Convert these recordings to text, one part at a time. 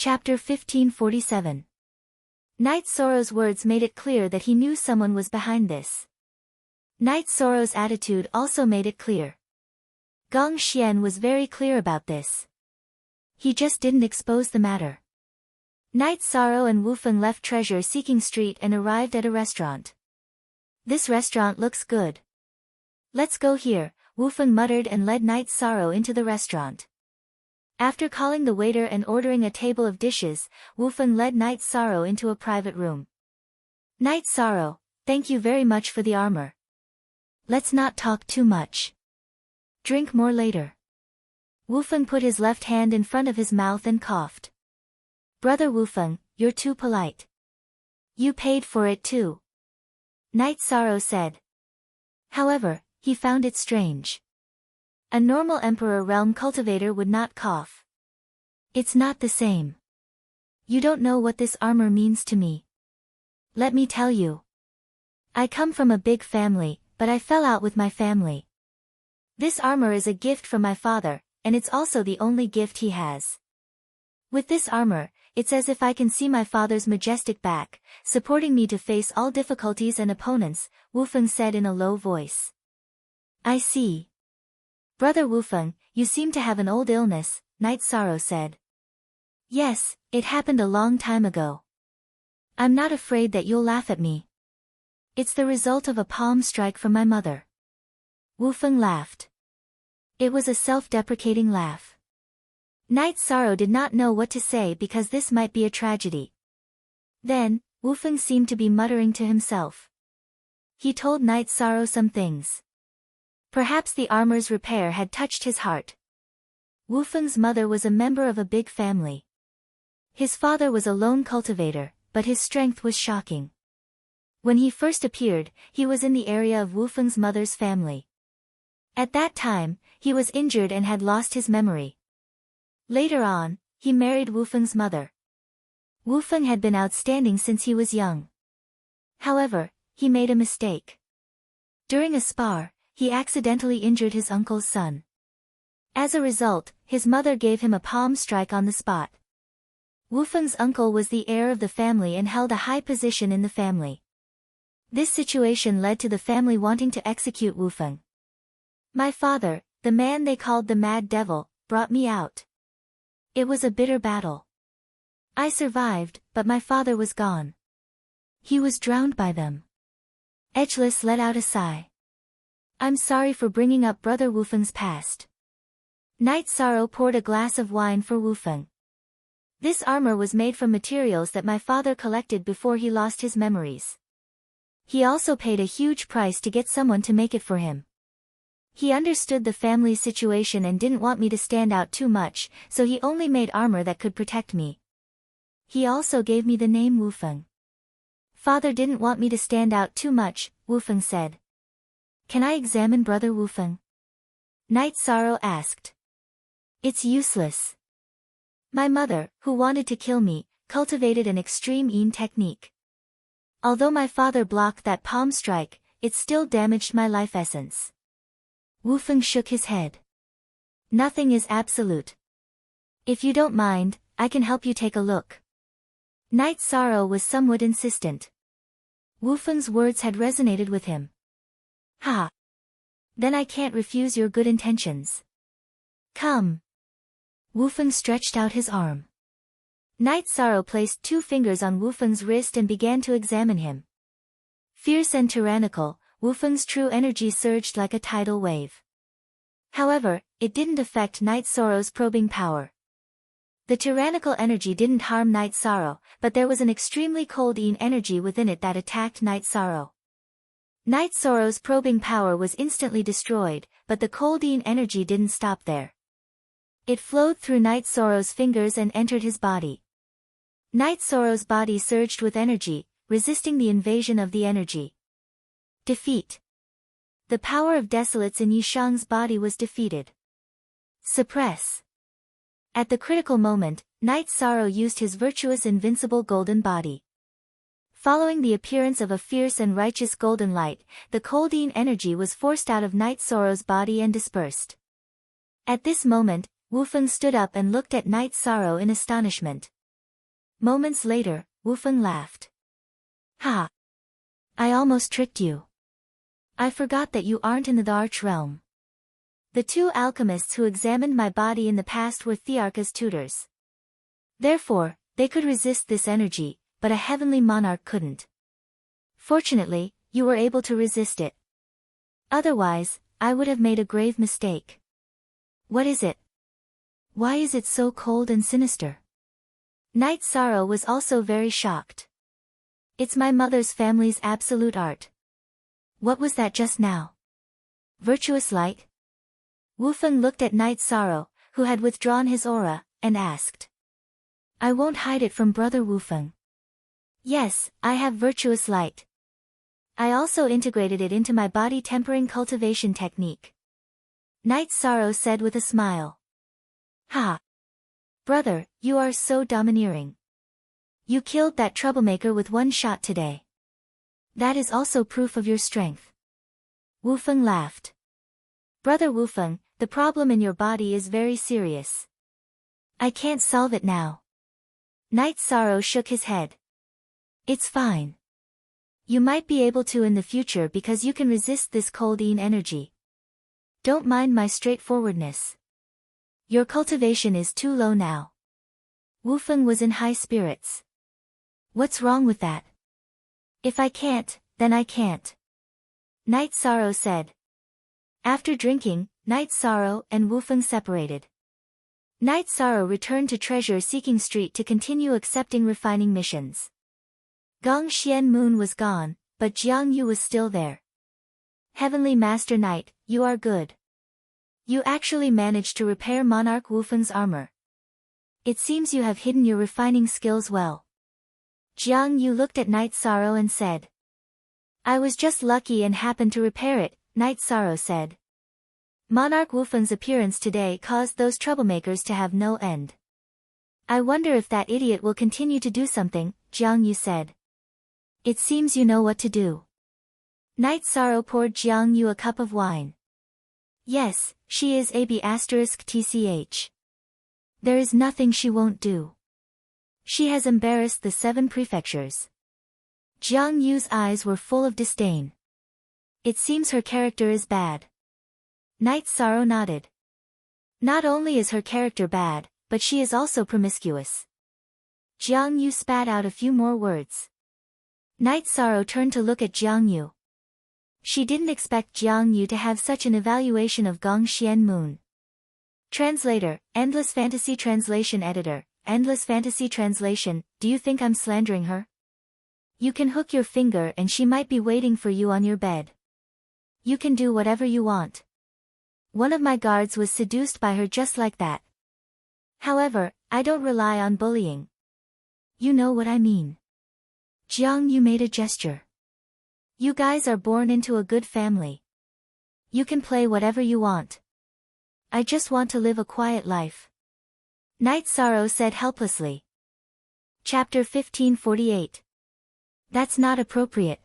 Chapter 1547. Night Sorrow's words made it clear that he knew someone was behind this. Night Sorrow's attitude also made it clear. Gong Xian was very clear about this. He just didn't expose the matter. Night Sorrow and Wufeng left treasure-seeking street and arrived at a restaurant. This restaurant looks good. Let's go here, Wufeng muttered and led Night Sorrow into the restaurant. After calling the waiter and ordering a table of dishes, Wufeng led Night Sorrow into a private room. Night Sorrow, thank you very much for the armor. Let's not talk too much. Drink more later. Wufeng put his left hand in front of his mouth and coughed. Brother Wufeng, you're too polite. You paid for it too. Night Sorrow said. However, he found it strange. A normal Emperor Realm cultivator would not cough. It's not the same. You don't know what this armor means to me. Let me tell you. I come from a big family, but I fell out with my family. This armor is a gift from my father, and it's also the only gift he has. With this armor, it's as if I can see my father's majestic back, supporting me to face all difficulties and opponents, Wufeng said in a low voice. I see. Brother Wufeng, you seem to have an old illness, Night Sorrow said. Yes, it happened a long time ago. I'm not afraid that you'll laugh at me. It's the result of a palm strike from my mother. Wufeng laughed. It was a self-deprecating laugh. Night Sorrow did not know what to say because this might be a tragedy. Then, Wufeng seemed to be muttering to himself. He told Night Sorrow some things. Perhaps the armor's repair had touched his heart. Wufeng's mother was a member of a big family. His father was a lone cultivator, but his strength was shocking. When he first appeared, he was in the area of Wufeng's mother's family. At that time, he was injured and had lost his memory. Later on, he married Wufeng's mother. Wufeng had been outstanding since he was young. However, he made a mistake. During a spar, he accidentally injured his uncle's son. As a result, his mother gave him a palm strike on the spot. Wufeng's uncle was the heir of the family and held a high position in the family. This situation led to the family wanting to execute Wufeng. My father, the man they called the Mad Devil, brought me out. It was a bitter battle. I survived, but my father was gone. He was drowned by them. Edgeless let out a sigh. I'm sorry for bringing up Brother Wufeng's past. Night Sorrow poured a glass of wine for Wufeng. This armor was made from materials that my father collected before he lost his memories. He also paid a huge price to get someone to make it for him. He understood the family's situation and didn't want me to stand out too much, so he only made armor that could protect me. He also gave me the name Wufeng. Father didn't want me to stand out too much, Wufeng said. Can I examine Brother Wufeng? Night Sorrow asked. It's useless. My mother, who wanted to kill me, cultivated an extreme Yin technique. Although my father blocked that palm strike, it still damaged my life essence. Wufeng shook his head. Nothing is absolute. If you don't mind, I can help you take a look. Night Sorrow was somewhat insistent. Wufeng's words had resonated with him. Ha! Then I can't refuse your good intentions. Come. Wufeng stretched out his arm. Night Sorrow placed 2 fingers on Wufeng's wrist and began to examine him. Fierce and tyrannical, Wufeng's true energy surged like a tidal wave. However, it didn't affect Night Sorrow's probing power. The tyrannical energy didn't harm Night Sorrow, but there was an extremely cold Yin energy within it that attacked Night Sorrow. Night Sorrow's probing power was instantly destroyed, but the cold Yin energy didn't stop there. It flowed through Night Sorrow's fingers and entered his body. Night Sorrow's body surged with energy, resisting the invasion of the energy. Defeat. The power of desolates in Yishang's body was defeated. Suppress. At the critical moment, Night Sorrow used his virtuous invincible golden body. Following the appearance of a fierce and righteous golden light, the cold Yin energy was forced out of Night Sorrow's body and dispersed. At this moment, Wufeng stood up and looked at Night Sorrow in astonishment. Moments later, Wu Feng laughed. Ha! I almost tricked you. I forgot that you aren't in the Arch realm. The two alchemists who examined my body in the past were Thearka's tutors. Therefore, they could resist this energy, but a heavenly monarch couldn't. Fortunately, you were able to resist it. Otherwise, I would have made a grave mistake. What is it? Why is it so cold and sinister? Night Sorrow was also very shocked. It's my mother's family's absolute art. What was that just now? Virtuous light? Wu Feng looked at Night Sorrow, who had withdrawn his aura, and asked. I won't hide it from Brother Wu Feng. Yes, I have virtuous light. I also integrated it into my body tempering cultivation technique. Night Sorrow said with a smile. Ha! Brother, you are so domineering. You killed that troublemaker with one shot today. That is also proof of your strength. Wu Feng laughed. Brother Wu Feng, the problem in your body is very serious. I can't solve it now. Night Sorrow shook his head. It's fine. You might be able to in the future because you can resist this cold-ine energy. Don't mind my straightforwardness. Your cultivation is too low now. Wu Feng was in high spirits. What's wrong with that? If I can't, then I can't. Night Sorrow said. After drinking, Night Sorrow and Wu Feng separated. Night Sorrow returned to Treasure-Seeking Street to continue accepting refining missions. Gong Xian Moon was gone, but Jiang Yu was still there. Heavenly Master Knight, you are good. You actually managed to repair Monarch Wu Feng's armor. It seems you have hidden your refining skills well. Jiang Yu looked at Night Sorrow and said. I was just lucky and happened to repair it, Night Sorrow said. Monarch Wu Feng's appearance today caused those troublemakers to have no end. I wonder if that idiot will continue to do something, Jiang Yu said. It seems you know what to do. Night Sorrow poured Jiang Yu a cup of wine. Yes, she is *TCH. There is nothing she won't do. She has embarrassed the 7 prefectures. Jiang Yu's eyes were full of disdain. It seems her character is bad. Night Sorrow nodded. Not only is her character bad, but she is also promiscuous. Jiang Yu spat out a few more words. Night Sorrow turned to look at Jiang Yu. She didn't expect Jiang Yu to have such an evaluation of Gong Xian Moon. Translator, Endless Fantasy Translation Editor, Endless Fantasy Translation, do you think I'm slandering her? You can hook your finger and she might be waiting for you on your bed. You can do whatever you want. One of my guards was seduced by her just like that. However, I don't rely on bullying. You know what I mean. Jiang Yu made a gesture. You guys are born into a good family. You can play whatever you want. I just want to live a quiet life. Night Sorrow said helplessly. Chapter 1548. That's not appropriate.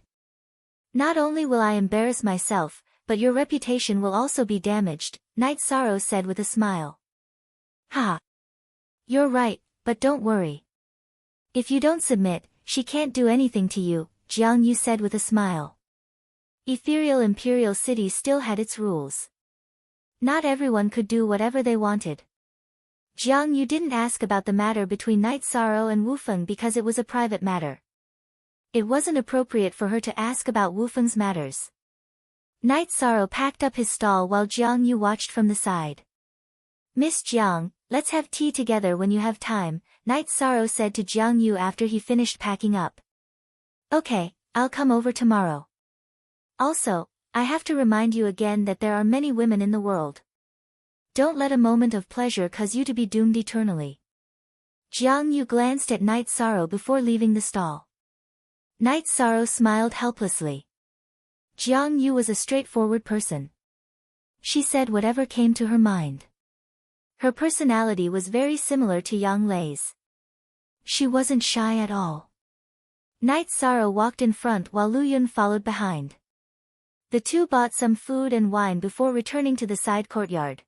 Not only will I embarrass myself, but your reputation will also be damaged, Night Sorrow said with a smile. Ha! You're right, but don't worry. If you don't submit, she can't do anything to you, Jiang Yu said with a smile. Ethereal Imperial City still had its rules. Not everyone could do whatever they wanted. Jiang Yu didn't ask about the matter between Night Sorrow and Wu Feng because it was a private matter. It wasn't appropriate for her to ask about Wu Feng's matters. Night Sorrow packed up his stall while Jiang Yu watched from the side. Miss Jiang, let's have tea together when you have time, Night Sorrow said to Jiang Yu after he finished packing up. Okay, I'll come over tomorrow. Also, I have to remind you again that there are many women in the world. Don't let a moment of pleasure cause you to be doomed eternally. Jiang Yu glanced at Night Sorrow before leaving the stall. Night Sorrow smiled helplessly. Jiang Yu was a straightforward person. She said whatever came to her mind. Her personality was very similar to Yang Lei's. She wasn't shy at all. Night Sorrow walked in front while Lu Yun followed behind. The two bought some food and wine before returning to the side courtyard.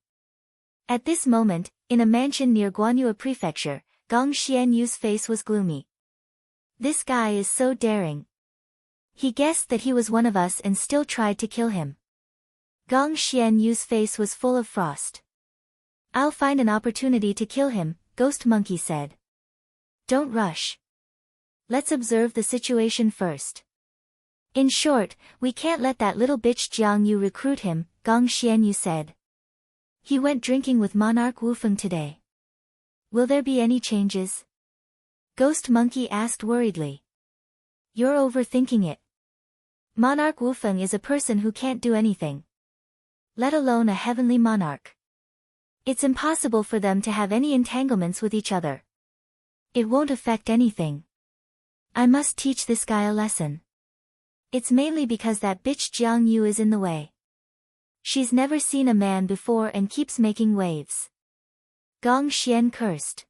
At this moment, in a mansion near Guanyue Prefecture, Gong Xianyu's face was gloomy. This guy is so daring. He guessed that he was one of us and still tried to kill him. Gong Xianyu's face was full of frost. I'll find an opportunity to kill him, Ghost Monkey said. Don't rush. Let's observe the situation first. In short, we can't let that little bitch Jiang Yu recruit him, Gong Xianyu said. He went drinking with Monarch Wufeng today. Will there be any changes? Ghost Monkey asked worriedly. You're overthinking it. Monarch Wufeng is a person who can't do anything. Let alone a heavenly monarch. It's impossible for them to have any entanglements with each other. It won't affect anything. I must teach this guy a lesson. It's mainly because that bitch Jiang Yu is in the way. She's never seen a man before and keeps making waves. Gong Xian cursed.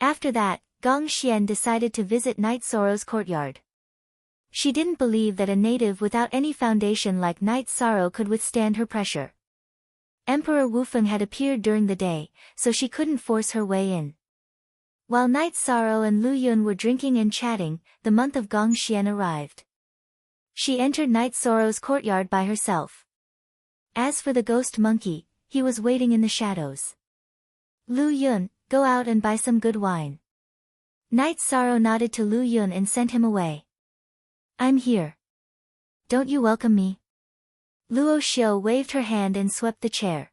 After that, Gong Xian decided to visit Night Sorrow's courtyard. She didn't believe that a native without any foundation like Night Sorrow could withstand her pressure. Emperor Wufeng had appeared during the day, so she couldn't force her way in. While Night Sorrow and Lu Yun were drinking and chatting, the month of Gong Xian arrived. She entered Night Sorrow's courtyard by herself. As for the ghost monkey, he was waiting in the shadows. Lu Yun, go out and buy some good wine. Night Sorrow nodded to Lu Yun and sent him away. I'm here. Don't you welcome me? Luo Xiu waved her hand and swept the chair.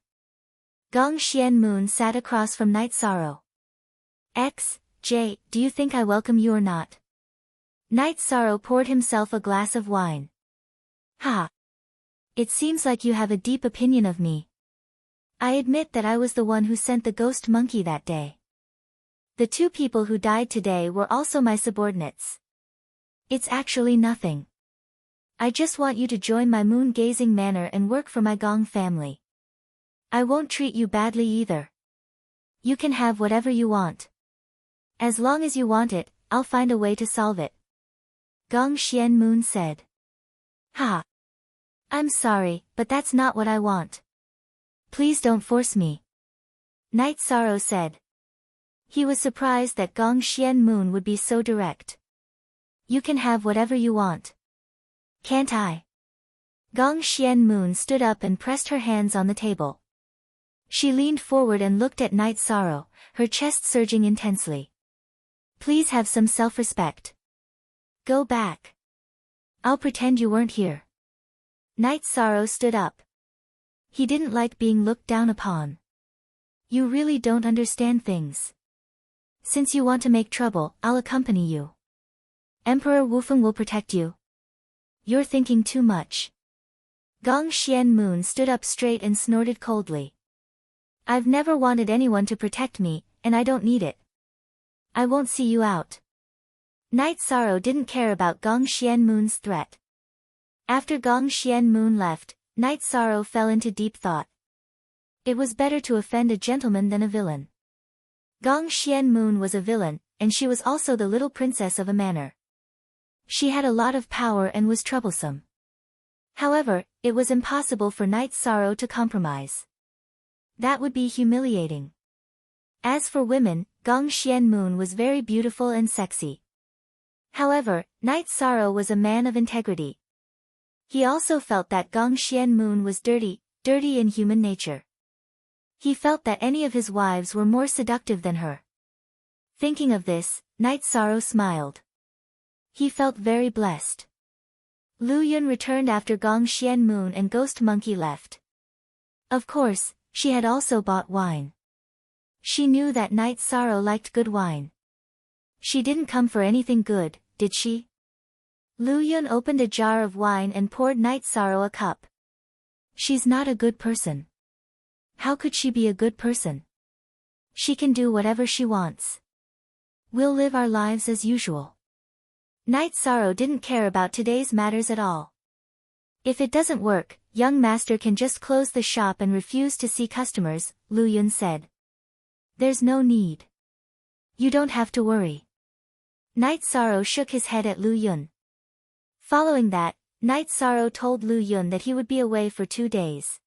Gong Xian Moon sat across from Night Sorrow. J, do you think I welcome you or not? Night Sorrow poured himself a glass of wine. Ha! It seems like you have a deep opinion of me. I admit that I was the one who sent the ghost monkey that day. The two people who died today were also my subordinates. It's actually nothing. I just want you to join my moon-gazing manor and work for my Gong family. I won't treat you badly either. You can have whatever you want. As long as you want it, I'll find a way to solve it. Gong Xian Moon said. Ha! I'm sorry, but that's not what I want. Please don't force me. Night Sorrow said. He was surprised that Gong Xian Moon would be so direct. You can have whatever you want. Can't I? Gong Xian Moon stood up and pressed her hands on the table. She leaned forward and looked at Night Sorrow, her chest surging intensely. Please have some self-respect. Go back. I'll pretend you weren't here. Night Sorrow stood up. He didn't like being looked down upon. You really don't understand things. Since you want to make trouble, I'll accompany you. Emperor Wufeng will protect you. You're thinking too much. Gong Xian Moon stood up straight and snorted coldly. I've never wanted anyone to protect me, and I don't need it. I won't see you out. Night Sorrow didn't care about Gong Xian Moon's threat. After Gong Xian Moon left, Night Sorrow fell into deep thought. It was better to offend a gentleman than a villain. Gong Xian Moon was a villain, and she was also the little princess of a manor. She had a lot of power and was troublesome. However, it was impossible for Night Sorrow to compromise. That would be humiliating. As for women, Gong Xian Moon was very beautiful and sexy. However, Night Sorrow was a man of integrity. He also felt that Gong Xian Moon was dirty in human nature. He felt that any of his wives were more seductive than her. Thinking of this, Night Sorrow smiled. He felt very blessed. Lu Yun returned after Gong Xian Moon and Ghost Monkey left. Of course, she had also bought wine. She knew that Night Sorrow liked good wine. She didn't come for anything good, did she? Lu Yun opened a jar of wine and poured Night Sorrow a cup. She's not a good person. How could she be a good person? She can do whatever she wants. We'll live our lives as usual. Night Sorrow didn't care about today's matters at all. If it doesn't work, young master can just close the shop and refuse to see customers, Lu Yun said. There's no need. You don't have to worry. Night Sorrow shook his head at Lu Yun. Following that, Night Sorrow told Lu Yun that he would be away for 2 days.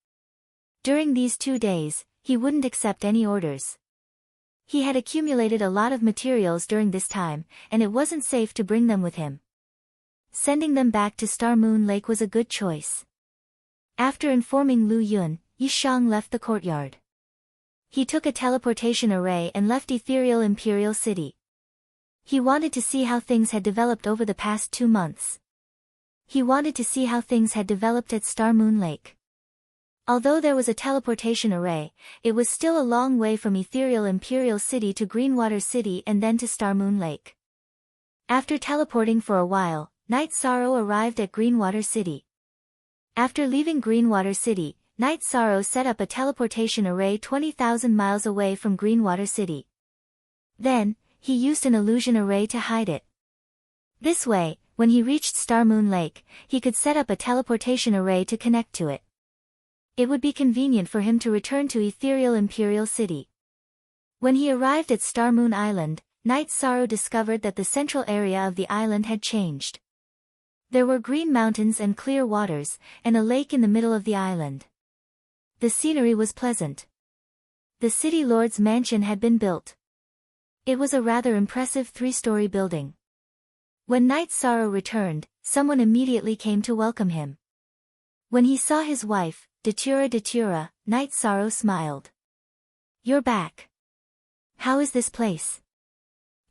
During these 2 days, he wouldn't accept any orders. He had accumulated a lot of materials during this time, and it wasn't safe to bring them with him. Sending them back to Star Moon Lake was a good choice. After informing Lu Yun, Yi Shang left the courtyard. He took a teleportation array and left Ethereal Imperial City. He wanted to see how things had developed over the past 2 months. He wanted to see how things had developed at Star Moon Lake. Although there was a teleportation array, it was still a long way from Ethereal Imperial City to Greenwater City and then to Star Moon Lake. After teleporting for a while, Night Sorrow arrived at Greenwater City. After leaving Greenwater City, Night Sorrow set up a teleportation array 20,000 miles away from Greenwater City. Then, he used an illusion array to hide it. This way, when he reached Star Moon Lake, he could set up a teleportation array to connect to it. It would be convenient for him to return to Ethereal Imperial City. When he arrived at Star Moon Island, Night Sorrow discovered that the central area of the island had changed. There were green mountains and clear waters, and a lake in the middle of the island. The scenery was pleasant. The City Lord's mansion had been built. It was a rather impressive 3-story building. When Night Sorrow returned, someone immediately came to welcome him. When he saw his wife, Datura, Night Sorrow smiled. "You're back. How is this place?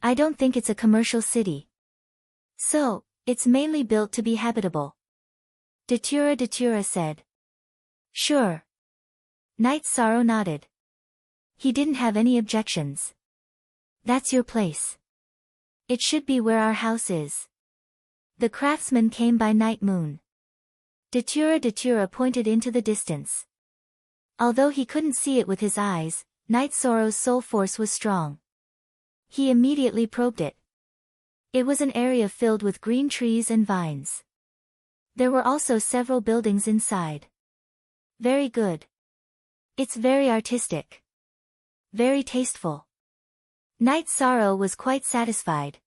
I don't think it's a commercial city. So, it's mainly built to be habitable." Datura said. "Sure." Night Sorrow nodded. He didn't have any objections. "That's your place. It should be where our house is." The craftsman came by Night Moon. Datura pointed into the distance. Although he couldn't see it with his eyes, Night Sorrow's soul force was strong. He immediately probed it. It was an area filled with green trees and vines. There were also several buildings inside. "Very good. It's very artistic. Very tasteful." Night Sorrow was quite satisfied.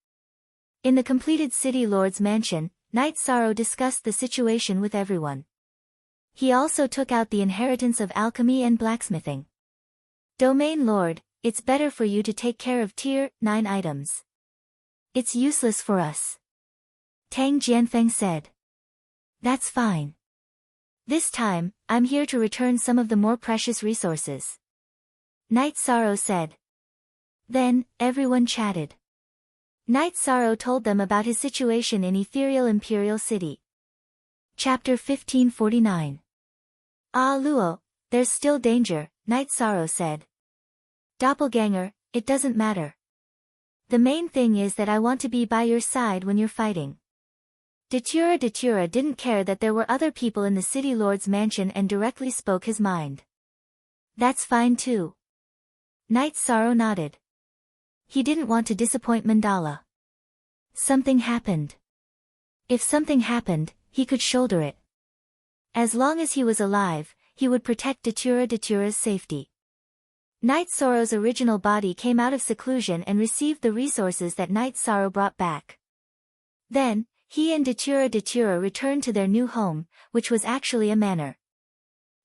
In the completed City Lord's mansion, Night Sorrow discussed the situation with everyone. He also took out the inheritance of alchemy and blacksmithing. "Domain Lord, it's better for you to take care of Tier 9 items. It's useless for us." Tang Jianfeng said. "That's fine. This time, I'm here to return some of the more precious resources." Night Sorrow said. Then, everyone chatted. Night Sorrow told them about his situation in Ethereal Imperial City. Chapter 1549. "Ah Luo, there's still danger," Night Sorrow said. "Doppelganger, it doesn't matter. The main thing is that I want to be by your side when you're fighting." Datura didn't care that there were other people in the City Lord's mansion and directly spoke his mind. "That's fine too." Night Sorrow nodded. He didn't want to disappoint Mandala. Something happened. If something happened, he could shoulder it. As long as he was alive, he would protect Datura's safety. Night Sorrow's original body came out of seclusion and received the resources that Night Sorrow brought back. Then, he and Datura returned to their new home, which was actually a manor.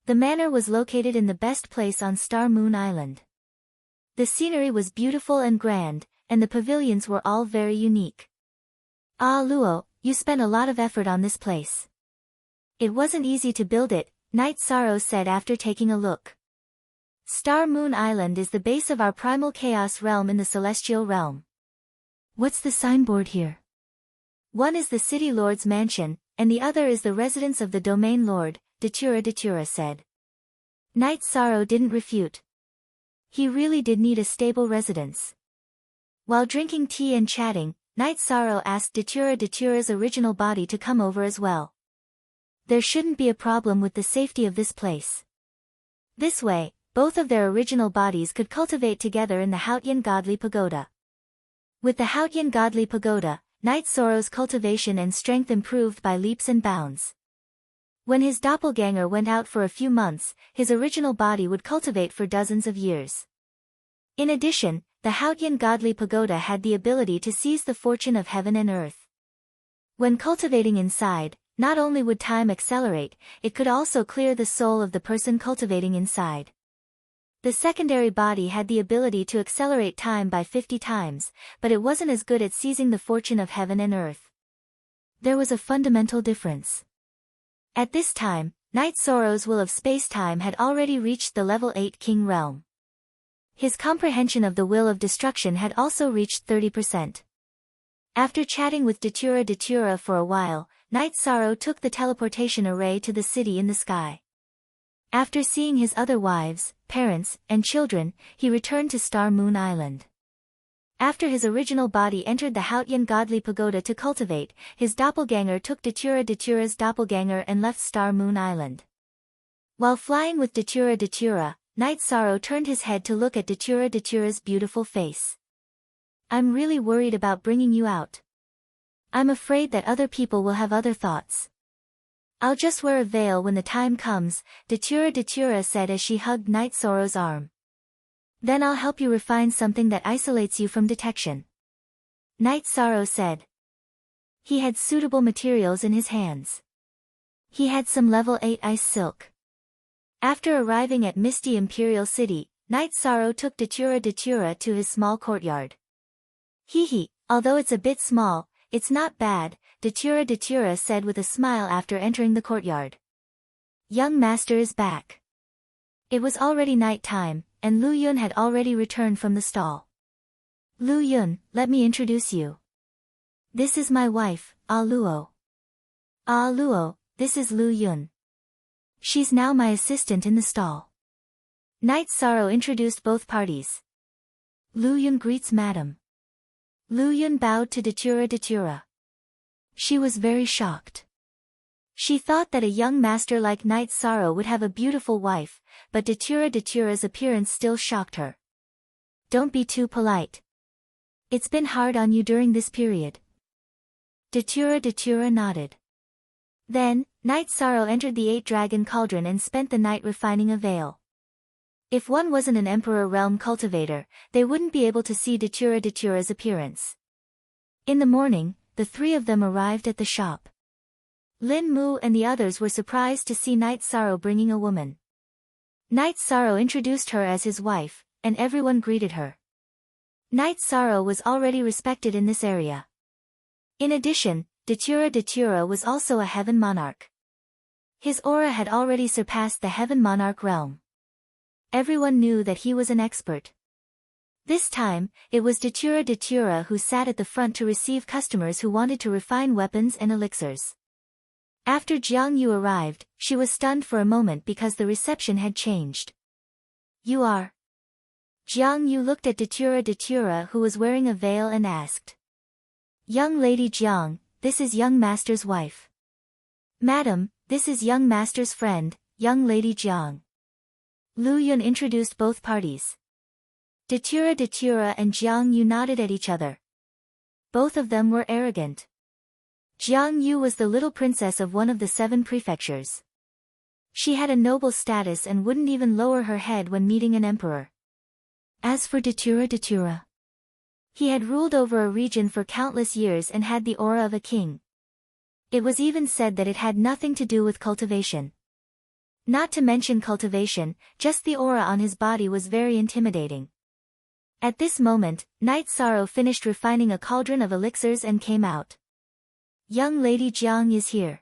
The manor was located in the best place on Star Moon Island. The scenery was beautiful and grand, and the pavilions were all very unique. "Ah Luo, you spent a lot of effort on this place. It wasn't easy to build it," Night Sorrow said after taking a look. "Star Moon Island is the base of our primal chaos realm in the celestial realm." "What's the signboard here?" "One is the City Lord's mansion, and the other is the residence of the Domain Lord," Datura said. Night Sorrow didn't refute. He really did need a stable residence. While drinking tea and chatting, Night Sorrow asked Datura's original body to come over as well. There shouldn't be a problem with the safety of this place. This way, both of their original bodies could cultivate together in the Haotian Godly Pagoda. With the Haotian Godly Pagoda, Night Sorrow's cultivation and strength improved by leaps and bounds. When his doppelganger went out for a few months, his original body would cultivate for dozens of years. In addition, the Haotian Godly Pagoda had the ability to seize the fortune of heaven and earth. When cultivating inside, not only would time accelerate, it could also clear the soul of the person cultivating inside. The secondary body had the ability to accelerate time by 50 times, but it wasn't as good at seizing the fortune of heaven and earth. There was a fundamental difference. At this time, Knight Zoro's will of space-time had already reached the level 8 king realm. His comprehension of the will of destruction had also reached 30%. After chatting with Datura for a while, Knight Zoro took the teleportation array to the city in the sky. After seeing his other wives, parents, and children, he returned to Star Moon Island. After his original body entered the Hautian Godly Pagoda to cultivate, his doppelganger took Datura's doppelganger and left Star Moon Island. While flying with Datura, Knight Zoro turned his head to look at Datura's beautiful face. "I'm really worried about bringing you out. I'm afraid that other people will have other thoughts. I'll just wear a veil when the time comes," Datura said as she hugged Knight Zoro's arm. "Then I'll help you refine something that isolates you from detection," Knight Zoro said. He had suitable materials in his hands. He had some level 8 ice silk. After arriving at Misty Imperial City, Knight Zoro took Datura to his small courtyard. "Hee, although it's a bit small, it's not bad," Datura said with a smile after entering the courtyard. "Young master is back." It was already night time, and Lu Yun had already returned from the stall. "Lu Yun, let me introduce you. This is my wife, Ah Luo. Ah Luo, this is Lu Yun. She's now my assistant in the stall." Knight Zoro introduced both parties. "Lu Yun greets madam." Lu Yun bowed to Datura. She was very shocked. She thought that a young master like Knight Zoro would have a beautiful wife, but Datura's appearance still shocked her. "Don't be too polite. It's been hard on you during this period." Datura nodded. Then, Knight Zoro entered the 8-dragon cauldron and spent the night refining a veil. If one wasn't an Emperor Realm cultivator, they wouldn't be able to see Datura's appearance. In the morning, the three of them arrived at the shop. Lin Mu and the others were surprised to see Knight Zoro bringing a woman. Knight Zoro introduced her as his wife, and everyone greeted her. Knight Zoro was already respected in this area. In addition, Datura was also a heaven monarch. His aura had already surpassed the heaven monarch realm. Everyone knew that he was an expert. This time, it was Datura who sat at the front to receive customers who wanted to refine weapons and elixirs. After Jiang Yu arrived, she was stunned for a moment because the reception had changed. "You are?" Jiang Yu looked at Datura who was wearing a veil and asked. "Young Lady Jiang, this is young master's wife." "Madam, this is young master's friend, young Lady Jiang." Lu Yun introduced both parties. Datura and Jiang Yu nodded at each other. Both of them were arrogant. Jiang Yu was the little princess of one of the 7 prefectures. She had a noble status and wouldn't even lower her head when meeting an emperor. As for Datura, he had ruled over a region for countless years and had the aura of a king. It was even said that it had nothing to do with cultivation. Not to mention cultivation, just the aura on his body was very intimidating. At this moment, Knight Zoro finished refining a cauldron of elixirs and came out. "Young Lady Jiang is here.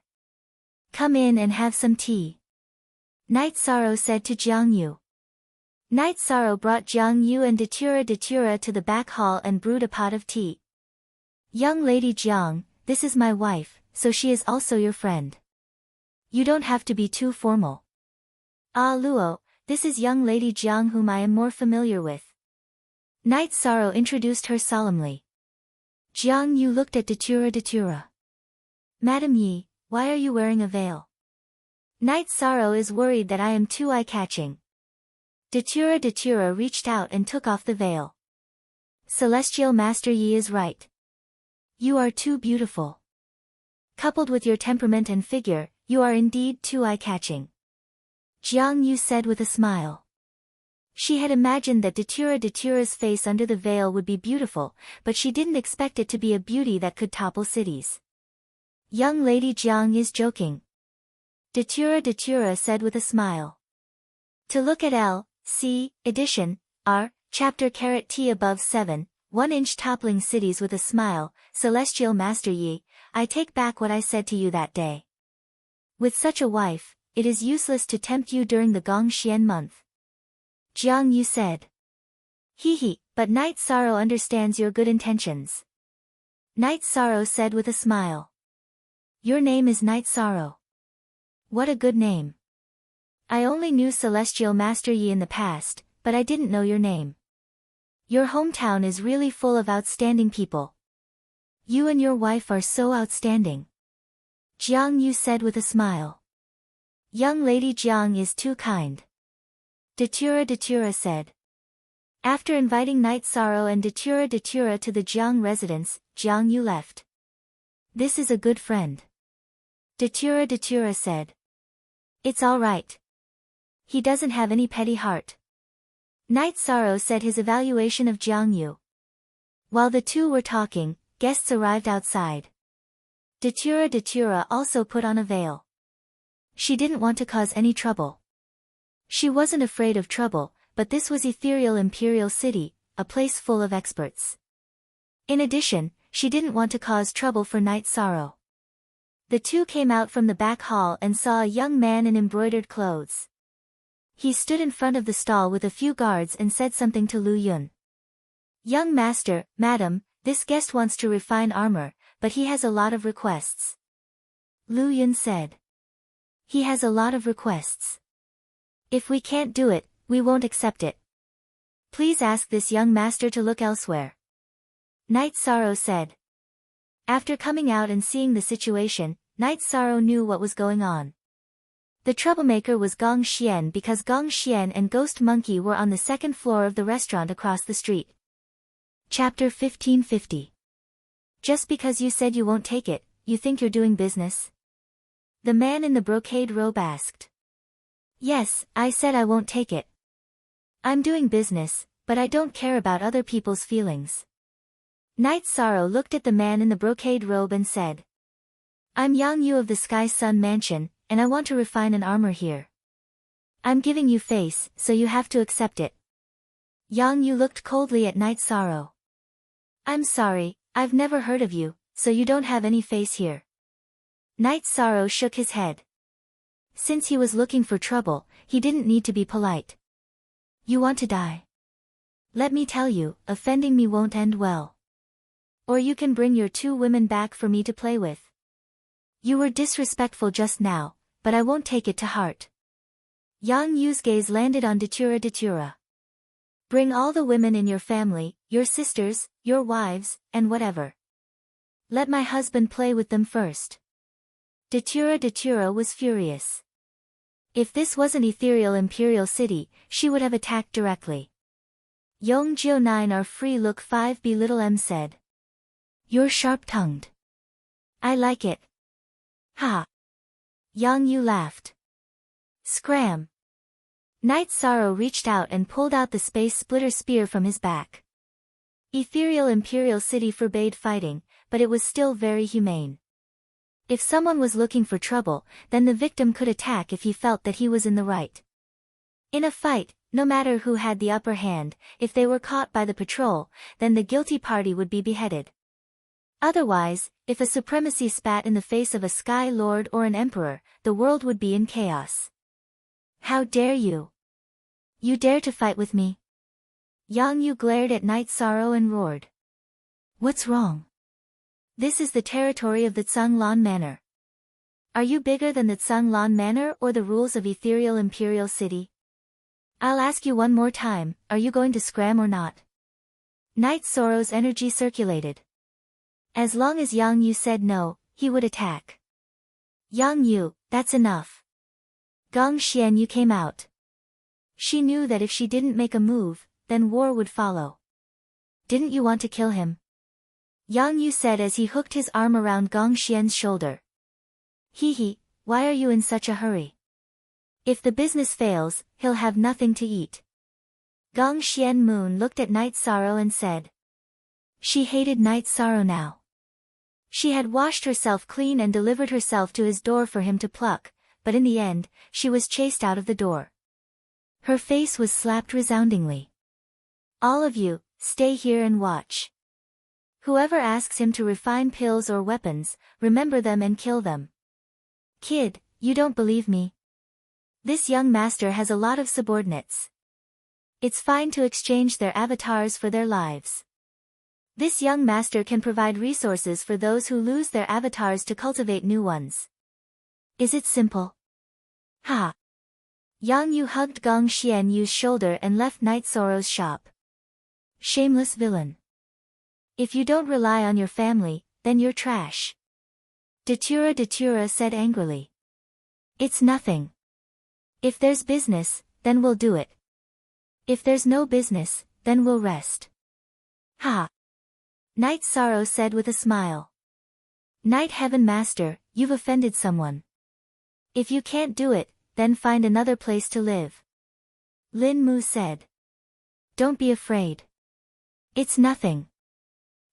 Come in and have some tea," Knight Zoro said to Jiang Yu. Knight Zoro brought Jiang Yu and Datura to the back hall and brewed a pot of tea. "Young Lady Jiang, this is my wife, so she is also your friend. You don't have to be too formal." "Ah Luo, this is young Lady Jiang whom I am more familiar with." Knight Zoro introduced her solemnly. Jiang Yu looked at Datura. "Madam Yi, why are you wearing a veil?" "Knight Zoro is worried that I am too eye-catching." Datura reached out and took off the veil. "Celestial Master Yi is right. You are too beautiful. Coupled with your temperament and figure, you are indeed too eye-catching," Jiang Yu said with a smile. She had imagined that Datura's face under the veil would be beautiful, but she didn't expect it to be a beauty that could topple cities. "Young Lady Jiang is joking," Datura said with a smile. "To look at C. Edition, R. Chapter T above 7, 1-inch toppling cities with a smile, Celestial Master Yi, I take back what I said to you that day. With such a wife, it is useless to tempt you during the Gongxian month. Jiang Yu said. He, but Night Sorrow understands your good intentions. Night Sorrow said with a smile. Your name is Night Sorrow. What a good name. I only knew Celestial Master Yi in the past, but I didn't know your name. Your hometown is really full of outstanding people. You and your wife are so outstanding. Jiang Yu said with a smile. Young Lady Jiang is too kind. Datura said. After inviting Night Sorrow and Datura to the Jiang residence, Jiang Yu left. This is a good friend. Datura said. It's all right. He doesn't have any petty heart. Night Sorrow said his evaluation of Jiang Yu. While the two were talking, guests arrived outside. Datura also put on a veil. She didn't want to cause any trouble. She wasn't afraid of trouble, but this was ethereal Imperial City, a place full of experts. In addition, she didn't want to cause trouble for Night Sorrow. The two came out from the back hall and saw a young man in embroidered clothes. He stood in front of the stall with a few guards and said something to Lu Yun. Young master, madam, this guest wants to refine armor, but he has a lot of requests. Lu Yun said. He has a lot of requests. If we can't do it, we won't accept it. Please ask this young master to look elsewhere. Night Sorrow said. After coming out and seeing the situation, Night Sorrow knew what was going on. The troublemaker was Gong Xian because Gong Xian and Ghost Monkey were on the second floor of the restaurant across the street. Chapter 1550. Just because you said you won't take it, you think you're doing business? The man in the brocade robe asked. Yes, I said I won't take it. I'm doing business, but I don't care about other people's feelings. Night Sorrow looked at the man in the brocade robe and said. I'm Yang Yu of the Sky Sun Mansion, and I want to refine an armor here. I'm giving you face, so you have to accept it. Yang Yu looked coldly at Night Sorrow. I'm sorry, I've never heard of you, so you don't have any face here. Night Sorrow shook his head. Since he was looking for trouble, he didn't need to be polite. You want to die? Let me tell you, offending me won't end well. Or you can bring your 2 women back for me to play with. You were disrespectful just now, but I won't take it to heart. Yang Yu's gaze landed on Datura. Bring all the women in your family, your sisters, your wives, and whatever. Let my husband play with them first. Datura was furious. If this was an ethereal Imperial City, she would have attacked directly. Yongjio 9 are free look 5b little m said. You're sharp-tongued. I like it. Ha! Yang Yu laughed. Scram! Night Sorrow reached out and pulled out the space splitter spear from his back. Ethereal Imperial City forbade fighting, but it was still very humane. If someone was looking for trouble, then the victim could attack if he felt that he was in the right. In a fight, no matter who had the upper hand, if they were caught by the patrol, then the guilty party would be beheaded. Otherwise, if a supremacy spat in the face of a Sky Lord or an Emperor, the world would be in chaos. How dare you? You dare to fight with me? Yang Yu glared at Night Sorrow and roared. What's wrong? This is the territory of the Tsanglan Manor. Are you bigger than the Tsanglan Manor or the rules of Ethereal Imperial City? I'll ask you one more time, are you going to scram or not? Night Sorrow's energy circulated. As long as Yang Yu said no, he would attack. Yang Yu, that's enough. Gong Xianyu came out. She knew that if she didn't make a move, then war would follow. Didn't you want to kill him? Yang Yu said as he hooked his arm around Gong Xian's shoulder. Why are you in such a hurry? If the business fails, he'll have nothing to eat. Gong Xian Moon looked at Night Sorrow and said. She hated Night Sorrow now. She had washed herself clean and delivered herself to his door for him to pluck, but in the end, she was chased out of the door. Her face was slapped resoundingly. All of you, stay here and watch. Whoever asks him to refine pills or weapons, remember them and kill them. Kid, you don't believe me? This young master has a lot of subordinates. It's fine to exchange their avatars for their lives. This young master can provide resources for those who lose their avatars to cultivate new ones. Is it simple? Ha! Yang Yu hugged Gong Xianyu's shoulder and left Night Sorrow's shop. Shameless villain. If you don't rely on your family, then you're trash. Datura said angrily. It's nothing. If there's business, then we'll do it. If there's no business, then we'll rest. Ha! Night Sorrow said with a smile. Night Heaven Master, you've offended someone. If you can't do it, then find another place to live. Lin Mu said. Don't be afraid. It's nothing.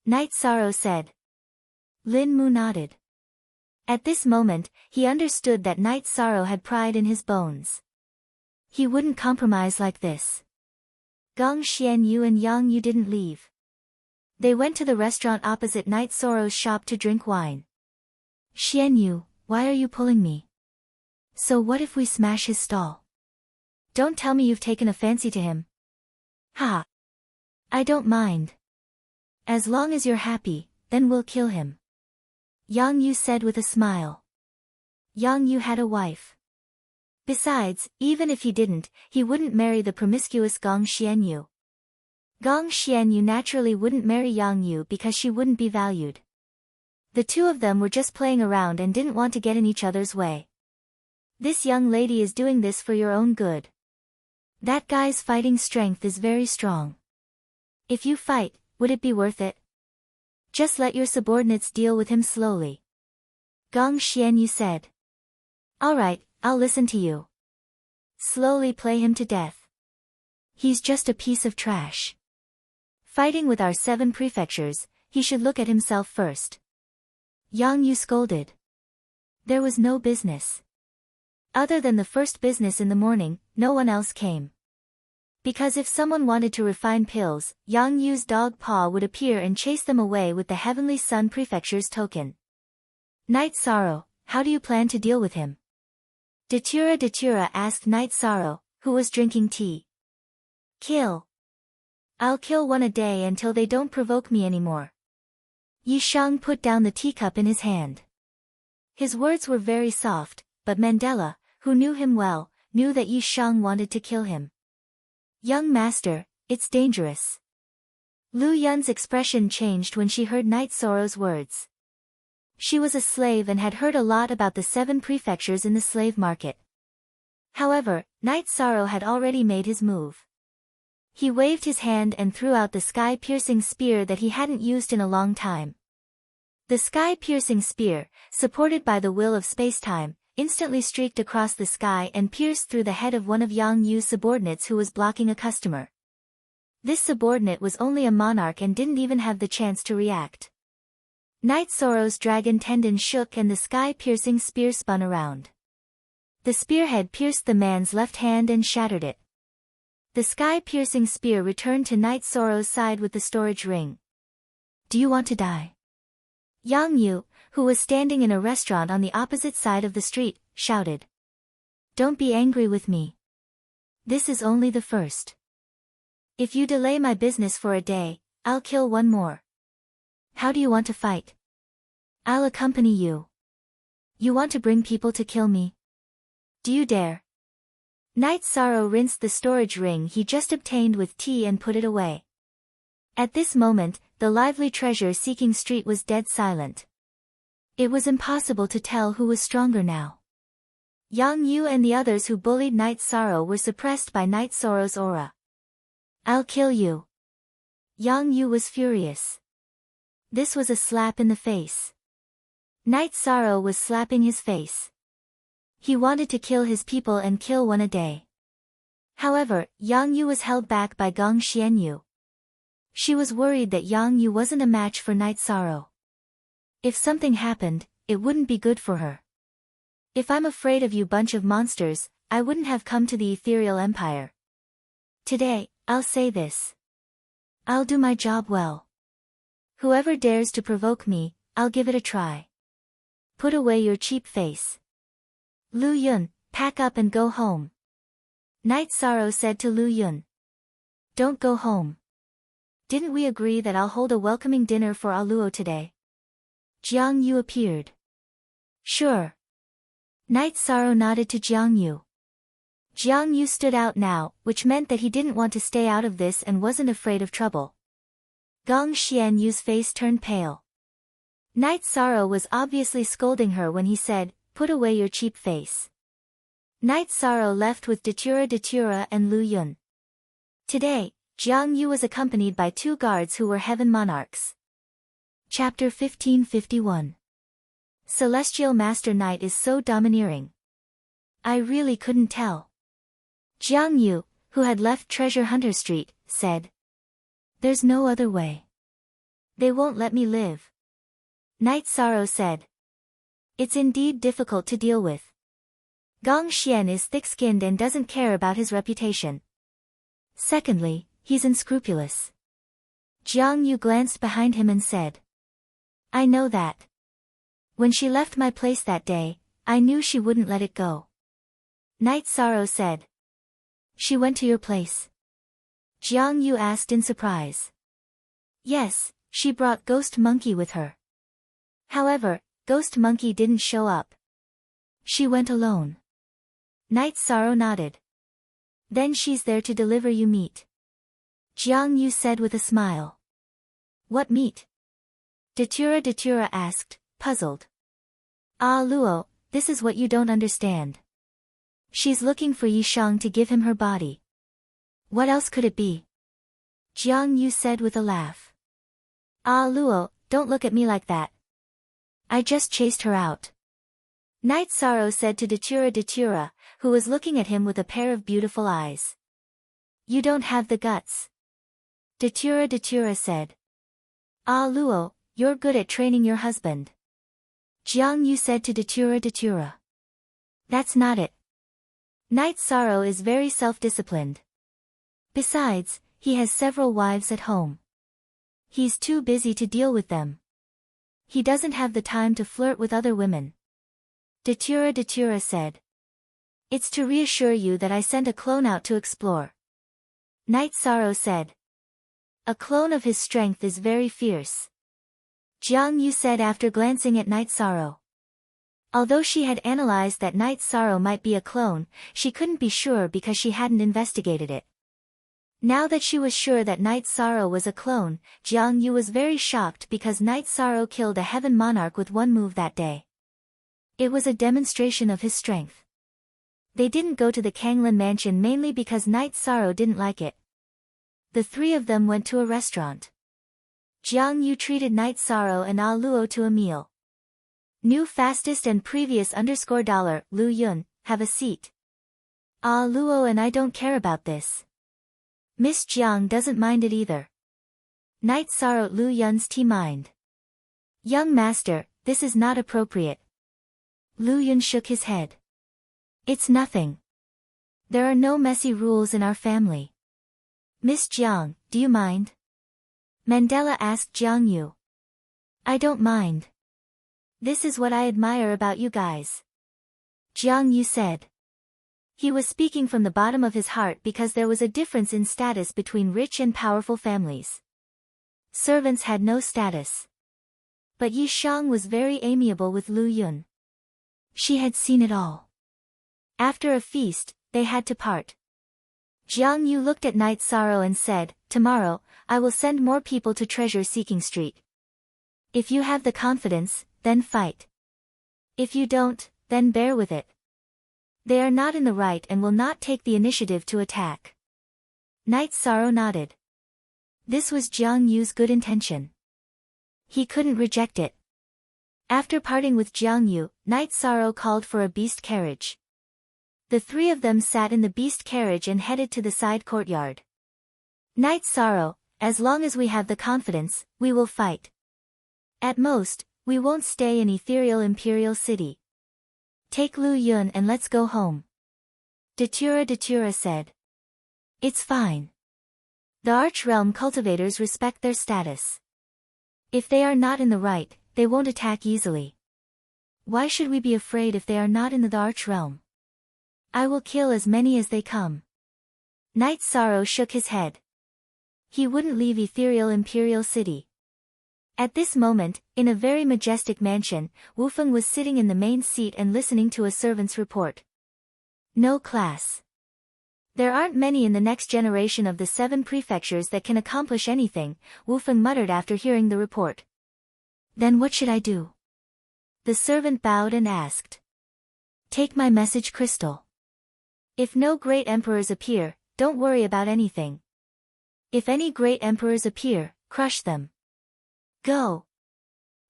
Night Sorrow said. Lin Mu nodded. At this moment, he understood that Night Sorrow had pride in his bones. He wouldn't compromise like this. Gong Xianyu and Yang Yu didn't leave. They went to the restaurant opposite Night Sorrow's shop to drink wine. Xianyu, why are you pulling me? So what if we smash his stall? Don't tell me you've taken a fancy to him. Ha! I don't mind. As long as you're happy, then we'll kill him. Yang Yu said with a smile. Yang Yu had a wife. Besides, even if he didn't, he wouldn't marry the promiscuous Gong Xianyu. Gong Xianyu naturally wouldn't marry Yang Yu because she wouldn't be valued. The two of them were just playing around and didn't want to get in each other's way. This young lady is doing this for your own good. That guy's fighting strength is very strong. If you fight, would it be worth it? Just let your subordinates deal with him slowly. Gong Xianyu said. Alright, I'll listen to you. Slowly play him to death. He's just a piece of trash. Fighting with our 7 prefectures, he should look at himself first. Yang Yu scolded. There was no business. Other than the first business in the morning, no one else came. Because if someone wanted to refine pills, Yang Yu's dog paw would appear and chase them away with the Heavenly Sun Prefecture's token. Night Sorrow, how do you plan to deal with him? Datura asked Night Sorrow, who was drinking tea. Kill. I'll kill one a day until they don't provoke me anymore. Yi Shang put down the teacup in his hand. His words were very soft, but Mandela, who knew him well, knew that Yi Shang wanted to kill him. Young master, it's dangerous. Lu Yun's expression changed when she heard Night Sorrow's words. She was a slave and had heard a lot about the 7 prefectures in the slave market. However, Night Sorrow had already made his move. He waved his hand and threw out the sky-piercing spear that he hadn't used in a long time. The sky-piercing spear, supported by the will of spacetime, instantly streaked across the sky and pierced through the head of one of Yang Yu's subordinates who was blocking a customer. This subordinate was only a monarch and didn't even have the chance to react. Night Sorrow's dragon tendon shook and the sky-piercing spear spun around. The spearhead pierced the man's left hand and shattered it. The sky-piercing spear returned to Night Sorrow's side with the storage ring. Do you want to die? Yang Yu, who was standing in a restaurant on the opposite side of the street, shouted. Don't be angry with me. This is only the first. If you delay my business for a day, I'll kill one more. How do you want to fight? I'll accompany you. You want to bring people to kill me? Do you dare? Night Sorrow rinsed the storage ring he just obtained with tea and put it away. At this moment, the lively treasure-seeking street was dead silent. It was impossible to tell who was stronger now. Yang Yu and the others who bullied Night Sorrow were suppressed by Night Sorrow's aura. I'll kill you. Yang Yu was furious. This was a slap in the face. Night Sorrow was slapping his face. He wanted to kill his people and kill one a day. However, Yang Yu was held back by Gong Xianyu. She was worried that Yang Yu wasn't a match for Night Sorrow. If something happened, it wouldn't be good for her. If I'm afraid of you bunch of monsters, I wouldn't have come to the Ethereal Empire. Today, I'll say this. I'll do my job well. Whoever dares to provoke me, I'll give it a try. Put away your cheap face. Lu Yun, pack up and go home. Night Sorrow said to Lu Yun. Don't go home. Didn't we agree that I'll hold a welcoming dinner for Aluo today? Jiang Yu appeared. Sure. Night Sorrow nodded to Jiang Yu. Jiang Yu stood out now, which meant that he didn't want to stay out of this and wasn't afraid of trouble. Gong Xian Yu's face turned pale. Night Sorrow was obviously scolding her when he said, put away your cheap face. Night Sorrow left with Datura and Lu Yun. Today, Jiang Yu was accompanied by 2 guards who were heaven monarchs. Chapter 1551. Celestial Master Knight is so domineering. I really couldn't tell. Jiang Yu, who had left Treasure Hunter Street, said. There's no other way. They won't let me live. Night Sorrow said. It's indeed difficult to deal with. Gong Xian is thick-skinned and doesn't care about his reputation. Secondly, he's unscrupulous. Jiang Yu glanced behind him and said. I know that. When she left my place that day, I knew she wouldn't let it go. Night Sorrow said. She went to your place? Jiang Yu asked in surprise. Yes, she brought Ghost Monkey with her. However, Ghost Monkey didn't show up. She went alone. Night Sorrow nodded. Then she's there to deliver you meat. Jiang Yu said with a smile. What meat? Datura asked, puzzled. Ah Luo, this is what you don't understand. She's looking for Yishang to give him her body. What else could it be? Jiang Yu said with a laugh. Ah Luo, don't look at me like that. I just chased her out. Night Sorrow said to Datura, who was looking at him with a pair of beautiful eyes. You don't have the guts. Datura said. Ah Luo, you're good at training your husband. Jiang Yu said to Datura. That's not it. Night Sorrow is very self-disciplined. Besides, he has several wives at home. He's too busy to deal with them. He doesn't have the time to flirt with other women. Datura said. It's to reassure you that I sent a clone out to explore. Night Sorrow said. A clone of his strength is very fierce. Jiang Yu said after glancing at Night Sorrow. Although she had analyzed that Night Sorrow might be a clone, she couldn't be sure because she hadn't investigated it. Now that she was sure that Night Sorrow was a clone, Jiang Yu was very shocked because Night Sorrow killed a heaven monarch with one move that day. It was a demonstration of his strength. They didn't go to the Kanglin mansion mainly because Night Sorrow didn't like it. The 3 of them went to a restaurant. Jiang Yu treated Night Sorrow and Ah Luo to a meal. New fastest and previous $, Lu Yun, have a seat. Ah Luo and I don't care about this. Miss Jiang doesn't mind it either. Night Sorrow Lu Yun's tea mind. Young master, this is not appropriate. Lu Yun shook his head. It's nothing. There are no messy rules in our family. Miss Jiang, do you mind? Mandela asked Jiang Yu. I don't mind. This is what I admire about you guys. Jiang Yu said. He was speaking from the bottom of his heart because there was a difference in status between rich and powerful families. Servants had no status. But Yi Shang was very amiable with Lu Yun. She had seen it all. After a feast, they had to part. Jiang Yu looked at Night Sorrow and said, tomorrow, I will send more people to Treasure-Seeking Street. If you have the confidence, then fight. If you don't, then bear with it. They are not in the right and will not take the initiative to attack. Night Sorrow nodded. This was Jiang Yu's good intention. He couldn't reject it. After parting with Jiang Yu, Night Sorrow called for a beast carriage. The 3 of them sat in the beast carriage and headed to the side courtyard. Night Sorrow, as long as we have the confidence, we will fight. At most, we won't stay in ethereal Imperial City. Take Lu Yun and let's go home. Datura said. It's fine. The Arch-Realm cultivators respect their status. If they are not in the right, they won't attack easily. Why should we be afraid if they are not in the Arch-Realm? I will kill as many as they come. Knight Sorrow shook his head. He wouldn't leave ethereal Imperial City. At this moment, in a very majestic mansion, Wufeng was sitting in the main seat and listening to a servant's report. No class. There aren't many in the next generation of the 7 prefectures that can accomplish anything, Wufeng muttered after hearing the report. Then what should I do? The servant bowed and asked. Take my message crystal. If no great emperors appear, don't worry about anything. If any great emperors appear, crush them. Go.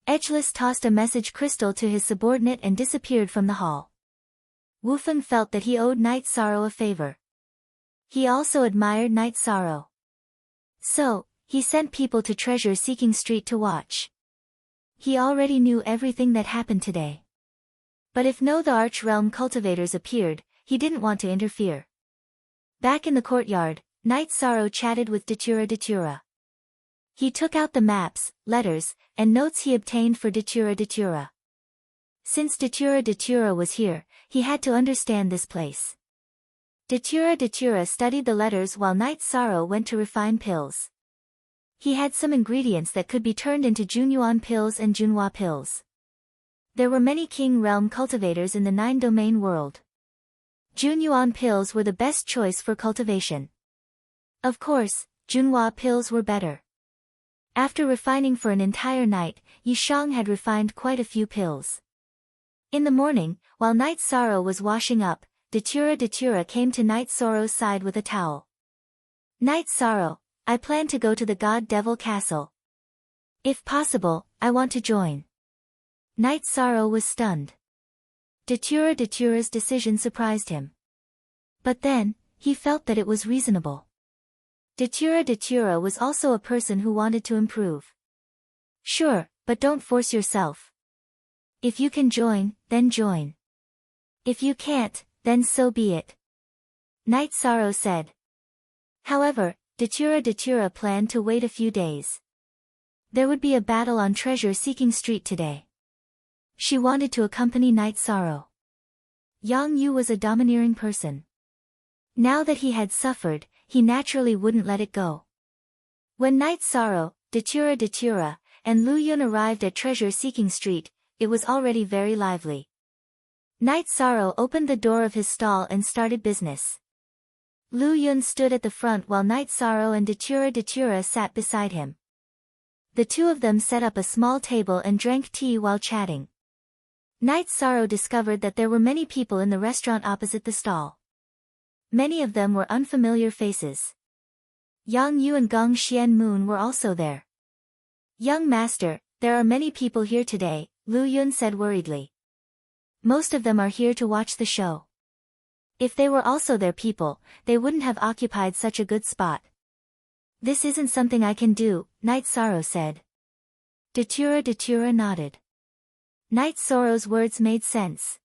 Edgeless tossed a message crystal to his subordinate and disappeared from the hall. Wufeng felt that he owed Knight Sorrow a favor. He also admired Knight Sorrow. So, he sent people to Treasure-Seeking Street to watch. He already knew everything that happened today. But if the Arch-Realm cultivators appeared, he didn't want to interfere. Back in the courtyard, Knight Sorrow chatted with Datura. He took out the maps, letters, and notes he obtained for Datura. Since Datura was here, he had to understand this place. Datura studied the letters while Knight Sorrow went to refine pills. He had some ingredients that could be turned into Junyuan pills and Junhua pills. There were many King Realm cultivators in the 9-domain world. Junyuan pills were the best choice for cultivation. Of course, Junhua pills were better. After refining for an entire night, Yishang had refined quite a few pills. In the morning, while Knight Sorrow was washing up, Datura came to Knight Sorrow's side with a towel. Knight Sorrow, I plan to go to the God Devil Castle. If possible, I want to join. Knight Sorrow was stunned. Datura's decision surprised him. But then, he felt that it was reasonable. Datura was also a person who wanted to improve. Sure, but don't force yourself. If you can join, then join. If you can't, then so be it. Knight Sorrow said. However, Datura planned to wait a few days. There would be a battle on Treasure-Seeking Street today. She wanted to accompany Knight Sorrow. Yang Yu was a domineering person. Now that he had suffered, he naturally wouldn't let it go. When Knight Sorrow, Datura, and Lu Yun arrived at Treasure-Seeking Street, it was already very lively. Knight Sorrow opened the door of his stall and started business. Lu Yun stood at the front while Knight Sorrow and Datura sat beside him. The two of them set up a small table and drank tea while chatting. Knight Sorrow discovered that there were many people in the restaurant opposite the stall. Many of them were unfamiliar faces. Yang Yu and Gong Xianmoon were also there. Young master, there are many people here today, Lu Yun said worriedly. Most of them are here to watch the show. If they were also their people, they wouldn't have occupied such a good spot. This isn't something I can do, Knight Sorrow said. Datura nodded. Knight Sorrow's words made sense.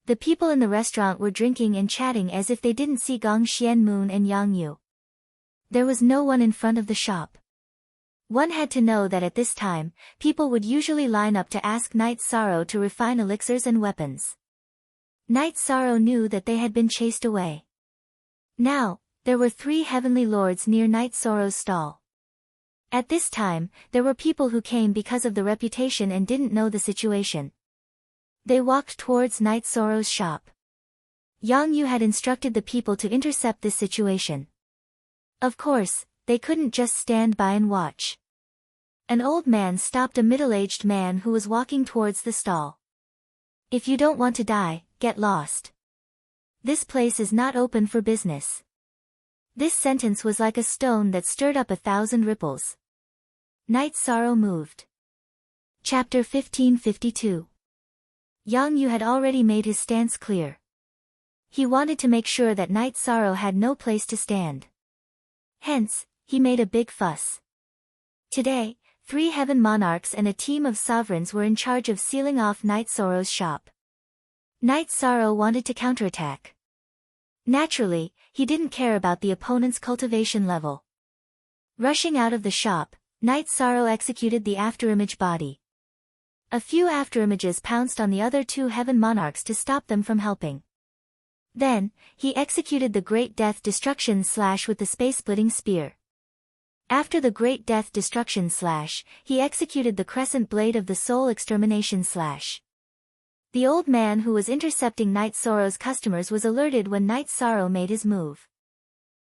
The people in the restaurant were drinking and chatting as if they didn't see Gong Xianmoon and Yang Yu. There was no one in front of the shop. One had to know that at this time, people would usually line up to ask Knight Sorrow to refine elixirs and weapons. Knight Sorrow knew that they had been chased away. Now, there were 3 heavenly lords near Knight Sorrow's stall. At this time, there were people who came because of the reputation and didn't know the situation. They walked towards Knight Sorrow's shop. Yang Yu had instructed the people to intercept this situation. Of course, they couldn't just stand by and watch. An old man stopped a middle-aged man who was walking towards the stall. If you don't want to die, get lost. This place is not open for business. This sentence was like a stone that stirred up 1,000 ripples. Knight Sorrow moved. Chapter 1552. Yang Yu had already made his stance clear. He wanted to make sure that Knight Sorrow had no place to stand. Hence, he made a big fuss. Today, 3 heaven monarchs and a team of sovereigns were in charge of sealing off Knight Sorrow's shop. Knight Sorrow wanted to counterattack. Naturally, he didn't care about the opponent's cultivation level. Rushing out of the shop, Night Sorrow executed the afterimage body. A few afterimages pounced on the other two heaven monarchs to stop them from helping. Then, he executed the Great Death Destruction Slash with the space-splitting spear. After the Great Death Destruction Slash, he executed the Crescent Blade of the Soul Extermination Slash. The old man who was intercepting Night Sorrow's customers was alerted when Night Sorrow made his move.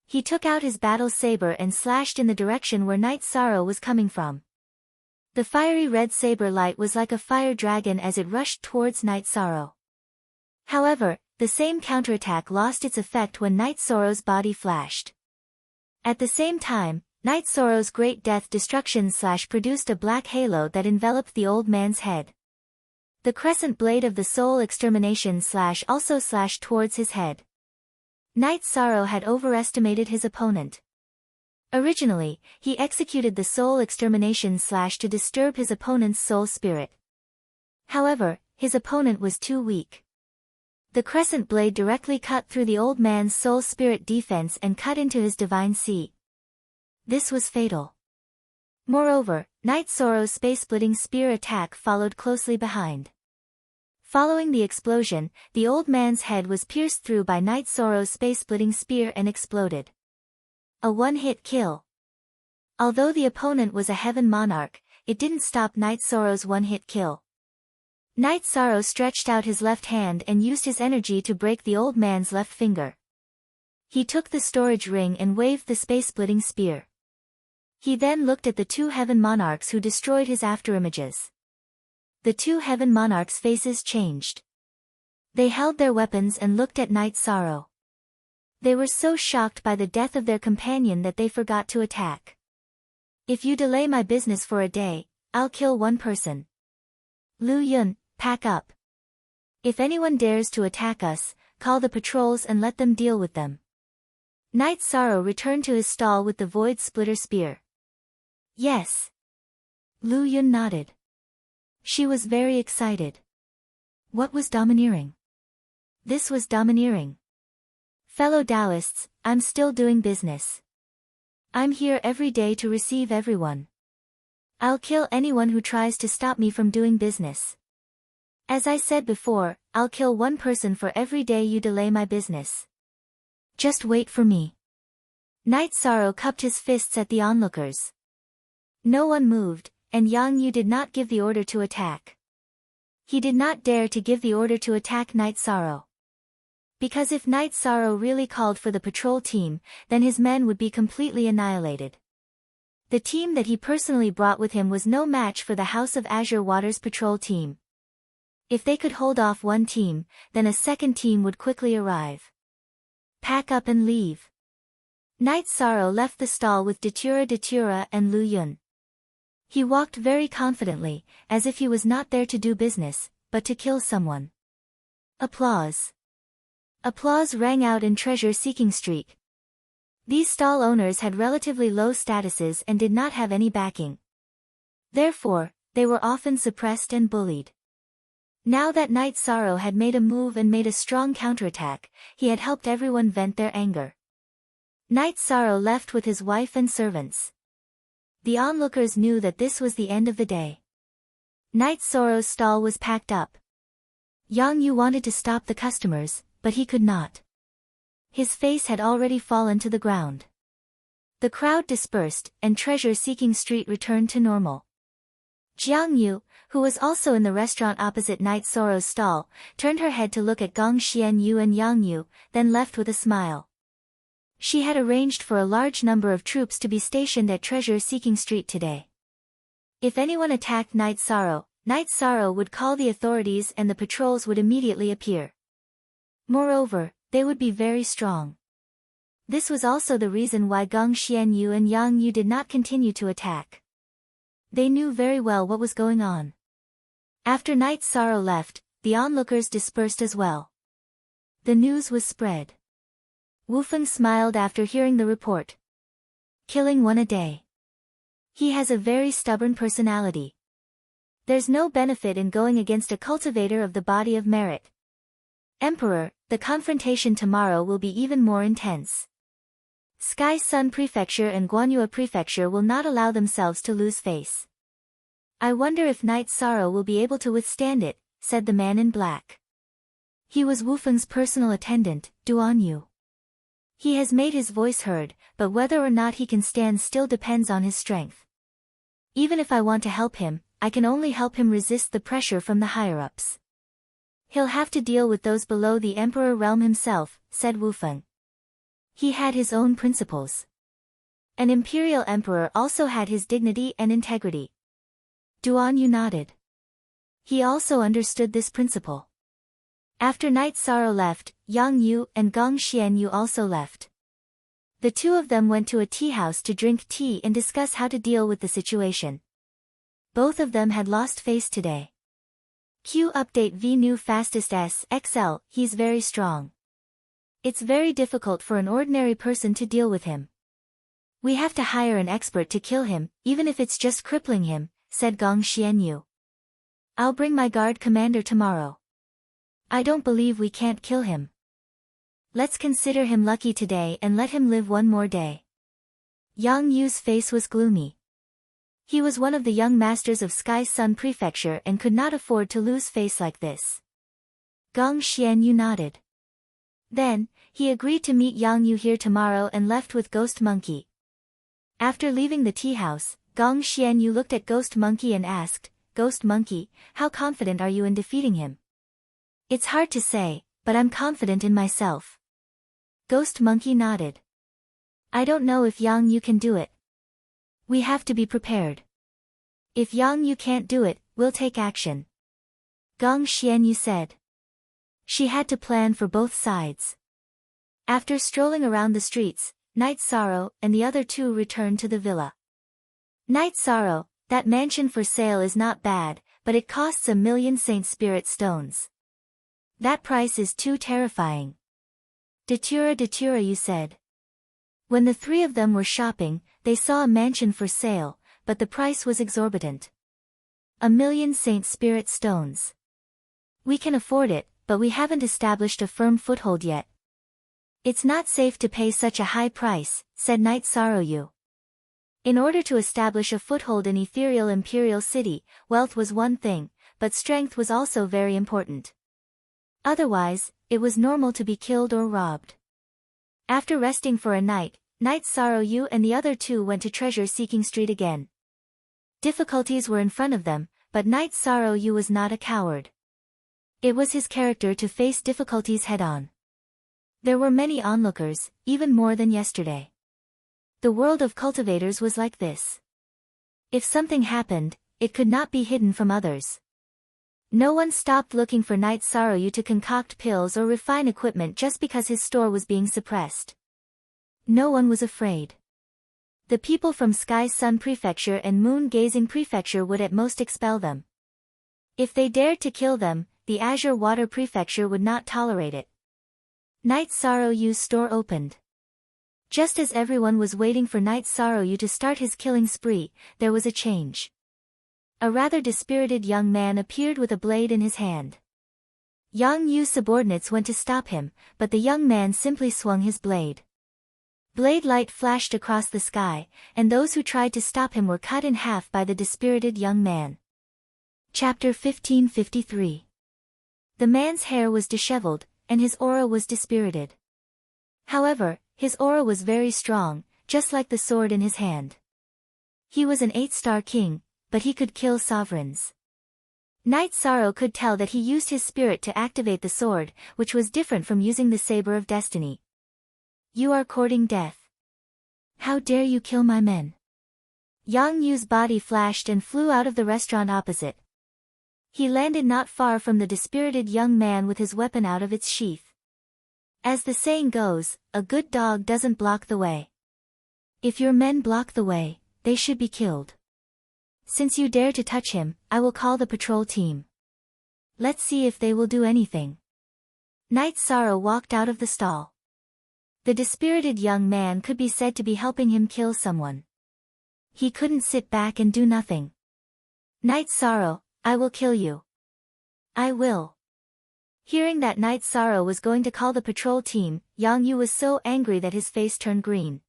He took out his battle saber and slashed in the direction where Night Sorrow was coming from. The fiery red saber light was like a fire dragon as it rushed towards Night Sorrow. However, the same counterattack lost its effect when Night Sorrow's body flashed. At the same time, Night Sorrow's Great Death Destruction Slash produced a black halo that enveloped the old man's head. The Crescent Blade of the Soul Extermination Slash also slashed towards his head. Night Sorrow had overestimated his opponent. Originally, he executed the Soul Extermination Slash to disturb his opponent's soul spirit. However, his opponent was too weak. The Crescent Blade directly cut through the old man's soul spirit defense and cut into his divine seat. This was fatal. Moreover, Night Sorrow's space-splitting spear attack followed closely behind. Following the explosion, the old man's head was pierced through by Night Sorrow's space-splitting spear and exploded. A one-hit kill. Although the opponent was a heaven monarch, it didn't stop Night Sorrow's one-hit kill. Night Sorrow stretched out his left hand and used his energy to break the old man's left finger. He took the storage ring and waved the space-splitting spear. He then looked at the two heaven monarchs who destroyed his afterimages. The two heaven monarchs' faces changed. They held their weapons and looked at Night Sorrow. They were so shocked by the death of their companion that they forgot to attack. If you delay my business for a day, I'll kill one person. Lu Yun, pack up. If anyone dares to attack us, call the patrols and let them deal with them. Night Sorrow returned to his stall with the Void Splitter Spear. Yes. Lu Yun nodded. She was very excited. What was domineering? This was domineering. Fellow Taoists, I'm still doing business. I'm here every day to receive everyone. I'll kill anyone who tries to stop me from doing business. As I said before, I'll kill one person for every day you delay my business. Just wait for me. Night Sorrow cupped his fists at the onlookers. No one moved, and Yang Yu did not give the order to attack. He did not dare to give the order to attack Night Sorrow. Because if Night Sorrow really called for the patrol team, then his men would be completely annihilated. The team that he personally brought with him was no match for the House of Azure Waters patrol team. If they could hold off one team, then a second team would quickly arrive. Pack up and leave. Night Sorrow left the stall with Datura and Lu Yun. He walked very confidently, as if he was not there to do business, but to kill someone. Applause. Applause rang out in treasure-seeking street. These stall owners had relatively low statuses and did not have any backing. Therefore, they were often suppressed and bullied. Now that Night Sorrow had made a move and made a strong counterattack, he had helped everyone vent their anger. Night Sorrow left with his wife and servants. The onlookers knew that this was the end of the day. Night Sorrow's stall was packed up. Yang Yu wanted to stop the customers, but he could not. His face had already fallen to the ground. The crowd dispersed, and treasure-seeking street returned to normal. Jiang Yu, who was also in the restaurant opposite Night Sorrow's stall, turned her head to look at Gong Xian Yu and Yang Yu, then left with a smile. She had arranged for a large number of troops to be stationed at treasure-seeking street today. If anyone attacked Night Sorrow would call the authorities and the patrols would immediately appear. Moreover, they would be very strong. This was also the reason why Gong Xian Yu and Yang Yu did not continue to attack. They knew very well what was going on. After Night Sorrow left, the onlookers dispersed as well. The news was spread. Wu Feng smiled after hearing the report. Killing one a day. He has a very stubborn personality. There's no benefit in going against a cultivator of the body of merit. Emperor, the confrontation tomorrow will be even more intense. Sky Sun Prefecture and Guanyue Prefecture will not allow themselves to lose face. I wonder if Night Sorrow will be able to withstand it, said the man in black. He was Wu Feng's personal attendant, Duan Yu. He has made his voice heard, but whether or not he can stand still depends on his strength. Even if I want to help him, I can only help him resist the pressure from the higher-ups. He'll have to deal with those below the Emperor realm himself, said Wu Feng. He had his own principles. An imperial emperor also had his dignity and integrity. Duan Yu nodded. He also understood this principle. After Night Sorrow left, Yang Yu and Gong Xianyu also left. The two of them went to a tea house to drink tea and discuss how to deal with the situation. Both of them had lost face today. Q update V new fastest S XL, he's very strong. It's very difficult for an ordinary person to deal with him. We have to hire an expert to kill him, even if it's just crippling him, said Gong Xianyu. I'll bring my guard commander tomorrow. I don't believe we can't kill him. Let's consider him lucky today and let him live one more day. Yang Yu's face was gloomy. He was one of the young masters of Sky Sun Prefecture and could not afford to lose face like this. Gong Xianyu nodded. Then, he agreed to meet Yang Yu here tomorrow and left with Ghost Monkey. After leaving the tea house, Gong Xianyu looked at Ghost Monkey and asked, Ghost Monkey, how confident are you in defeating him? It's hard to say, but I'm confident in myself. Ghost Monkey nodded. I don't know if Yang Yu can do it. We have to be prepared. If Yang Yu can't do it, we'll take action. Gong Xianyu said. She had to plan for both sides. After strolling around the streets, Night Sorrow and the other two returned to the villa. Night Sorrow, that mansion for sale is not bad, but it costs 1,000,000 Saint Spirit stones. That price is too terrifying. Datura, you said. When the three of them were shopping, they saw a mansion for sale, but the price was exorbitant. 1,000,000 Saint Spirit stones. We can afford it, but we haven't established a firm foothold yet. It's not safe to pay such a high price, said Night Sorrow. In order to establish a foothold in ethereal imperial city, wealth was one thing, but strength was also very important. Otherwise, it was normal to be killed or robbed. After resting for a night, Night Sorrow and the other two went to treasure-seeking street again. Difficulties were in front of them, but Night Sorrow was not a coward. It was his character to face difficulties head-on. There were many onlookers, even more than yesterday. The world of cultivators was like this. If something happened, it could not be hidden from others. No one stopped looking for Night Sorrow to concoct pills or refine equipment just because his store was being suppressed. No one was afraid. The people from Sky Sun Prefecture and Moon Gazing Prefecture would at most expel them. If they dared to kill them, the Azure Water Prefecture would not tolerate it. Night Sorrow's store opened. Just as everyone was waiting for Night Sorrow to start his killing spree, there was a change. A rather dispirited young man appeared with a blade in his hand. Yang Yu's subordinates went to stop him, but the young man simply swung his blade. Blade light flashed across the sky, and those who tried to stop him were cut in half by the dispirited young man. Chapter 1553. The man's hair was disheveled, and his aura was dispirited. However, his aura was very strong, just like the sword in his hand. He was an 8-star king, but he could kill sovereigns. Night Sorrow could tell that he used his spirit to activate the sword, which was different from using the saber of destiny. You are courting death. How dare you kill my men? Yang Yu's body flashed and flew out of the restaurant opposite. He landed not far from the dispirited young man with his weapon out of its sheath. As the saying goes, a good dog doesn't block the way. If your men block the way, they should be killed. Since you dare to touch him, I will call the patrol team. Let's see if they will do anything. Night Sorrow walked out of the stall. The dispirited young man could be said to be helping him kill someone. He couldn't sit back and do nothing. Night Sorrow, I will kill you. I will. Hearing that Night Sorrow was going to call the patrol team, Yang Yu was so angry that his face turned green.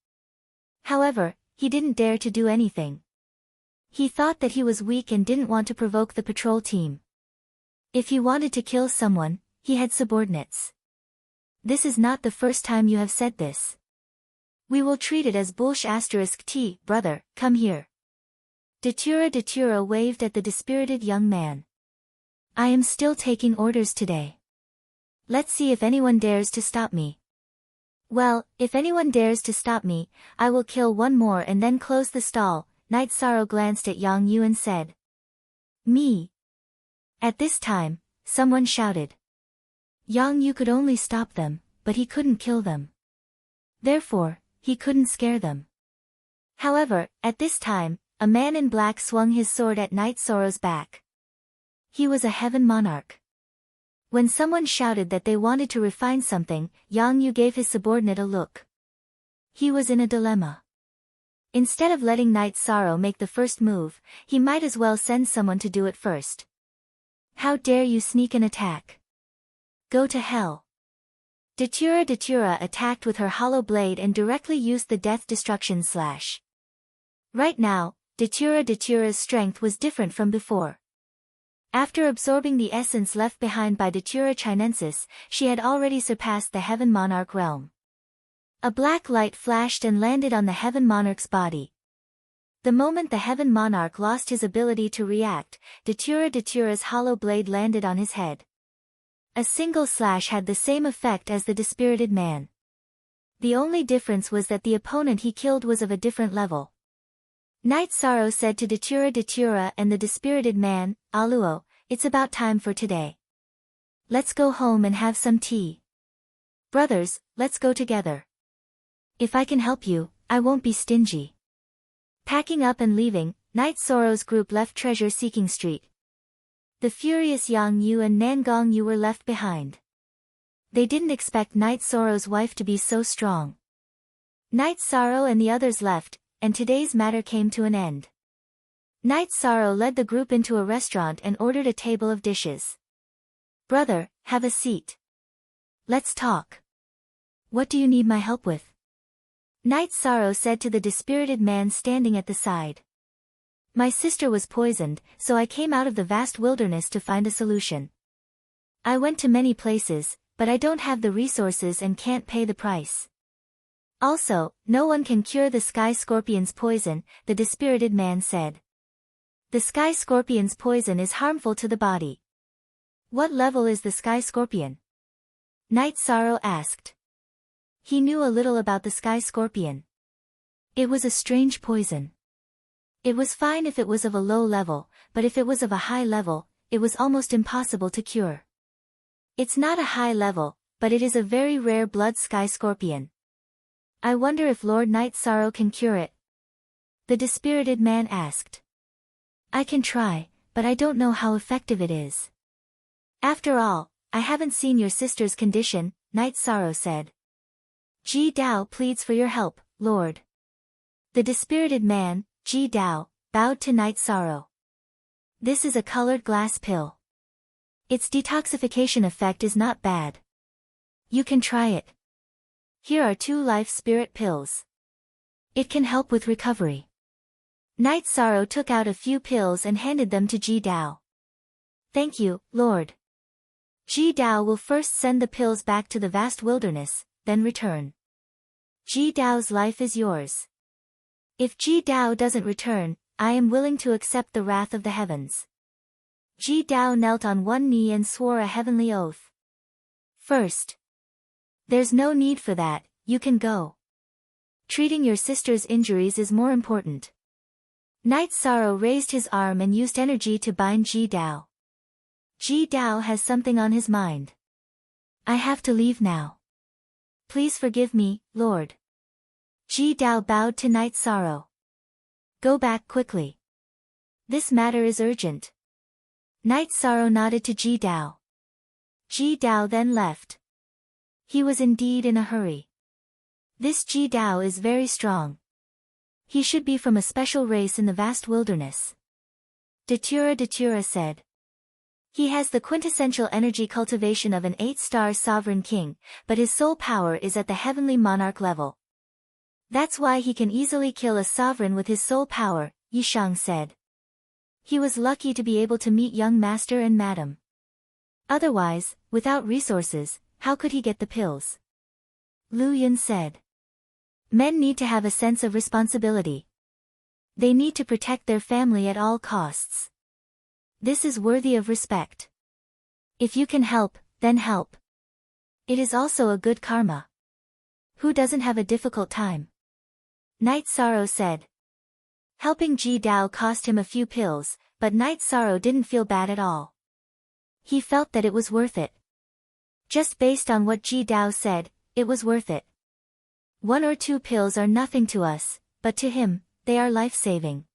However, he didn't dare to do anything. He thought that he was weak and didn't want to provoke the patrol team. If he wanted to kill someone, he had subordinates. This is not the first time you have said this. We will treat it as *T, brother, come here. Datura waved at the dispirited young man. I am still taking orders today. Let's see if anyone dares to stop me. Well, if anyone dares to stop me, I will kill one more and then close the stall. Night Sorrow glanced at Yang Yu and said. Me. At this time, someone shouted. Yang Yu could only stop them, but he couldn't kill them. Therefore, he couldn't scare them. However, at this time, a man in black swung his sword at Night Sorrow's back. He was a heaven monarch. When someone shouted that they wanted to refine something, Yang Yu gave his subordinate a look. He was in a dilemma. Instead of letting Night Sorrow make the first move, he might as well send someone to do it first. How dare you sneak an attack? Go to hell. Datura attacked with her hollow blade and directly used the death destruction slash. Right now, Datura's strength was different from before. After absorbing the essence left behind by Datura Chinensis, she had already surpassed the Heaven Monarch realm. A black light flashed and landed on the Heaven Monarch's body. The moment the Heaven Monarch lost his ability to react, Datura's hollow blade landed on his head. A single slash had the same effect as the dispirited man. The only difference was that the opponent he killed was of a different level. Night Sorrow said to Datura and the dispirited man, Aluo, it's about time for today. Let's go home and have some tea. Brothers, let's go together. If I can help you, I won't be stingy. Packing up and leaving, Night Sorrow's group left treasure-seeking street. The furious Yang Yu and Nangong Yu were left behind. They didn't expect Night Sorrow's wife to be so strong. Night Sorrow and the others left, and today's matter came to an end. Night Sorrow led the group into a restaurant and ordered a table of dishes. Brother, have a seat. Let's talk. What do you need my help with? Night Sorrow said to the dispirited man standing at the side. My sister was poisoned, so I came out of the vast wilderness to find a solution. I went to many places, but I don't have the resources and can't pay the price. Also, no one can cure the sky scorpion's poison, the dispirited man said. The sky scorpion's poison is harmful to the body. What level is the sky scorpion? Night Sorrow asked. He knew a little about the sky scorpion. It was a strange poison. It was fine if it was of a low level, but if it was of a high level, it was almost impossible to cure. It's not a high level, but it is a very rare blood sky scorpion. I wonder if Lord Night Sorrow can cure it. The dispirited man asked. I can try, but I don't know how effective it is. After all, I haven't seen your sister's condition, Night Sorrow said. Ji Dao pleads for your help, Lord. The dispirited man, Ji Dao, bowed to Night Sorrow. This is a colored glass pill. Its detoxification effect is not bad. You can try it. Here are 2 life spirit pills. It can help with recovery. Night Sorrow took out a few pills and handed them to Ji Dao. Thank you, Lord. Ji Dao will first send the pills back to the vast wilderness, then return. Ji Dao's life is yours. If Ji Dao doesn't return, I am willing to accept the wrath of the heavens. Ji Dao knelt on one knee and swore a heavenly oath. First. There's no need for that, you can go. Treating your sister's injuries is more important. Night Sorrow raised his arm and used energy to bind Ji Dao. Ji Dao has something on his mind. I have to leave now. Please forgive me, Lord. Ji Dao bowed to Night Sorrow. Go back quickly. This matter is urgent. Night Sorrow nodded to Ji Dao. Ji Dao then left. He was indeed in a hurry. This Ji Dao is very strong. He should be from a special race in the vast wilderness. Datura said. He has the quintessential energy cultivation of an 8-star sovereign king, but his soul power is at the heavenly monarch level. That's why he can easily kill a sovereign with his soul power, Yishang said. He was lucky to be able to meet young master and madam. Otherwise, without resources, how could he get the pills? Lu Yun said. Men need to have a sense of responsibility. They need to protect their family at all costs. This is worthy of respect. If you can help, then help. It is also a good karma. Who doesn't have a difficult time? Night Sorrow said. Helping Ji Dao cost him a few pills, but Night Sorrow didn't feel bad at all. He felt that it was worth it. Just based on what Ji Dao said, it was worth it. 1 or 2 pills are nothing to us, but to him, they are life-saving.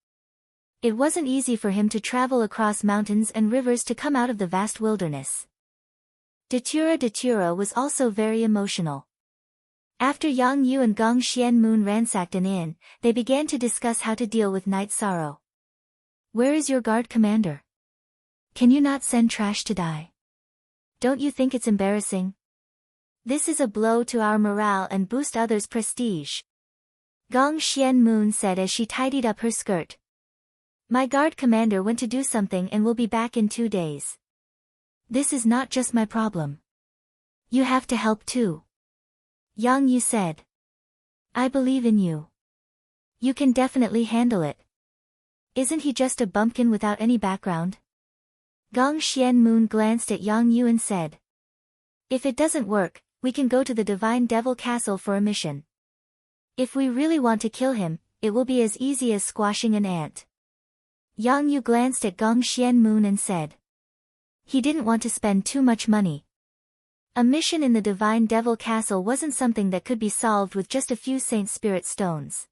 It wasn't easy for him to travel across mountains and rivers to come out of the vast wilderness. Datura was also very emotional. After Yang Yu and Gong Xianmoon ransacked an inn, they began to discuss how to deal with Night Sorrow. Where is your guard commander? Can you not send trash to die? Don't you think it's embarrassing? This is a blow to our morale and boost others' prestige. Gong Xianmoon said as she tidied up her skirt. My guard commander went to do something and will be back in 2 days. This is not just my problem. You have to help too. Yang Yu said. I believe in you. You can definitely handle it. Isn't he just a bumpkin without any background? Gong Xianmoon glanced at Yang Yu and said. If it doesn't work, we can go to the Divine Devil Castle for a mission. If we really want to kill him, it will be as easy as squashing an ant. Yang Yu glanced at Gong Xianmoon and said. He didn't want to spend too much money. A mission in the Divine Devil Castle wasn't something that could be solved with just a few Saint Spirit stones.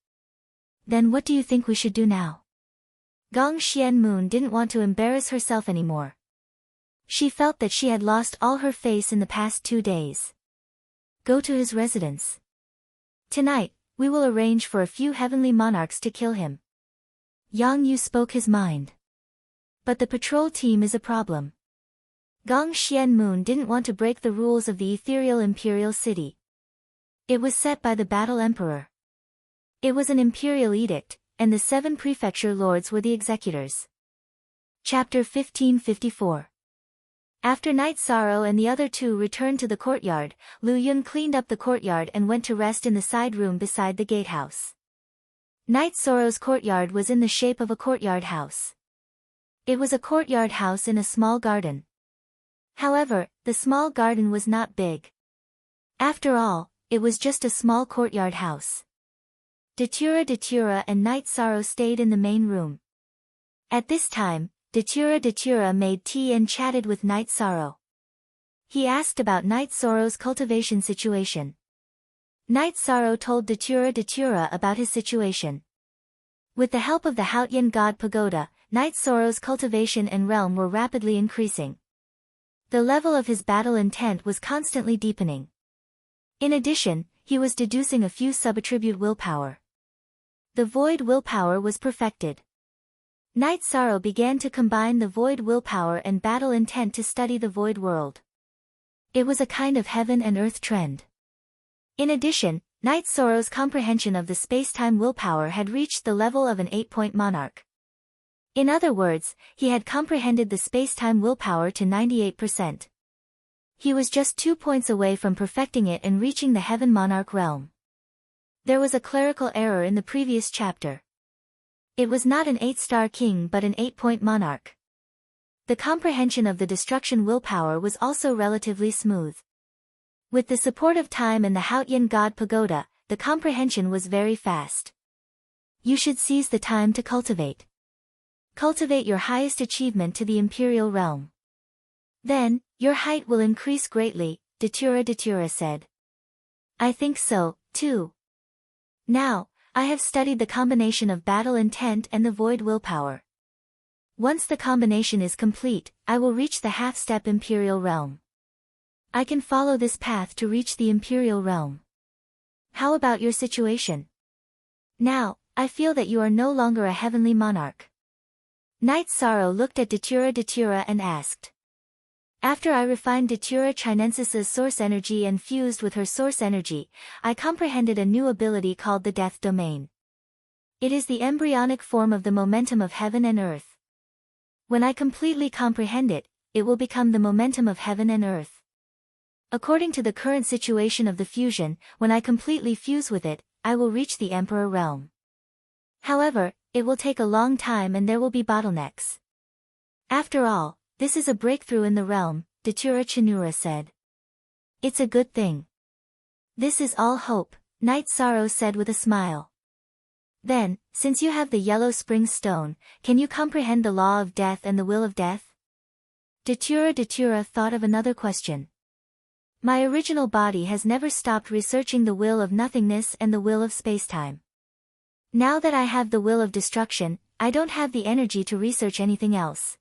Then what do you think we should do now? Gong Xianmoon didn't want to embarrass herself anymore. She felt that she had lost all her face in the past 2 days. Go to his residence. Tonight, we will arrange for a few heavenly monarchs to kill him. Yang Yu spoke his mind. But the patrol team is a problem. Gong Xianmoon didn't want to break the rules of the ethereal imperial city. It was set by the battle emperor. It was an imperial edict, and the 7 prefecture lords were the executors. Chapter 1554. After Night Sorrow and the other 2 returned to the courtyard, Lu Yun cleaned up the courtyard and went to rest in the side room beside the gatehouse. Night Sorrow's courtyard was in the shape of a courtyard house. It was a courtyard house in a small garden. However, the small garden was not big. After all, it was just a small courtyard house. Datura and Night Sorrow stayed in the main room. At this time, Datura made tea and chatted with Night Sorrow. He asked about Night Sorrow's cultivation situation. Night Sorrow told Datura about his situation. With the help of the Haotian god Pagoda, Night Sorrow's cultivation and realm were rapidly increasing. The level of his battle intent was constantly deepening. In addition, he was deducing a few subattribute willpower. The void willpower was perfected. Night Sorrow began to combine the void willpower and battle intent to study the void world. It was a kind of heaven and earth trend. In addition, Night Sorrow's comprehension of the space-time willpower had reached the level of an 8-point monarch. In other words, he had comprehended the space-time willpower to 98%. He was just 2 points away from perfecting it and reaching the Heaven Monarch realm. There was a clerical error in the previous chapter. It was not an 8-star king but an 8-point monarch. The comprehension of the destruction willpower was also relatively smooth. With the support of time and the Haotian god Pagoda, the comprehension was very fast. You should seize the time to cultivate. Cultivate your highest achievement to the imperial realm. Then, your height will increase greatly, Datura said. I think so, too. Now, I have studied the combination of battle intent and the void willpower. Once the combination is complete, I will reach the half-step imperial realm. I can follow this path to reach the imperial realm. How about your situation? Now, I feel that you are no longer a heavenly monarch. Night Sorrow looked at Datura and asked. After I refined Datura Chinensis's source energy and fused with her source energy, I comprehended a new ability called the Death Domain. It is the embryonic form of the momentum of heaven and earth. When I completely comprehend it, it will become the momentum of heaven and earth. According to the current situation of the fusion, when I completely fuse with it, I will reach the Emperor realm. However, it will take a long time and there will be bottlenecks. After all, this is a breakthrough in the realm, Datura Chinura said. It's a good thing. This is all hope, Night Sorrow said with a smile. Then, since you have the yellow spring stone, can you comprehend the law of death and the will of death? Datura thought of another question. My original body has never stopped researching the will of nothingness and the will of spacetime. Now that I have the will of destruction, I don't have the energy to research anything else.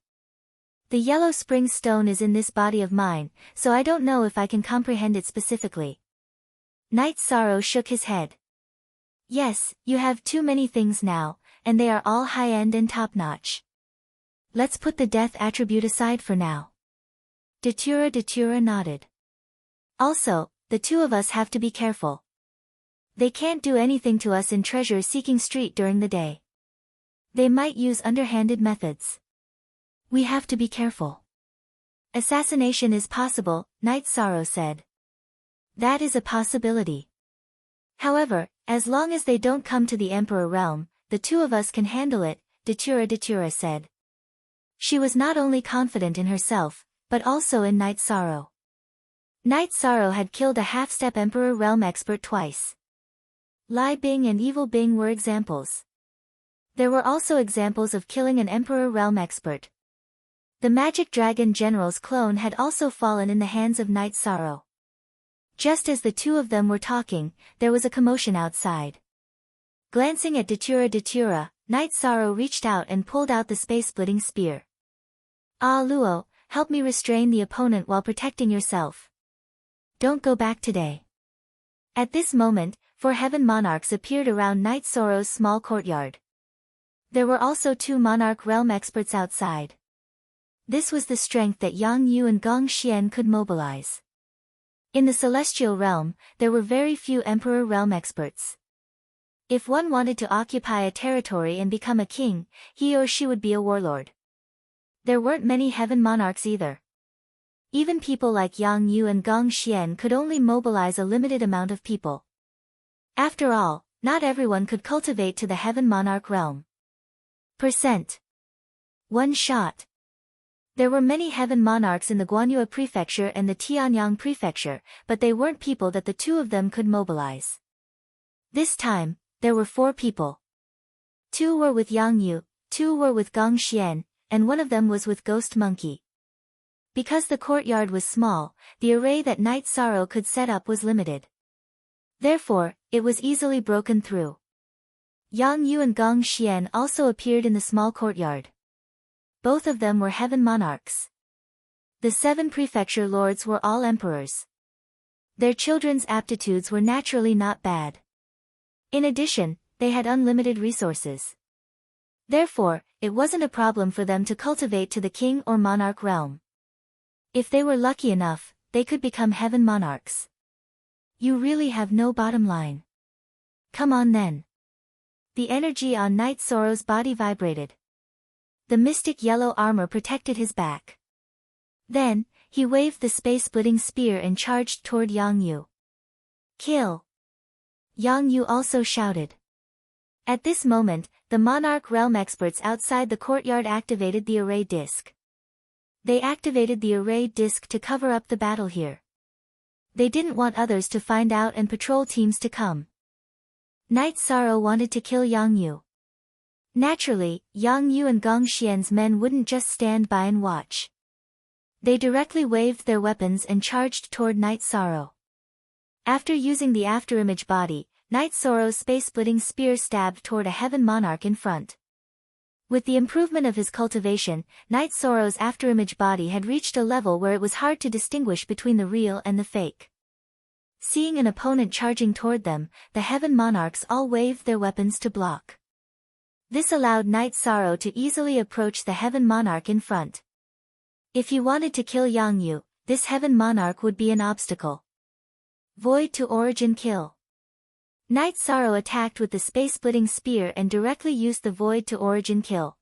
The yellow spring stone is in this body of mine, so I don't know if I can comprehend it specifically. Night Sorrow shook his head. Yes, you have too many things now, and they are all high-end and top-notch. Let's put the death attribute aside for now. Datura nodded. Also, the two of us have to be careful. They can't do anything to us in treasure-seeking street during the day. They might use underhanded methods. We have to be careful. Assassination is possible, Night Sorrow said. That is a possibility. However, as long as they don't come to the Emperor realm, the two of us can handle it, Datura said. She was not only confident in herself, but also in Night Sorrow. Night Sorrow had killed a half-step Emperor realm expert twice. Lai Bing and Evil Bing were examples. There were also examples of killing an Emperor realm expert. The Magic Dragon General's clone had also fallen in the hands of Night Sorrow. Just as the two of them were talking, there was a commotion outside. Glancing at Datura, Night Sorrow reached out and pulled out the space-splitting spear. Ah Luo, help me restrain the opponent while protecting yourself. Don't go back today. At this moment, 4 heaven monarchs appeared around Night Sorrow's small courtyard. There were also 2 monarch realm experts outside. This was the strength that Yang Yu and Gong Xian could mobilize. In the celestial realm, there were very few Emperor realm experts. If one wanted to occupy a territory and become a king, he or she would be a warlord. There weren't many heaven monarchs either. Even people like Yang Yu and Gong Xian could only mobilize a limited amount of people. After all, not everyone could cultivate to the heaven monarch realm. One shot. There were many heaven monarchs in the Guanyue prefecture and the Tianyang prefecture, but they weren't people that the two of them could mobilize. This time, there were 4 people. 2 were with Yang Yu, 2 were with Gong Xian, and 1 of them was with Ghost Monkey. Because the courtyard was small, the array that Night Sorrow could set up was limited. Therefore, it was easily broken through. Yang Yu and Gong Xian also appeared in the small courtyard. Both of them were heaven monarchs. The 7 prefecture lords were all emperors. Their children's aptitudes were naturally not bad. In addition, they had unlimited resources. Therefore, it wasn't a problem for them to cultivate to the king or monarch realm. If they were lucky enough, they could become heaven monarchs. You really have no bottom line. Come on then. The energy on Night Sorrow's body vibrated. The mystic yellow armor protected his back. Then, he waved the space-splitting spear and charged toward Yang Yu. Kill! Yang Yu also shouted. At this moment, the monarch realm experts outside the courtyard activated the array disc. They activated the array disc to cover up the battle here. They didn't want others to find out and patrol teams to come. Night Sorrow wanted to kill Yang Yu. Naturally, Yang Yu and Gong Xian's men wouldn't just stand by and watch. They directly waved their weapons and charged toward Night Sorrow. After using the afterimage body, Night Sorrow's space-splitting spear stabbed toward a heaven monarch in front. With the improvement of his cultivation, Night Sorrow's afterimage body had reached a level where it was hard to distinguish between the real and the fake. Seeing an opponent charging toward them, the heaven monarchs all waved their weapons to block. This allowed Night Sorrow to easily approach the heaven monarch in front. If he wanted to kill Yang Yu, this heaven monarch would be an obstacle. Void to origin kill. Night Sorrow attacked with the space-splitting spear and directly used the void to origin kill.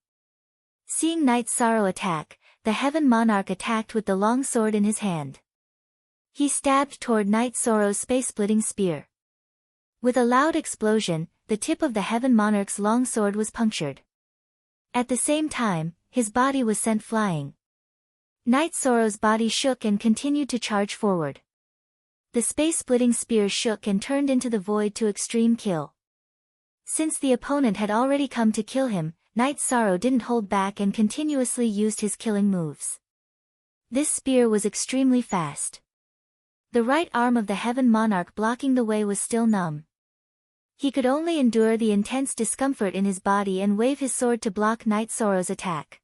Seeing Night Sorrow attack, the heaven monarch attacked with the long sword in his hand. He stabbed toward Night Sorrow's space-splitting spear. With a loud explosion, the tip of the heaven monarch's long sword was punctured. At the same time, his body was sent flying. Night Sorrow's body shook and continued to charge forward. The space-splitting spear shook and turned into the void to extreme kill. Since the opponent had already come to kill him, Night Sorrow didn't hold back and continuously used his killing moves. This spear was extremely fast. The right arm of the heaven monarch blocking the way was still numb. He could only endure the intense discomfort in his body and wave his sword to block Night Sorrow's attack.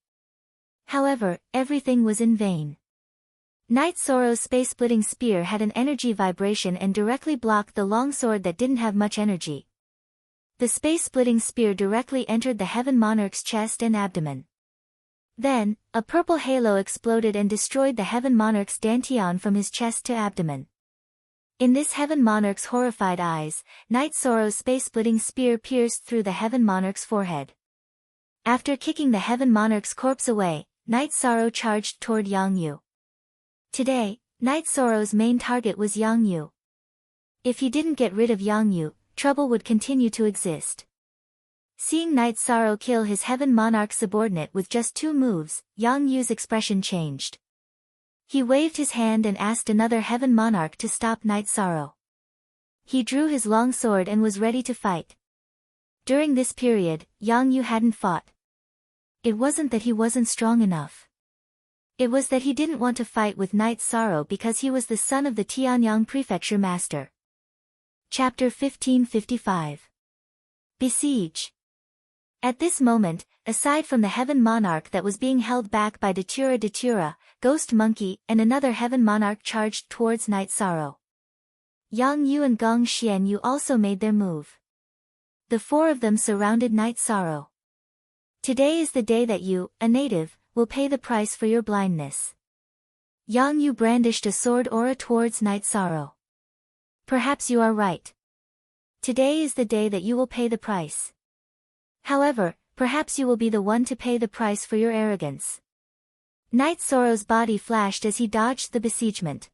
However, everything was in vain. Night Sorrow's space-splitting spear had an energy vibration and directly blocked the long sword that didn't have much energy. The space-splitting spear directly entered the heaven monarch's chest and abdomen. Then, a purple halo exploded and destroyed the heaven monarch's dantian from his chest to abdomen. In this heaven monarch's horrified eyes, Night Sorrow's space-splitting spear pierced through the heaven monarch's forehead. After kicking the heaven monarch's corpse away, Night Sorrow charged toward Yang Yu. Today, Night Sorrow's main target was Yang Yu. If he didn't get rid of Yang Yu, trouble would continue to exist. Seeing Night Sorrow kill his heaven monarch's subordinate with just 2 moves, Yang Yu's expression changed. He waved his hand and asked another heaven monarch to stop Night Sorrow. He drew his long sword and was ready to fight. During this period, Yang Yu hadn't fought. It wasn't that he wasn't strong enough. It was that he didn't want to fight with Night Sorrow because he was the son of the Tianyang Prefecture Master. Chapter 1555. Besiege. At this moment, aside from the heaven monarch that was being held back by Datura, Ghost Monkey, and another heaven monarch charged towards Night Sorrow. Yang Yu and Gong Xianyu also made their move. The 4 of them surrounded Night Sorrow. Today is the day that you, a native, will pay the price for your blindness. Yang Yu brandished a sword aura towards Night Sorrow. Perhaps you are right. Today is the day that you will pay the price. However, perhaps you will be the one to pay the price for your arrogance. Night Sorrow's body flashed as he dodged the besiegement.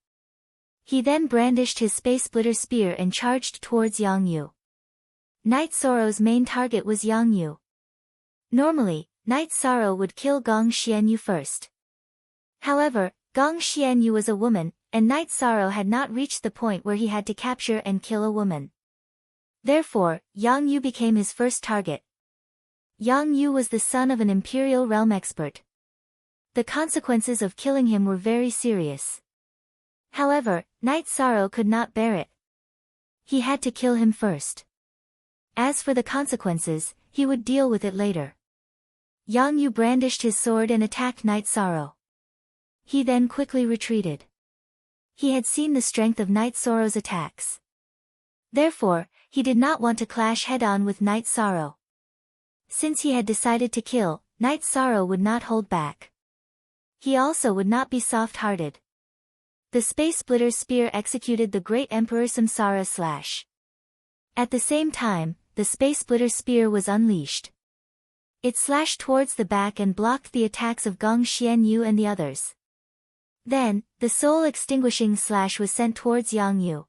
He then brandished his space-splitter spear and charged towards Yang Yu. Night Sorrow's main target was Yang Yu. Normally, Night Sorrow would kill Gong Xianyu first. However, Gong Xianyu was a woman, and Night Sorrow had not reached the point where he had to capture and kill a woman. Therefore, Yang Yu became his first target. Yang Yu was the son of an Imperial Realm expert. The consequences of killing him were very serious. However, Night Sorrow could not bear it. He had to kill him first. As for the consequences, he would deal with it later. Yang Yu brandished his sword and attacked Night Sorrow. He then quickly retreated. He had seen the strength of Night Sorrow's attacks. Therefore, he did not want to clash head-on with Night Sorrow. Since he had decided to kill, Night Sorrow would not hold back. He also would not be soft-hearted. The Space Splitter Spear executed the Great Emperor Samsara slash. At the same time, the Space Splitter Spear was unleashed. It slashed towards the back and blocked the attacks of Gong Xianyu and the others. Then, the Soul Extinguishing Slash was sent towards Yang Yu.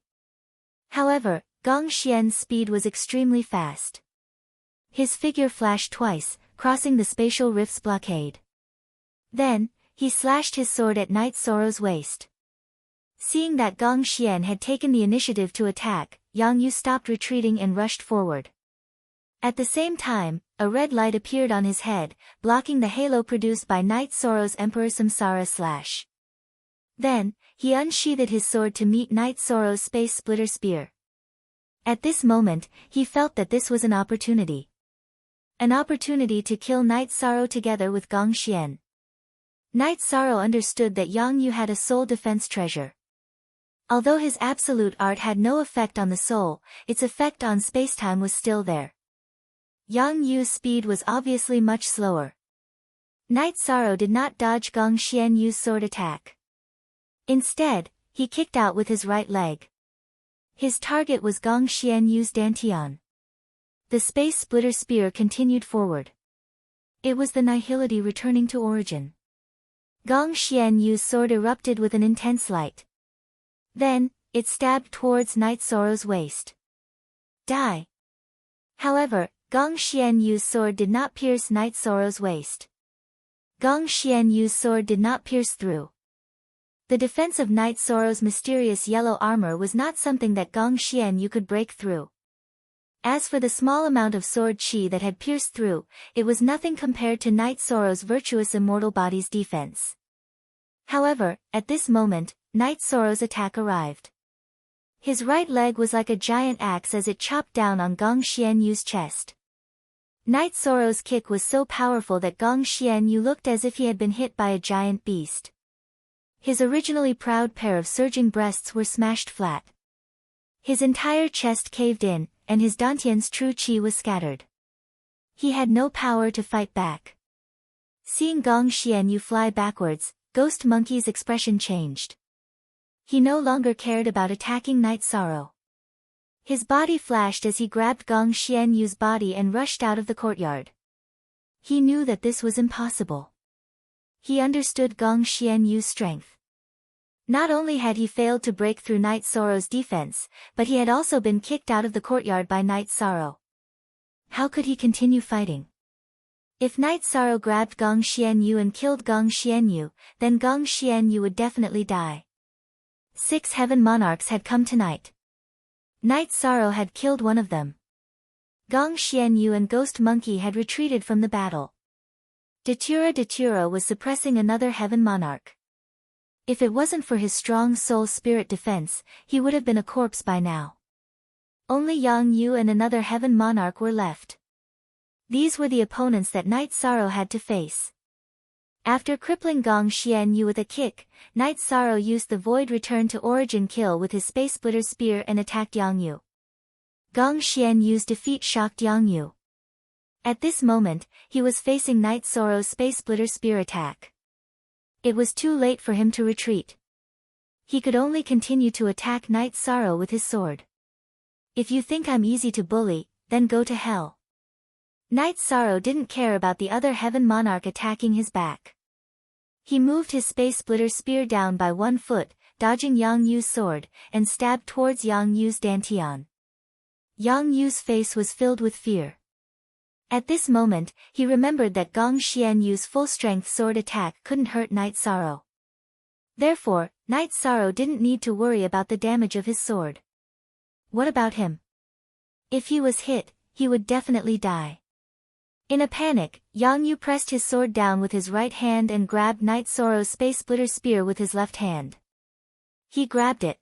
However, Gong Xian's speed was extremely fast. His figure flashed twice, crossing the spatial rift's blockade. Then, he slashed his sword at Night Sorrow's waist. Seeing that Gong Xian had taken the initiative to attack, Yang Yu stopped retreating and rushed forward. At the same time, a red light appeared on his head, blocking the halo produced by Night Sorrow's Emperor Samsara slash. Then, he unsheathed his sword to meet Night Sorrow's Space Splitter Spear. At this moment, he felt that this was an opportunity. An opportunity to kill Night Sorrow together with Gong Xian. Night Sorrow understood that Yang Yu had a soul defense treasure. Although his absolute art had no effect on the soul, its effect on spacetime was still there. Yang Yu's speed was obviously much slower. Night Sorrow did not dodge Gong Xianyu's sword attack. Instead, he kicked out with his right leg. His target was Gong Xianyu's dantian. The Space Splitter Spear continued forward. It was the nihility returning to origin. Gong Xianyu's sword erupted with an intense light. Then, it stabbed towards Night Sorrow's waist. Die! However, Gong Xianyu's sword did not pierce Night Sorrow's waist. Gong Xianyu's sword did not pierce through. The defense of Night Sorrow's mysterious yellow armor was not something that Gong Xianyu could break through. As for the small amount of sword chi that had pierced through, it was nothing compared to Night Sorrow's virtuous immortal body's defense. However, at this moment, Night Sorrow's attack arrived. His right leg was like a giant axe as it chopped down on Gong Xianyu's chest. Night Sorrow's kick was so powerful that Gong Xianyu looked as if he had been hit by a giant beast. His originally proud pair of surging breasts were smashed flat. His entire chest caved in, and his dantian's true chi was scattered. He had no power to fight back. Seeing Gong Xianyu fly backwards, Ghost Monkey's expression changed. He no longer cared about attacking Night Sorrow. His body flashed as he grabbed Gong Xianyu's body and rushed out of the courtyard. He knew that this was impossible. He understood Gong Xianyu's strength. Not only had he failed to break through Night Sorrow's defense, but he had also been kicked out of the courtyard by Night Sorrow. How could he continue fighting? If Night Sorrow grabbed Gong Xianyu and killed Gong Xianyu, then Gong Xianyu would definitely die. 6 Heaven Monarchs had come tonight. Night Sorrow had killed one of them. Gong Xianyu and Ghost Monkey had retreated from the battle. Datura was suppressing another Heaven Monarch. If it wasn't for his strong soul spirit defense, he would have been a corpse by now. Only Yang Yu and another Heaven Monarch were left. These were the opponents that Night Sorrow had to face. After crippling Gong Xianyu with a kick, Night Sorrow used the Void Return to Origin kill with his Space Splitter Spear and attacked Yang Yu. Gong Xianyu's defeat shocked Yang Yu. At this moment, he was facing Night Sorrow's Space Splitter Spear attack. It was too late for him to retreat. He could only continue to attack Night Sorrow with his sword. If you think I'm easy to bully, then go to hell. Night Sorrow didn't care about the other Heaven Monarch attacking his back. He moved his Space Splitter Spear down by 1 foot, dodging Yang Yu's sword, and stabbed towards Yang Yu's dantian. Yang Yu's face was filled with fear. At this moment, he remembered that Gong Xianyu's full-strength sword attack couldn't hurt Night Sorrow. Therefore, Night Sorrow didn't need to worry about the damage of his sword. What about him? If he was hit, he would definitely die. In a panic, Yang Yu pressed his sword down with his right hand and grabbed Night Sorrow's Space Splitter Spear with his left hand. He grabbed it.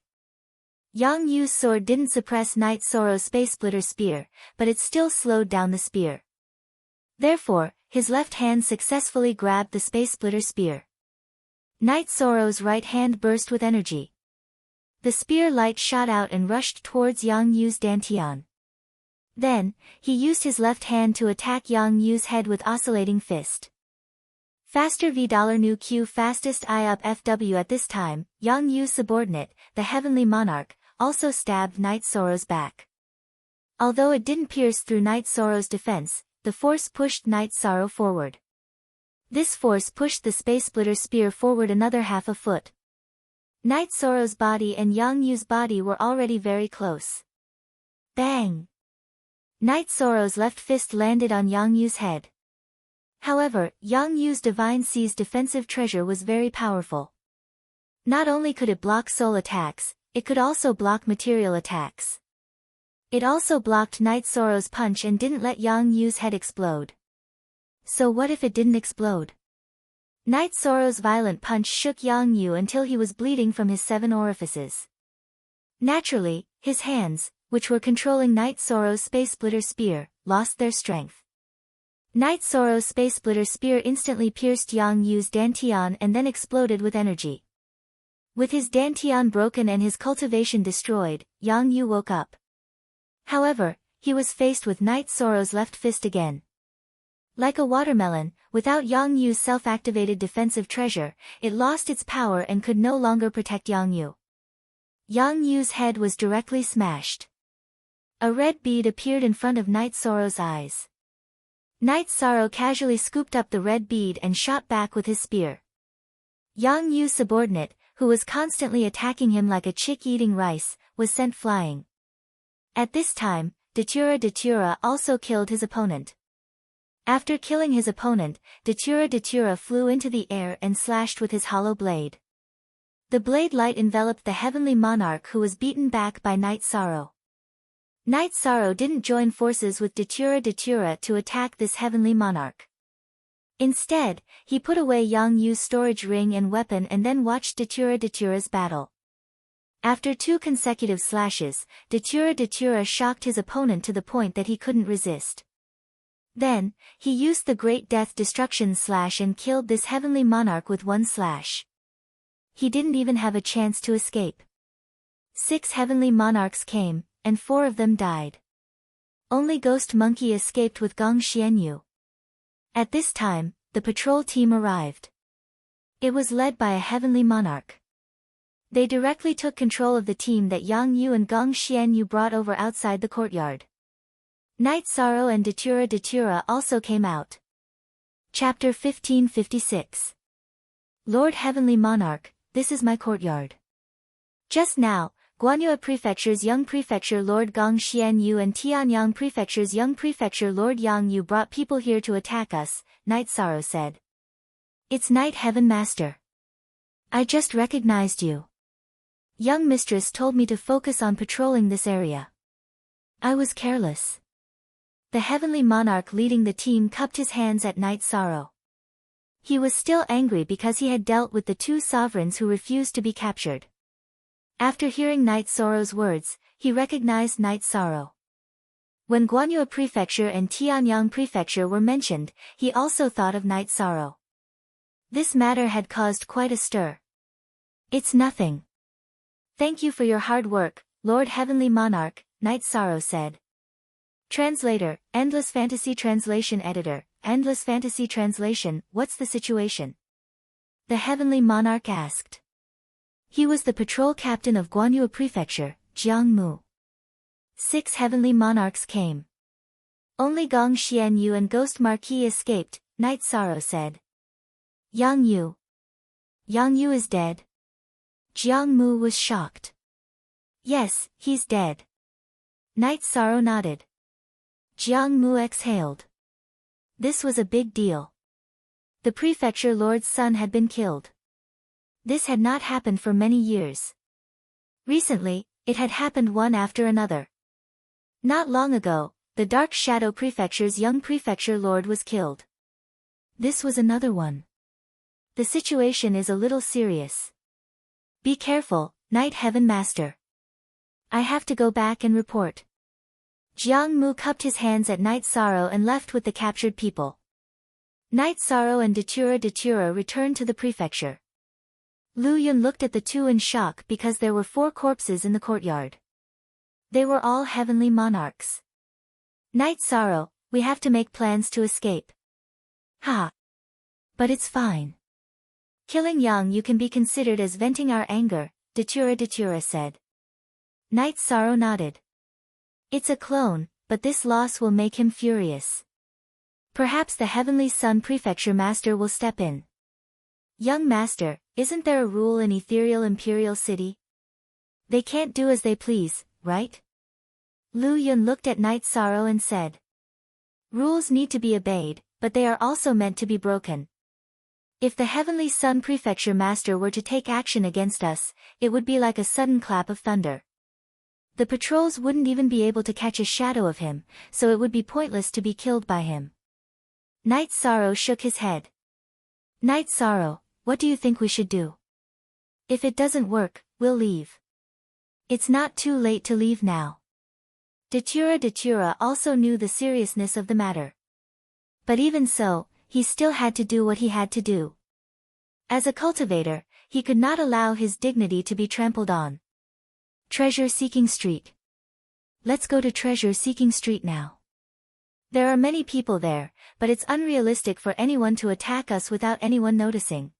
Yang Yu's sword didn't suppress Night Sorrow's Space Splitter Spear, but it still slowed down the spear. Therefore, his left hand successfully grabbed the Space Splitter Spear. Night Sorrow's right hand burst with energy. The spear light shot out and rushed towards Yang Yu's dantian. Then, he used his left hand to attack Yang Yu's head with oscillating fist. Faster $nu Q fastest I up FW. At this time, Yang Yu's subordinate, the Heavenly Monarch, also stabbed Night Sorrow's back. Although it didn't pierce through Night Sorrow's defense, the force pushed Night Sorrow forward. This force pushed the Space Splitter Spear forward another half a foot. Night Sorrow's body and Yang Yu's body were already very close. Bang! Night Sorrow's left fist landed on Yang Yu's head. However, Yang Yu's Divine Sea's defensive treasure was very powerful. Not only could it block soul attacks, it could also block material attacks. It also blocked Night Sorrow's punch and didn't let Yang Yu's head explode. So what if it didn't explode? Night Sorrow's violent punch shook Yang Yu until he was bleeding from his 7 orifices. Naturally, his hands, which were controlling Night Sorrow's Space Splitter Spear, lost their strength. Night Sorrow's Space Splitter Spear instantly pierced Yang Yu's dantian and then exploded with energy. With his dantian broken and his cultivation destroyed, Yang Yu woke up. However, he was faced with Night Sorrow's left fist again. Like a watermelon, without Yang Yu's self-activated defensive treasure, it lost its power and could no longer protect Yang Yu. Yang Yu's head was directly smashed. A red bead appeared in front of Night Sorrow's eyes. Night Sorrow casually scooped up the red bead and shot back with his spear. Yang Yu's subordinate, who was constantly attacking him like a chick eating rice, was sent flying. At this time, Datura also killed his opponent. After killing his opponent, Datura flew into the air and slashed with his hollow blade. The blade light enveloped the heavenly monarch who was beaten back by Night Sorrow. Night Sorrow didn't join forces with Datura to attack this heavenly monarch. Instead, he put away Yang Yu's storage ring and weapon and then watched Datura's battle. After 2 consecutive slashes, Datura shocked his opponent to the point that he couldn't resist. Then, he used the Great Death Destruction Slash and killed this heavenly monarch with 1 slash. He didn't even have a chance to escape. 6 heavenly monarchs came, and 4 of them died. Only Ghost Monkey escaped with Gong Xianyu. At this time, the patrol team arrived. It was led by a heavenly monarch. They directly took control of the team that Yang Yu and Gong Xianyu brought over outside the courtyard. Night Sorrow and Datura also came out. Chapter 1556. Lord Heavenly Monarch, this is my courtyard. Just now, Guanyue Prefecture's young prefecture Lord Gong Xianyu and Tianyang Prefecture's young prefecture Lord Yang Yu brought people here to attack us, Night Sorrow said. It's Night Heaven Master. I just recognized you. Young Mistress told me to focus on patrolling this area. I was careless. The heavenly monarch leading the team cupped his hands at Night Sorrow. He was still angry because he had dealt with the 2 sovereigns who refused to be captured. After hearing Night Sorrow's words, he recognized Night Sorrow. When Guanyue Prefecture and Tianyang Prefecture were mentioned, he also thought of Night Sorrow. This matter had caused quite a stir. It's nothing. Thank you for your hard work, Lord Heavenly Monarch, Night Sorrow said. Translator, Endless Fantasy Translation Editor, Endless Fantasy Translation, what's the situation? The Heavenly Monarch asked. He was the patrol captain of Guanyue Prefecture, Jiangmu. 6 heavenly monarchs came. Only Gong Xianyu and Ghost Marquis escaped, Night Sorrow said. Yang Yu. Yang Yu is dead? Jiangmu was shocked. Yes, he's dead. Night Sorrow nodded. Jiangmu exhaled. This was a big deal. The prefecture lord's son had been killed. This had not happened for many years. Recently, it had happened one after another. Not long ago, the Dark Shadow Prefecture's young prefecture lord was killed. This was another one. The situation is a little serious. Be careful, Night Heaven Master. I have to go back and report. Jiang Mu cupped his hands at Night Sorrow and left with the captured people. Night Sorrow and Datura returned to the prefecture. Lu Yun looked at the 2 in shock because there were 4 corpses in the courtyard. They were all heavenly monarchs. Night Sorrow, we have to make plans to escape. Ha! But it's fine. Killing Yang Yu can be considered as venting our anger, Datura said. Night Sorrow nodded. It's a clone, but this loss will make him furious. Perhaps the Heavenly Sun Prefecture Master will step in. Young Master, isn't there a rule in Ethereal Imperial City? They can't do as they please, right? Lu Yun looked at Night Sorrow and said. Rules need to be obeyed, but they are also meant to be broken. If the Heavenly Sun Prefecture Master were to take action against us, it would be like a sudden clap of thunder. The patrols wouldn't even be able to catch a shadow of him, so it would be pointless to be killed by him. Night Sorrow shook his head. Night Sorrow, what do you think we should do? If it doesn't work, we'll leave. It's not too late to leave now. Datura also knew the seriousness of the matter. But even so, he still had to do what he had to do. As a cultivator, he could not allow his dignity to be trampled on. Treasure Seeking Street. Let's go to Treasure Seeking Street now. There are many people there, but it's unrealistic for anyone to attack us without anyone noticing.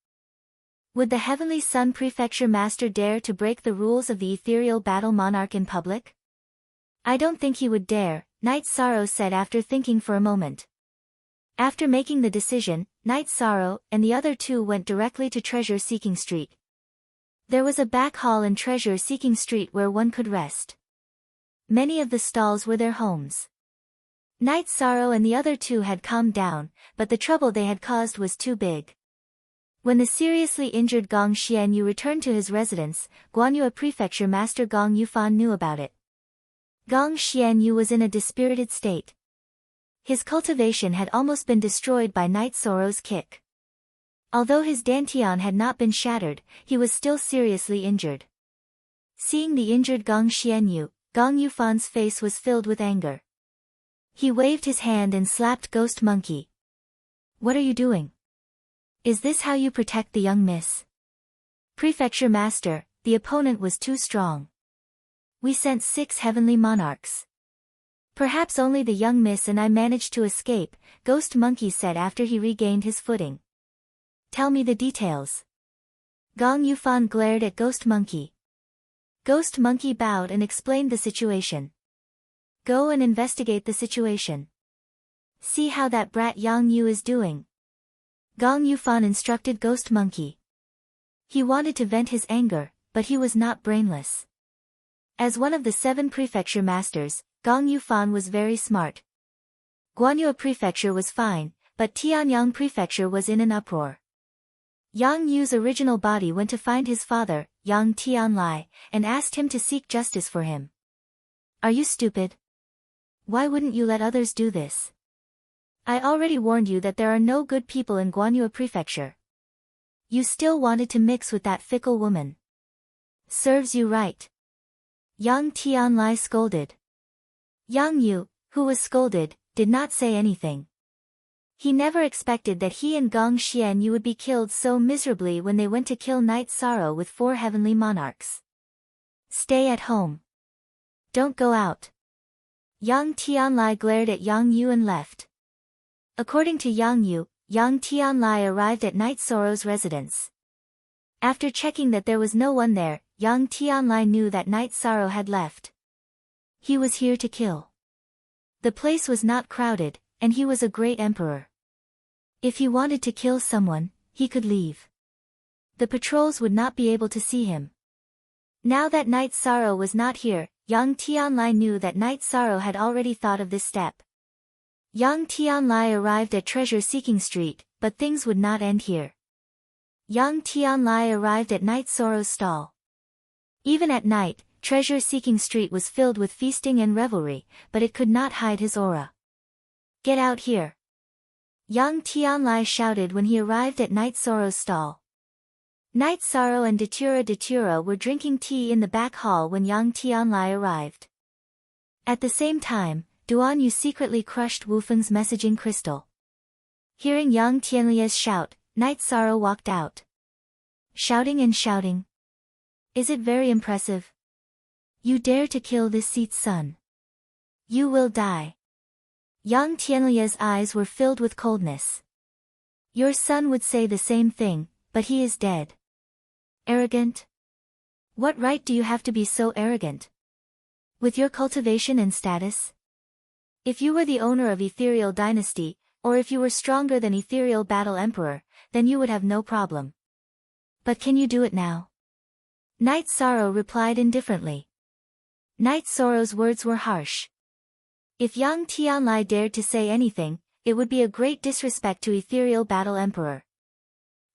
Would the Heavenly Sun Prefecture Master dare to break the rules of the Ethereal Battle Monarch in public? I don't think he would dare, Night Sorrow said after thinking for a moment. After making the decision, Night Sorrow and the other two went directly to Treasure Seeking Street. There was a back hall in Treasure Seeking Street where one could rest. Many of the stalls were their homes. Night Sorrow and the other two had calmed down, but the trouble they had caused was too big. When the seriously injured Gong Xianyu returned to his residence, Guanyue Prefecture Master Gong Yufan knew about it. Gong Xianyu was in a dispirited state. His cultivation had almost been destroyed by Night Sorrow's kick. Although his dantian had not been shattered, he was still seriously injured. Seeing the injured Gong Xianyu, Gong Yufan's face was filled with anger. He waved his hand and slapped Ghost Monkey. What are you doing? Is this how you protect the young miss? Prefecture Master, the opponent was too strong. We sent 6 heavenly monarchs. Perhaps only the young miss and I managed to escape, Ghost Monkey said after he regained his footing. Tell me the details. Gong Yufan glared at Ghost Monkey. Ghost Monkey bowed and explained the situation. Go and investigate the situation. See how that brat Yang Yu is doing. Gong Yufan instructed Ghost Monkey. He wanted to vent his anger, but he was not brainless. As one of the 7 prefecture masters, Gong Yufan was very smart. Guanyue Prefecture was fine, but Tianyang Prefecture was in an uproar. Yang Yu's original body went to find his father, Yang Tianlai, and asked him to seek justice for him. Are you stupid? Why wouldn't you let others do this? I already warned you that there are no good people in Guanyue Prefecture. You still wanted to mix with that fickle woman. Serves you right. Yang Tianlai scolded. Yang Yu, who was scolded, did not say anything. He never expected that he and Gong Xianyu would be killed so miserably when they went to kill Night Sorrow with 4 heavenly monarchs. Stay at home. Don't go out. Yang Tianlai glared at Yang Yu and left. According to Yang Yu, Yang Tianlai arrived at Night Sorrow's residence. After checking that there was no one there, Yang Tianlai knew that Night Sorrow had left. He was here to kill. The place was not crowded, and he was a great emperor. If he wanted to kill someone, he could leave. The patrols would not be able to see him. Now that Night Sorrow was not here, Yang Tianlai knew that Night Sorrow had already thought of this step. Yang Tianlai arrived at Treasure Seeking Street, but things would not end here. Yang Tianlai arrived at Night Sorrow's stall. Even at night, Treasure Seeking Street was filled with feasting and revelry, but it could not hide his aura. Get out here! Yang Tianlai shouted when he arrived at Night Sorrow's stall. Night Sorrow and Datura were drinking tea in the back hall when Yang Tianlai arrived. At the same time, Duan Yu secretly crushed Wufeng's messaging crystal. Hearing Yang Tianlai's shout, Night Sorrow walked out. Shouting and shouting. Is it very impressive? You dare to kill this seat's son. You will die. Yang Tianlai's eyes were filled with coldness. Your son would say the same thing, but he is dead. Arrogant? What right do you have to be so arrogant? With your cultivation and status? If you were the owner of Ethereal Dynasty, or if you were stronger than Ethereal Battle Emperor, then you would have no problem. But can you do it now? Night Sorrow replied indifferently. Night Sorrow's words were harsh. If Yang Tianlai dared to say anything, it would be a great disrespect to Ethereal Battle Emperor.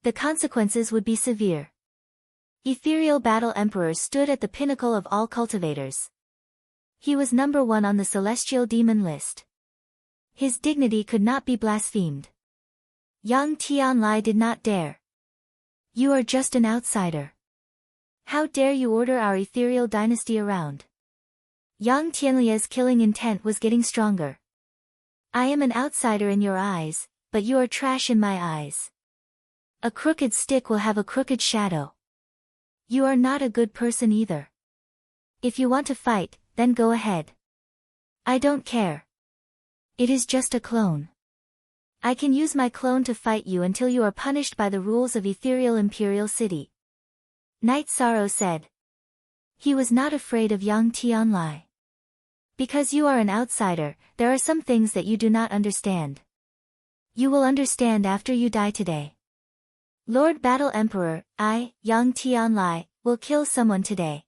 The consequences would be severe. Ethereal Battle Emperor stood at the pinnacle of all cultivators. He was number 1 on the Celestial Demon list. His dignity could not be blasphemed. Yang Tianlai did not dare. You are just an outsider. How dare you order our Ethereal Dynasty around? Yang Tianlai's killing intent was getting stronger. I am an outsider in your eyes, but you are trash in my eyes. A crooked stick will have a crooked shadow. You are not a good person either. If you want to fight, then go ahead. I don't care. It is just a clone. I can use my clone to fight you until you are punished by the rules of Ethereal Imperial City. Night Sorrow said. He was not afraid of Yang Tianlai. Because you are an outsider, there are some things that you do not understand. You will understand after you die today. Lord Battle Emperor, I, Yang Tianlai, will kill someone today.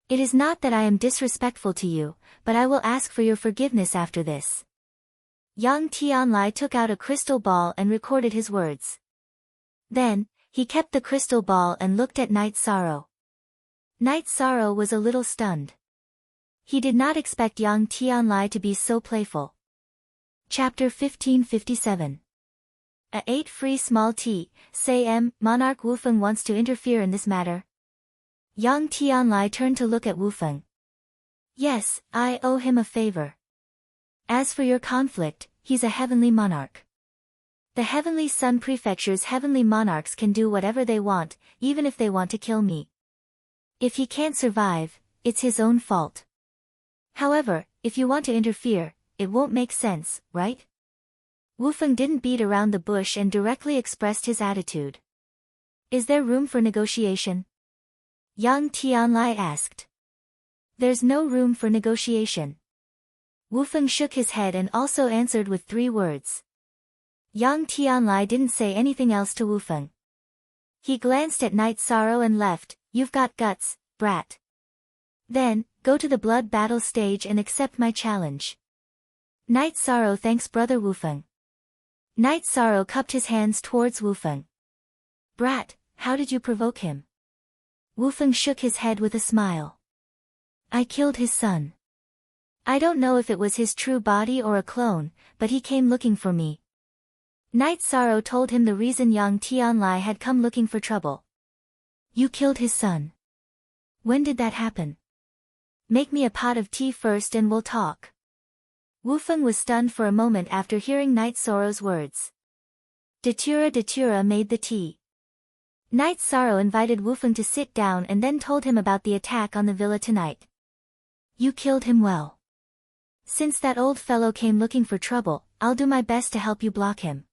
It is not that I am disrespectful to you, but I will ask for your forgiveness after this. Yang Tianlai took out a crystal ball and recorded his words. Then, he kept the crystal ball and looked at Night Sorrow. Night Sorrow was a little stunned. He did not expect Yang Tianlai to be so playful. Chapter 1557. A8 Free Small T, say Monarch Wufeng wants to interfere in this matter. Yang Tianlai turned to look at Wufeng. Yes, I owe him a favor. As for your conflict, he's a heavenly monarch. The Heavenly Sun Prefecture's heavenly monarchs can do whatever they want, even if they want to kill me. If he can't survive, it's his own fault. However, if you want to interfere, it won't make sense, right? Wufeng didn't beat around the bush and directly expressed his attitude. Is there room for negotiation? Yang Tianlai asked. There's no room for negotiation. Wufeng shook his head and also answered with 3 words. Yang Tianlai didn't say anything else to Wufeng. He glanced at Night Sorrow and left. You've got guts, brat. Then, go to the blood battle stage and accept my challenge. Night Sorrow thanks Brother Wufeng. Night Sorrow cupped his hands towards Wufeng. Brat, how did you provoke him? Wufeng shook his head with a smile. I killed his son. I don't know if it was his true body or a clone, but he came looking for me. Night Sorrow told him the reason Yang Tianlai had come looking for trouble. You killed his son. When did that happen? Make me a pot of tea first and we'll talk. Wufeng was stunned for a moment after hearing Night Sorrow's words. Datura made the tea. Night Sorrow invited Wufeng to sit down and then told him about the attack on the villa tonight. You killed him well. Since that old fellow came looking for trouble, I'll do my best to help you block him.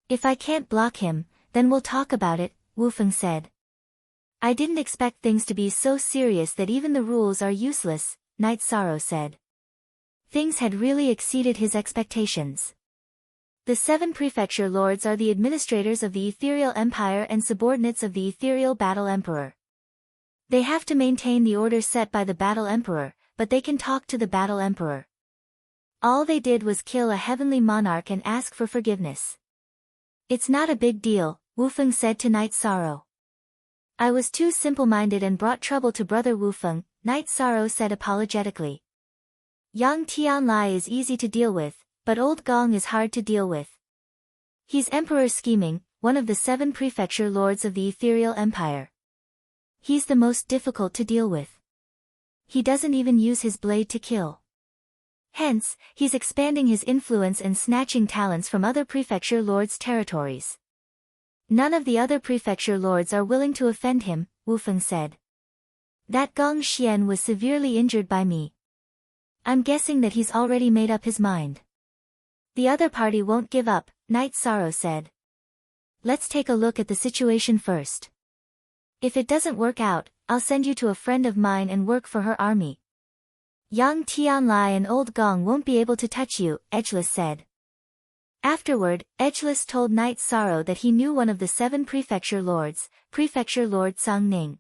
If I can't block him, then we'll talk about it, Wufeng said. I didn't expect things to be so serious that even the rules are useless, Night Sorrow said. Things had really exceeded his expectations. The 7 prefecture lords are the administrators of the Ethereal Empire and subordinates of the Ethereal Battle Emperor. They have to maintain the order set by the Battle Emperor, but they can talk to the Battle Emperor. All they did was kill a heavenly monarch and ask for forgiveness. It's not a big deal, Wufeng said to Night Sorrow. I was too simple-minded and brought trouble to Brother Wufeng, Night Sorrow said apologetically. Yang Tianlai is easy to deal with, but Old Gong is hard to deal with. He's Emperor Scheming, one of the 7 prefecture lords of the Ethereal Empire. He's the most difficult to deal with. He doesn't even use his blade to kill. Hence, he's expanding his influence and snatching talents from other prefecture lords' territories. None of the other prefecture lords are willing to offend him, Wufeng said. That Gong Xian was severely injured by me. I'm guessing that he's already made up his mind. The other party won't give up, Night Sorrow said. Let's take a look at the situation first. If it doesn't work out, I'll send you to a friend of mine and work for her army. Yang Tianlai and Old Gong won't be able to touch you, Edgeless said. Afterward, Edgeless told Night Sorrow that he knew one of the 7 prefecture lords, Prefecture Lord Sung Ning.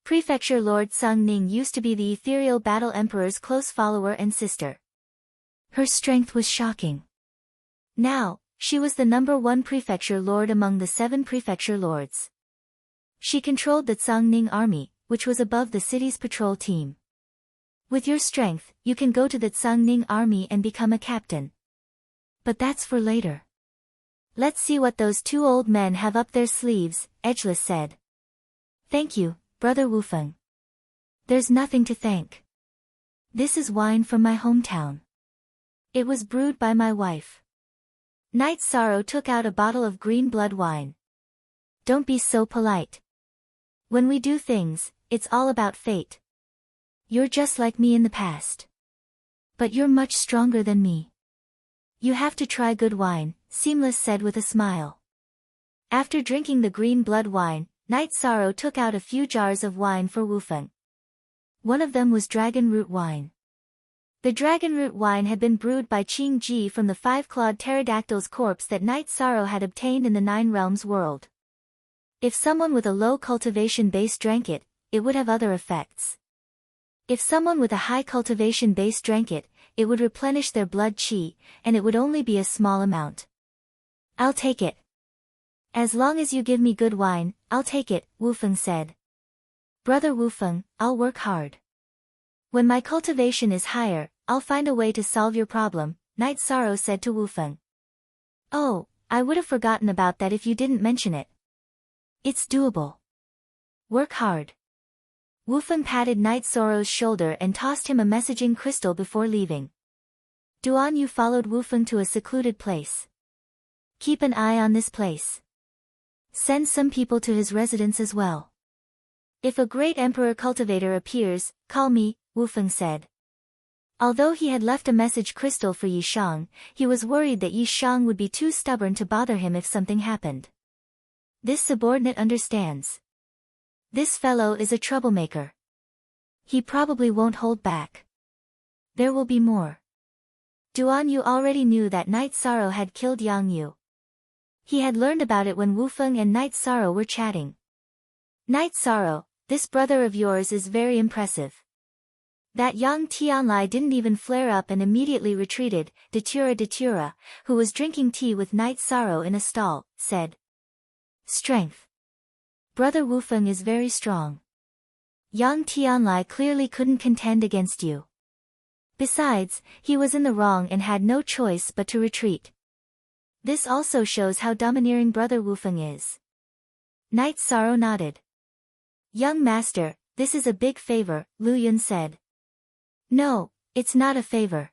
Prefecture Lord Sung Ning used to be the Ethereal Battle Emperor's close follower and sister. Her strength was shocking. Now, she was the #1 prefecture lord among the 7 prefecture lords. She controlled the Sung Ning army, which was above the city's patrol team. With your strength, you can go to the Sung Ning army and become a captain. But that's for later. Let's see what those 2 old men have up their sleeves, Edgeless said. Thank you, Brother Wufeng. There's nothing to thank. This is wine from my hometown. It was brewed by my wife. Night Sorrow took out a bottle of green blood wine. Don't be so polite. When we do things, it's all about fate. You're just like me in the past. But you're much stronger than me. You have to try good wine, Seamless said with a smile. After drinking the green blood wine, Night Sorrow took out a few jars of wine for Wufeng. One of them was dragon root wine. The dragon root wine had been brewed by Qing Ji from the five-clawed pterodactyl's corpse that Night Sorrow had obtained in the Nine Realms world. If someone with a low cultivation base drank it, it would have other effects. If someone with a high cultivation base drank it, it would replenish their blood qi, and it would only be a small amount. I'll take it. As long as you give me good wine, I'll take it, Wufeng said. Brother Wufeng, I'll work hard. When my cultivation is higher, I'll find a way to solve your problem, Night Sorrow said to Wufeng. Oh, I would have forgotten about that if you didn't mention it. It's doable. Work hard. Wufeng patted Night Sorrow's shoulder and tossed him a messaging crystal before leaving. Duan Yu followed Wufeng to a secluded place. Keep an eye on this place. Send some people to his residence as well. If a great emperor cultivator appears, call me, Wufeng said. Although he had left a message crystal for Yi Shang, he was worried that Yi Shang would be too stubborn to bother him if something happened. This subordinate understands. This fellow is a troublemaker. He probably won't hold back. There will be more. Duan Yu already knew that Night Sorrow had killed Yang Yu. He had learned about it when Wufeng and Night Sorrow were chatting. Night Sorrow, this brother of yours is very impressive. That young Tianlai didn't even flare up and immediately retreated, Datura, who was drinking tea with Night Sorrow in a stall, said. Strength. Brother Wufeng is very strong. Young Tianlai clearly couldn't contend against you. Besides, he was in the wrong and had no choice but to retreat. This also shows how domineering Brother Wufeng is. Night Sorrow nodded. Young master, this is a big favor, Lu Yun said. No, it's not a favor.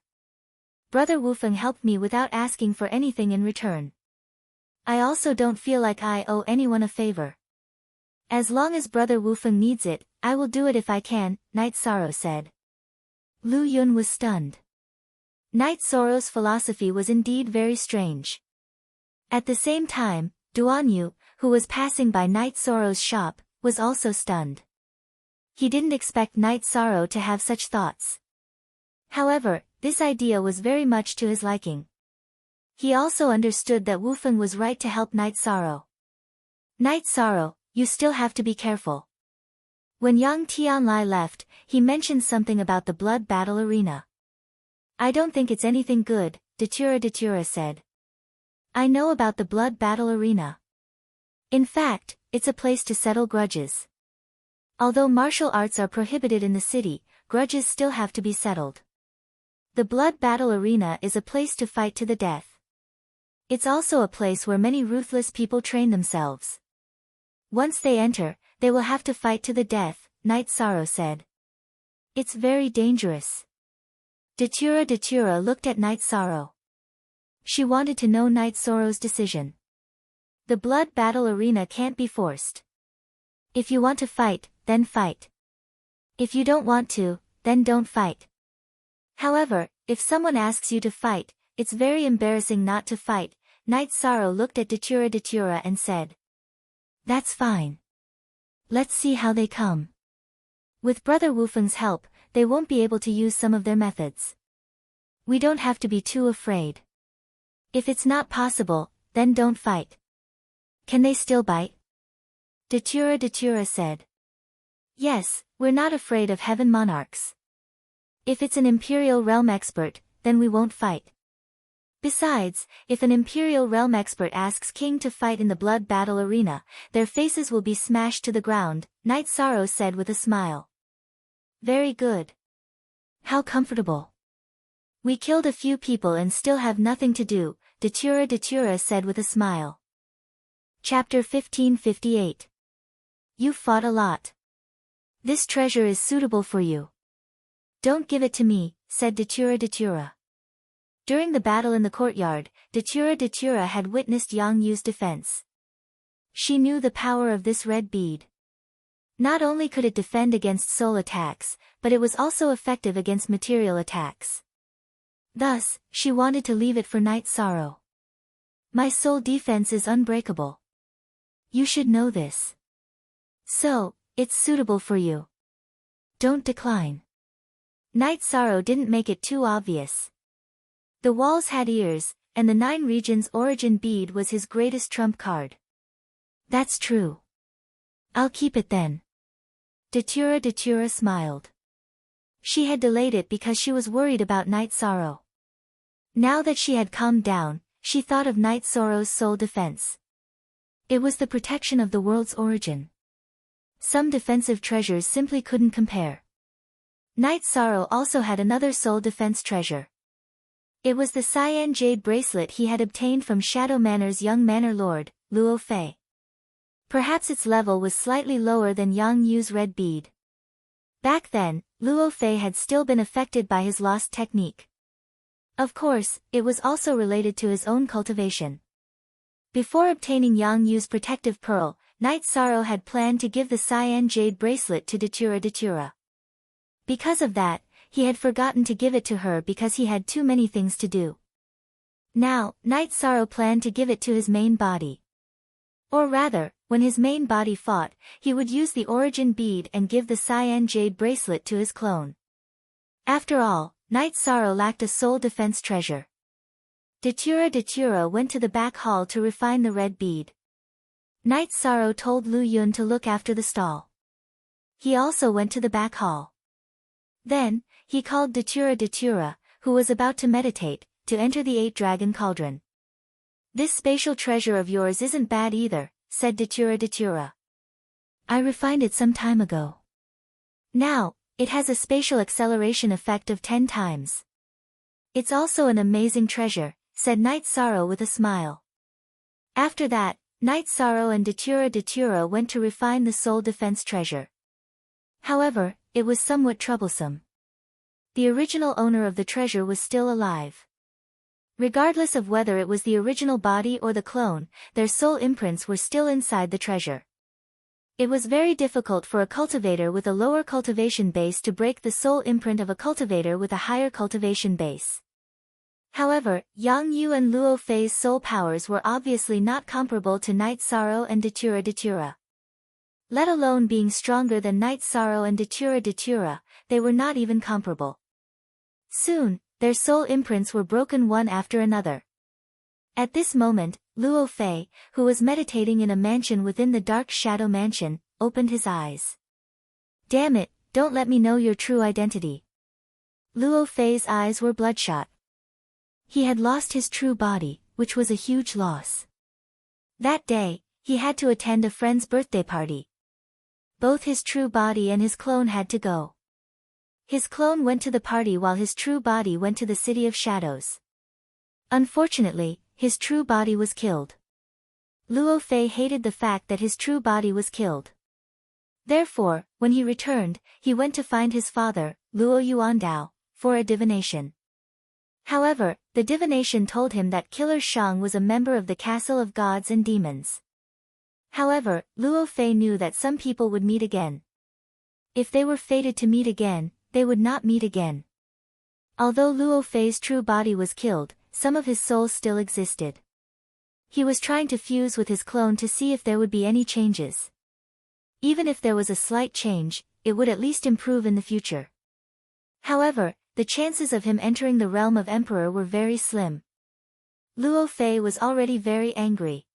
Brother Wufeng helped me without asking for anything in return. I also don't feel like I owe anyone a favor. As long as Brother Wufeng needs it, I will do it if I can, Night Sorrow said. Lu Yun was stunned. Night Sorrow's philosophy was indeed very strange. At the same time, Duan Yu, who was passing by Night Sorrow's shop, was also stunned. He didn't expect Night Sorrow to have such thoughts. However, this idea was very much to his liking. He also understood that Wufeng was right to help Night Sorrow. Night Sorrow, you still have to be careful. When Yang Tianlai left, he mentioned something about the blood battle arena. I don't think it's anything good, Datura said. I know about the blood battle arena. In fact, it's a place to settle grudges. Although martial arts are prohibited in the city, grudges still have to be settled. The blood battle arena is a place to fight to the death. It's also a place where many ruthless people train themselves. Once they enter, they will have to fight to the death, Night Sorrow said. It's very dangerous. Datura looked at Night Sorrow. She wanted to know Night Sorrow's decision. The blood battle arena can't be forced. If you want to fight, then fight. If you don't want to, then don't fight. However, if someone asks you to fight, it's very embarrassing not to fight, Night Sorrow looked at Datura and said. That's fine. Let's see how they come. With Brother Wufeng's help, they won't be able to use some of their methods. We don't have to be too afraid. If it's not possible, then don't fight. Can they still bite? Datura said. Yes, we're not afraid of heaven monarchs. If it's an Imperial Realm expert, then we won't fight. Besides, if an Imperial Realm expert asks King to fight in the blood battle arena, their faces will be smashed to the ground, Night Sorrow said with a smile. Very good. How comfortable. We killed a few people and still have nothing to do, Datura said with a smile. Chapter 1558. You fought a lot. This treasure is suitable for you. Don't give it to me, said Datura. During the battle in the courtyard, Datura had witnessed Yang Yu's defense. She knew the power of this red bead. Not only could it defend against soul attacks, but it was also effective against material attacks. Thus, she wanted to leave it for Night Sorrow. My soul defense is unbreakable. You should know this. So, it's suitable for you. Don't decline. Night Sorrow didn't make it too obvious. The walls had ears, and the 9 regions origin bead was his greatest trump card. That's true. I'll keep it then. Datura smiled. She had delayed it because she was worried about Night Sorrow. Now that she had calmed down, she thought of Night Sorrow's sole defense. It was the protection of the world's origin. Some defensive treasures simply couldn't compare. Night Sorrow also had another sole defense treasure. It was the cyan jade bracelet he had obtained from Shadow Manor's young manor lord, Luo Fei. Perhaps its level was slightly lower than Yang Yu's red bead. Back then, Luo Fei had still been affected by his lost technique. Of course, it was also related to his own cultivation. Before obtaining Yang Yu's protective pearl, Night Sorrow had planned to give the cyan jade bracelet to Datura. Because of that, he had forgotten to give it to her because he had too many things to do. Now, Night Sorrow planned to give it to his main body. Or rather, when his main body fought, he would use the origin bead and give the cyan jade bracelet to his clone. After all, Night Sorrow lacked a sole defense treasure. Datura went to the back hall to refine the red bead. Night Sorrow told Lu Yun to look after the stall. He also went to the back hall. Then, he called Datura, who was about to meditate, to enter the 8-dragon cauldron. This spatial treasure of yours isn't bad either, said Datura. I refined it some time ago. Now, it has a spatial acceleration effect of 10 times. It's also an amazing treasure, said Night Sorrow with a smile. After that, Night Sorrow and Datura went to refine the sole defense treasure. However, it was somewhat troublesome. The original owner of the treasure was still alive. Regardless of whether it was the original body or the clone, their soul imprints were still inside the treasure. It was very difficult for a cultivator with a lower cultivation base to break the soul imprint of a cultivator with a higher cultivation base. However, Yang Yu and Luo Fei's soul powers were obviously not comparable to Night Sorrow and Datura. Let alone being stronger than Night Sorrow and Datura, they were not even comparable. Soon, their soul imprints were broken one after another. At this moment, Luo Fei, who was meditating in a mansion within the Dark Shadow Mansion, opened his eyes. Damn it, don't let me know your true identity. Luo Fei's eyes were bloodshot. He had lost his true body, which was a huge loss. That day, he had to attend a friend's birthday party. Both his true body and his clone had to go. His clone went to the party while his true body went to the City of Shadows. Unfortunately, his true body was killed. Luo Fei hated the fact that his true body was killed. Therefore, when he returned, he went to find his father, Luo Yuandao, for a divination. However, the divination told him that Killer Shang was a member of the Castle of Gods and Demons. However, Luo Fei knew that some people would meet again. If they were fated to meet again, they would not meet again. Although Luo Fei's true body was killed, some of his soul still existed. He was trying to fuse with his clone to see if there would be any changes. Even if there was a slight change, it would at least improve in the future. However, the chances of him entering the realm of Emperor were very slim. Luo Fei was already very angry.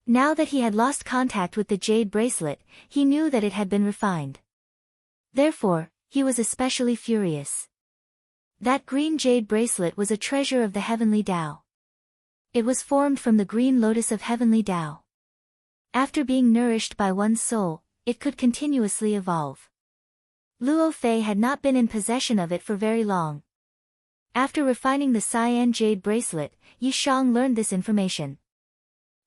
Now that he had lost contact with the jade bracelet, he knew that it had been refined. Therefore, he was especially furious. That green jade bracelet was a treasure of the heavenly Tao. It was formed from the green lotus of heavenly Tao. After being nourished by one's soul, it could continuously evolve. Luo Fei had not been in possession of it for very long. After refining the cyan jade bracelet, Yi Shang learned this information.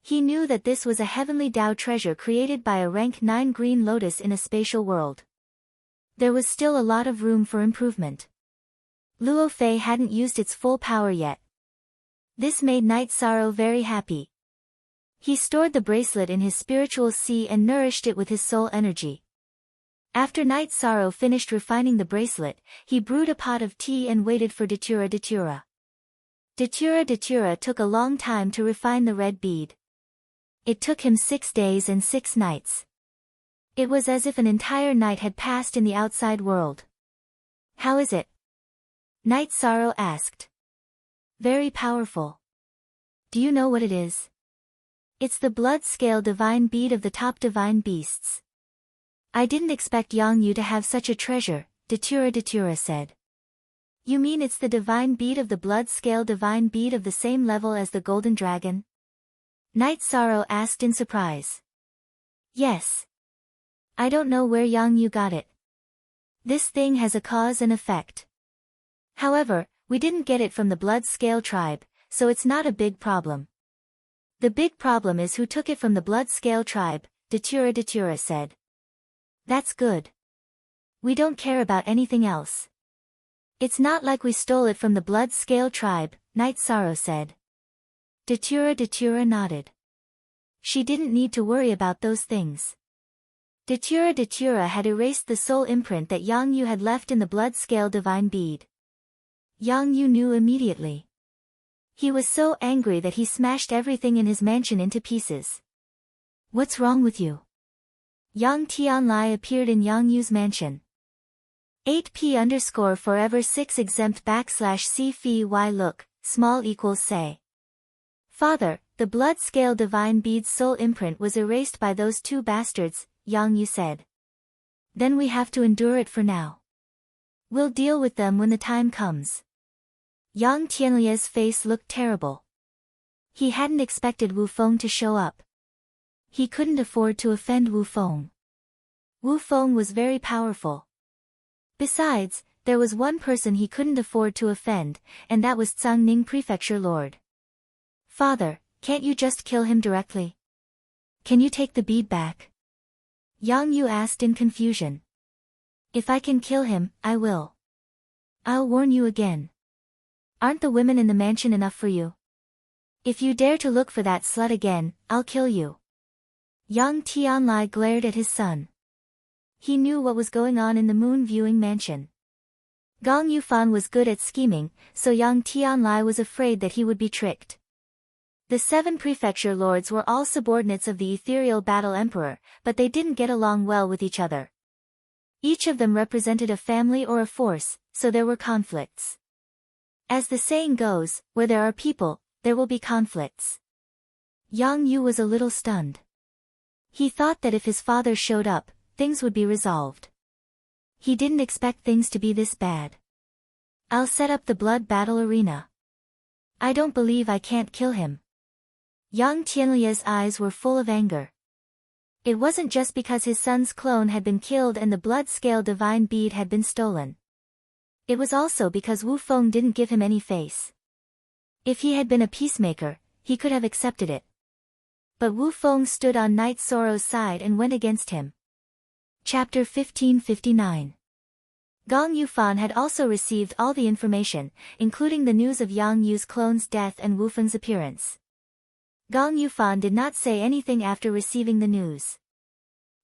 He knew that this was a heavenly Tao treasure created by a rank 9 green lotus in a spatial world. There was still a lot of room for improvement. Luo Fei hadn't used its full power yet. This made Night Sorrow very happy. He stored the bracelet in his spiritual sea and nourished it with his soul energy. After Night Sorrow finished refining the bracelet, he brewed a pot of tea and waited for Datura Datura. Datura took a long time to refine the red bead. It took him 6 days and 6 nights. It was as if an entire night had passed in the outside world. How is it? Night Sorrow asked. Very powerful. Do you know what it is? It's the blood scale divine bead of the top divine beasts. I didn't expect Yang Yu to have such a treasure, Datura said. You mean it's the divine bead of the blood scale divine bead of the same level as the golden dragon? Night Sorrow asked in surprise. Yes. I don't know where Yang Yu got it. This thing has a cause and effect. However, we didn't get it from the blood scale tribe, so it's not a big problem. The big problem is who took it from the blood scale tribe, Datura said. That's good. We don't care about anything else. It's not like we stole it from the blood scale tribe, Night Sorrow said. Datura nodded. She didn't need to worry about those things. Datura had erased the soul imprint that Yang Yu had left in the blood scale divine bead. Yang Yu knew immediately. He was so angry that he smashed everything in his mansion into pieces. What's wrong with you? Yang Tianlai appeared in Yang Yu's mansion. 8p_forever 6 exempt /c phi y look, small equals say. Father, the blood scale divine bead's soul imprint was erased by those 2 bastards, Yang Yu said. Then we have to endure it for now. We'll deal with them when the time comes. Yang Tianlia's face looked terrible. He hadn't expected Wu Feng to show up. He couldn't afford to offend Wu Feng. Wu Feng was very powerful. Besides, there was one person he couldn't afford to offend, and that was Cangning Prefecture Lord. Father, can't you just kill him directly? Can you take the bead back? Yang Yu asked in confusion. If I can kill him, I will. I'll warn you again. Aren't the women in the mansion enough for you? If you dare to look for that slut again, I'll kill you. Yang Tianlai glared at his son. He knew what was going on in the moon-viewing mansion. Gong Yufan was good at scheming, so Yang Tianlai was afraid that he would be tricked. The 7 prefecture lords were all subordinates of the ethereal battle emperor, but they didn't get along well with each other. Each of them represented a family or a force, so there were conflicts. As the saying goes, where there are people, there will be conflicts. Yang Yu was a little stunned. He thought that if his father showed up, things would be resolved. He didn't expect things to be this bad. I'll set up the blood battle arena. I don't believe I can't kill him. Yang Tianlia's eyes were full of anger. It wasn't just because his son's clone had been killed and the blood scale divine bead had been stolen. It was also because Wu Feng didn't give him any face. If he had been a peacemaker, he could have accepted it. But Wu Feng stood on Night Sorrow's side and went against him. Chapter 1559. Gong Yufan had also received all the information, including the news of Yang Yu's clone's death and Wu Feng's appearance. Gong Yufan did not say anything after receiving the news.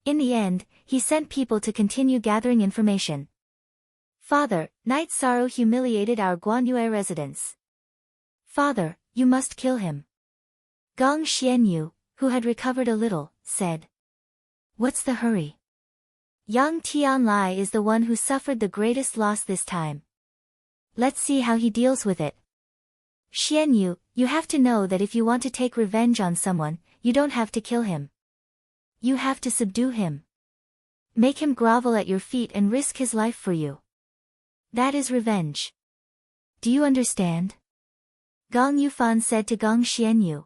In the end, he sent people to continue gathering information. Father, Night Sorrow humiliated our Guanyue residents. Father, you must kill him. Gong Xianyu, who had recovered a little, said. What's the hurry? Yang Tianlai is the one who suffered the greatest loss this time. Let's see how he deals with it. Xianyu, you have to know that if you want to take revenge on someone, you don't have to kill him. You have to subdue him. Make him grovel at your feet and risk his life for you. That is revenge. Do you understand? Gong Yufan said to Gong Xianyu.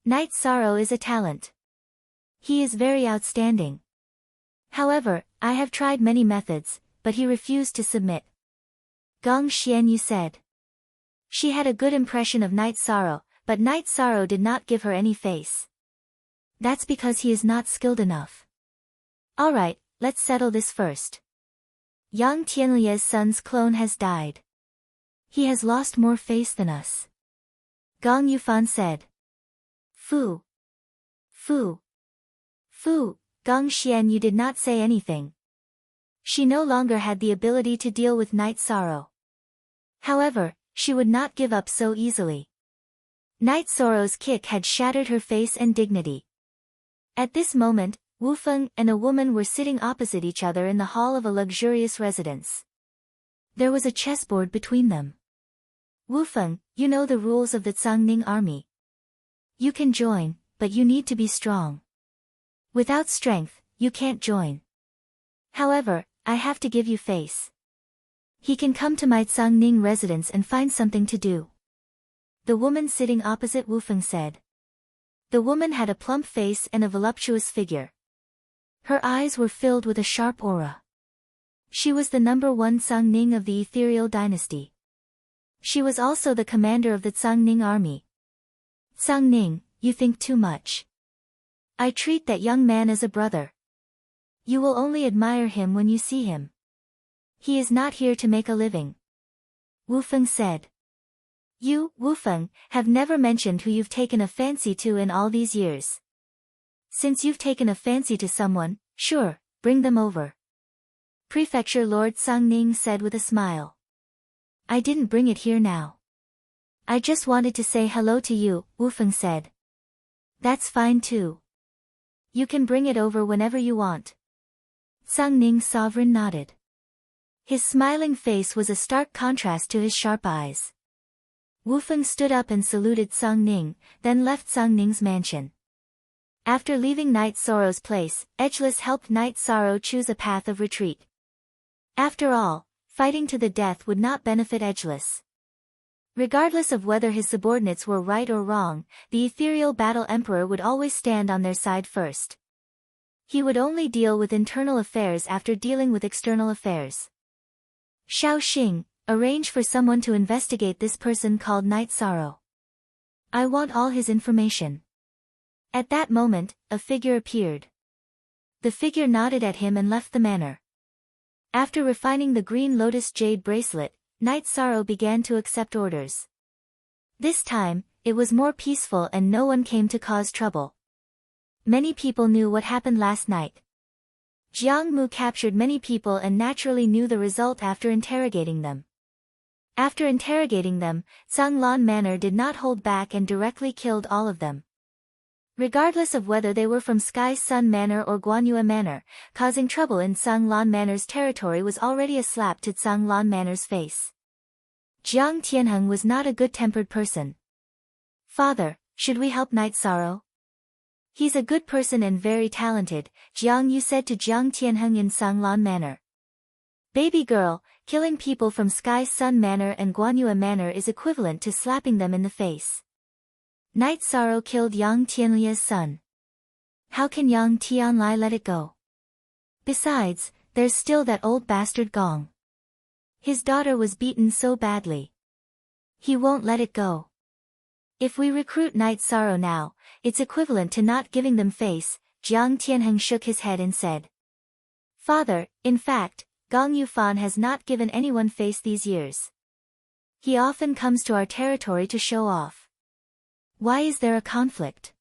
Night Sorrow is a talent. He is very outstanding. However, I have tried many methods, but he refused to submit. Gong Xianyu said. She had a good impression of Night Sorrow, but Night Sorrow did not give her any face. That's because he is not skilled enough. Alright, let's settle this first. Yang Tianlia's son's clone has died. He has lost more face than us. Gong Yufan said. Fu. Fu. Fu. Gong Xianyu did not say anything. She no longer had the ability to deal with night sorrow. However, she would not give up so easily. Night sorrow's kick had shattered her face and dignity. At this moment, Wu Feng and a woman were sitting opposite each other in the hall of a luxurious residence. There was a chessboard between them. Wu Feng, you know the rules of the Cangning army. You can join, but you need to be strong. Without strength, you can't join. However, I have to give you face. He can come to my Cangning residence and find something to do. The woman sitting opposite Wu Feng said. The woman had a plump face and a voluptuous figure. Her eyes were filled with a sharp aura. She was the #1 Cangning of the ethereal dynasty. She was also the commander of the Cangning army. Cangning, you think too much. I treat that young man as a brother. You will only admire him when you see him. He is not here to make a living. Wu Feng said. You, Wu Feng, have never mentioned who you've taken a fancy to in all these years. Since you've taken a fancy to someone, sure, bring them over. Prefecture Lord Cangning said with a smile. I didn't bring it here now. I just wanted to say hello to you, Wu Feng said. That's fine too. You can bring it over whenever you want. Cangning sovereign nodded. His smiling face was a stark contrast to his sharp eyes. Wu Feng stood up and saluted Cangning, then left Cangning's mansion. After leaving Night Sorrow's place, Edgeless helped Night Sorrow choose a path of retreat. After all, fighting to the death would not benefit Edgeless. Regardless of whether his subordinates were right or wrong, the ethereal battle emperor would always stand on their side first. He would only deal with internal affairs after dealing with external affairs. Xiao Xing, arrange for someone to investigate this person called Night Sorrow. I want all his information. At that moment, a figure appeared. The figure nodded at him and left the manor. After refining the green lotus jade bracelet, Night Sorrow began to accept orders. This time, it was more peaceful and no one came to cause trouble. Many people knew what happened last night. Jiang Mu captured many people and naturally knew the result after interrogating them. After interrogating them, Zhanglan Manor did not hold back and directly killed all of them. Regardless of whether they were from Sky Sun Manor or Guanyue Manor, causing trouble in Zhanglan Manor's territory was already a slap to Zhanglan Manor's face. Jiang Tianheng was not a good-tempered person. Father, should we help Night Sorrow? He's a good person and very talented, Jiang Yu said to Jiang Tianheng in Zhanglan Manor. Baby girl, killing people from Sky Sun Manor and Guanyue Manor is equivalent to slapping them in the face. Night Sorrow killed Yang Tianlia's son. How can Yang Tianlai let it go? Besides, there's still that old bastard Gong. His daughter was beaten so badly. He won't let it go. If we recruit Night Sorrow now, it's equivalent to not giving them face, Jiang Tianheng shook his head and said. Father, in fact, Gong Yufan has not given anyone face these years. He often comes to our territory to show off. Why is there a conflict?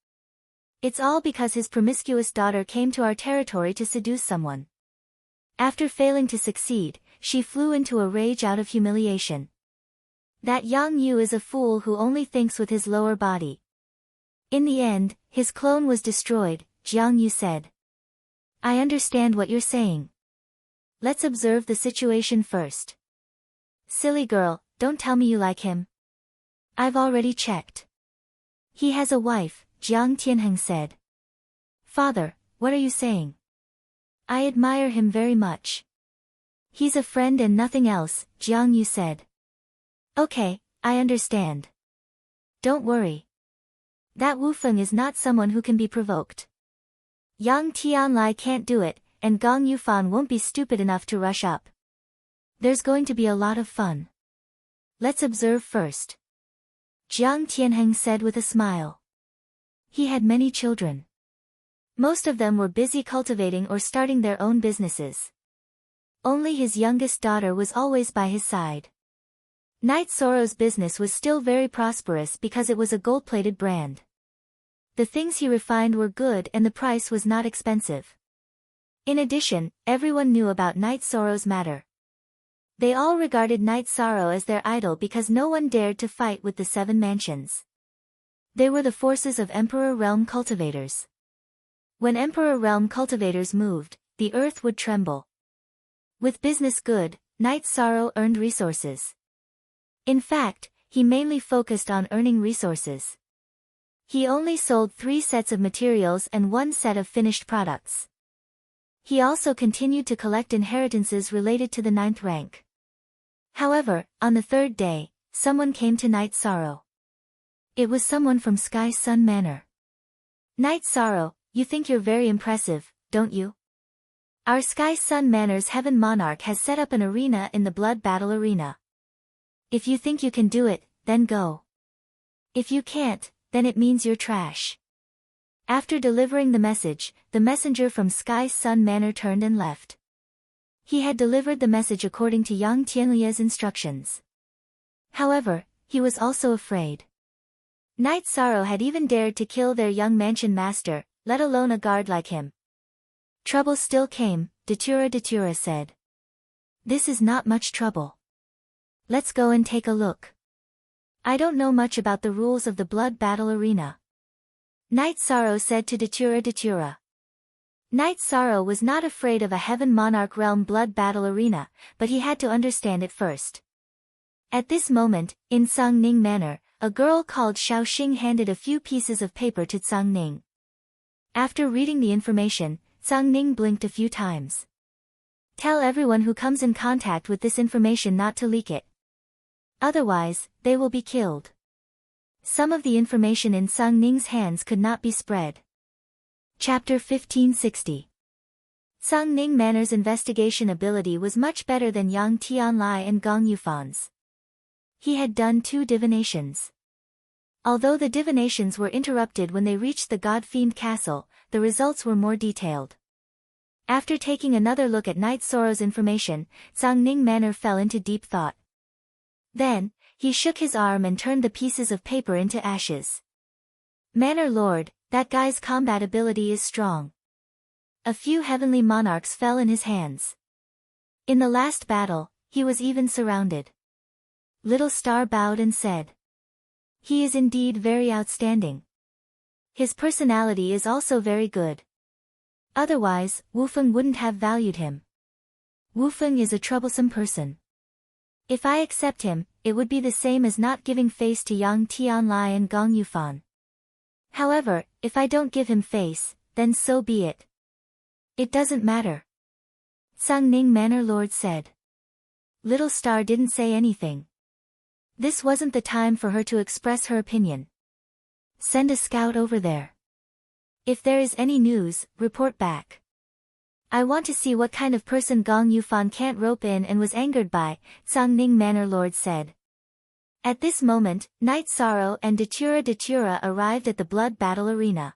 It's all because his promiscuous daughter came to our territory to seduce someone. After failing to succeed, she flew into a rage out of humiliation. That Yang Yu is a fool who only thinks with his lower body. In the end, his clone was destroyed, Jiang Yu said. I understand what you're saying. Let's observe the situation first. Silly girl, don't tell me you like him. I've already checked. He has a wife, Jiang Tianheng said. Father, what are you saying? I admire him very much. He's a friend and nothing else, Jiang Yu said. Okay, I understand. Don't worry. That Wu Feng is not someone who can be provoked. Yang Tianlai can't do it, and Gong Yufan won't be stupid enough to rush up. There's going to be a lot of fun. Let's observe first. Jiang Tianheng said with a smile. He had many children. Most of them were busy cultivating or starting their own businesses. Only his youngest daughter was always by his side. Night Sorrow's business was still very prosperous because it was a gold-plated brand. The things he refined were good and the price was not expensive. In addition, everyone knew about Night Sorrow's matter. They all regarded Night Sorrow as their idol because no one dared to fight with the 7 mansions. They were the forces of Emperor Realm cultivators. When Emperor Realm cultivators moved, the earth would tremble. With business good, Night Sorrow earned resources. In fact, he mainly focused on earning resources. He only sold 3 sets of materials and 1 set of finished products. He also continued to collect inheritances related to the 9th rank. However, on the 3rd day, someone came to Night Sorrow. It was someone from Sky Sun Manor. Night Sorrow, you think you're very impressive, don't you? Our Sky Sun Manor's Heaven Monarch has set up an arena in the Blood Battle Arena. If you think you can do it, then go. If you can't, then it means you're trash. After delivering the message, the messenger from Sky Sun Manor turned and left. He had delivered the message according to Yang Tianlia's instructions. However, he was also afraid. Night Sorrow had even dared to kill their young mansion master, let alone a guard like him. Trouble still came, Datura said. This is not much trouble. Let's go and take a look. I don't know much about the rules of the Blood Battle Arena. Night Sorrow said to Datura. Night Sorrow was not afraid of a Heaven Monarch Realm Blood Battle Arena, but he had to understand it first. At this moment, in Sangning Manor, a girl called Xiaoxing handed a few pieces of paper to Sangning. After reading the information, Sangning blinked a few times. Tell everyone who comes in contact with this information not to leak it. Otherwise, they will be killed. Some of the information in Sangning's hands could not be spread. Chapter 1560. Sangning Manor's investigation ability was much better than Yang Tianlai and Gong Yufan's. He had done 2 divinations. Although the divinations were interrupted when they reached the God-Fiend Castle, the results were more detailed. After taking another look at Night Sorrow's information, Sangning Manor fell into deep thought. Then, he shook his arm and turned the pieces of paper into ashes. Manor Lord, that guy's combat ability is strong. A few heavenly monarchs fell in his hands. In the last battle, he was even surrounded. Little Star bowed and said. He is indeed very outstanding. His personality is also very good. Otherwise, Wufeng wouldn't have valued him. Wufeng is a troublesome person. If I accept him, it would be the same as not giving face to Yang Tianlai and Gong Yufan. However, if I don't give him face, then so be it. It doesn't matter. Sangning Manor Lord said. Little Star didn't say anything. This wasn't the time for her to express her opinion. Send a scout over there. If there is any news, report back. I want to see what kind of person Gong Yufan can't rope in and was angered by, Sangning Manor Lord said. At this moment, Night Sorrow and Datura arrived at the Blood Battle Arena.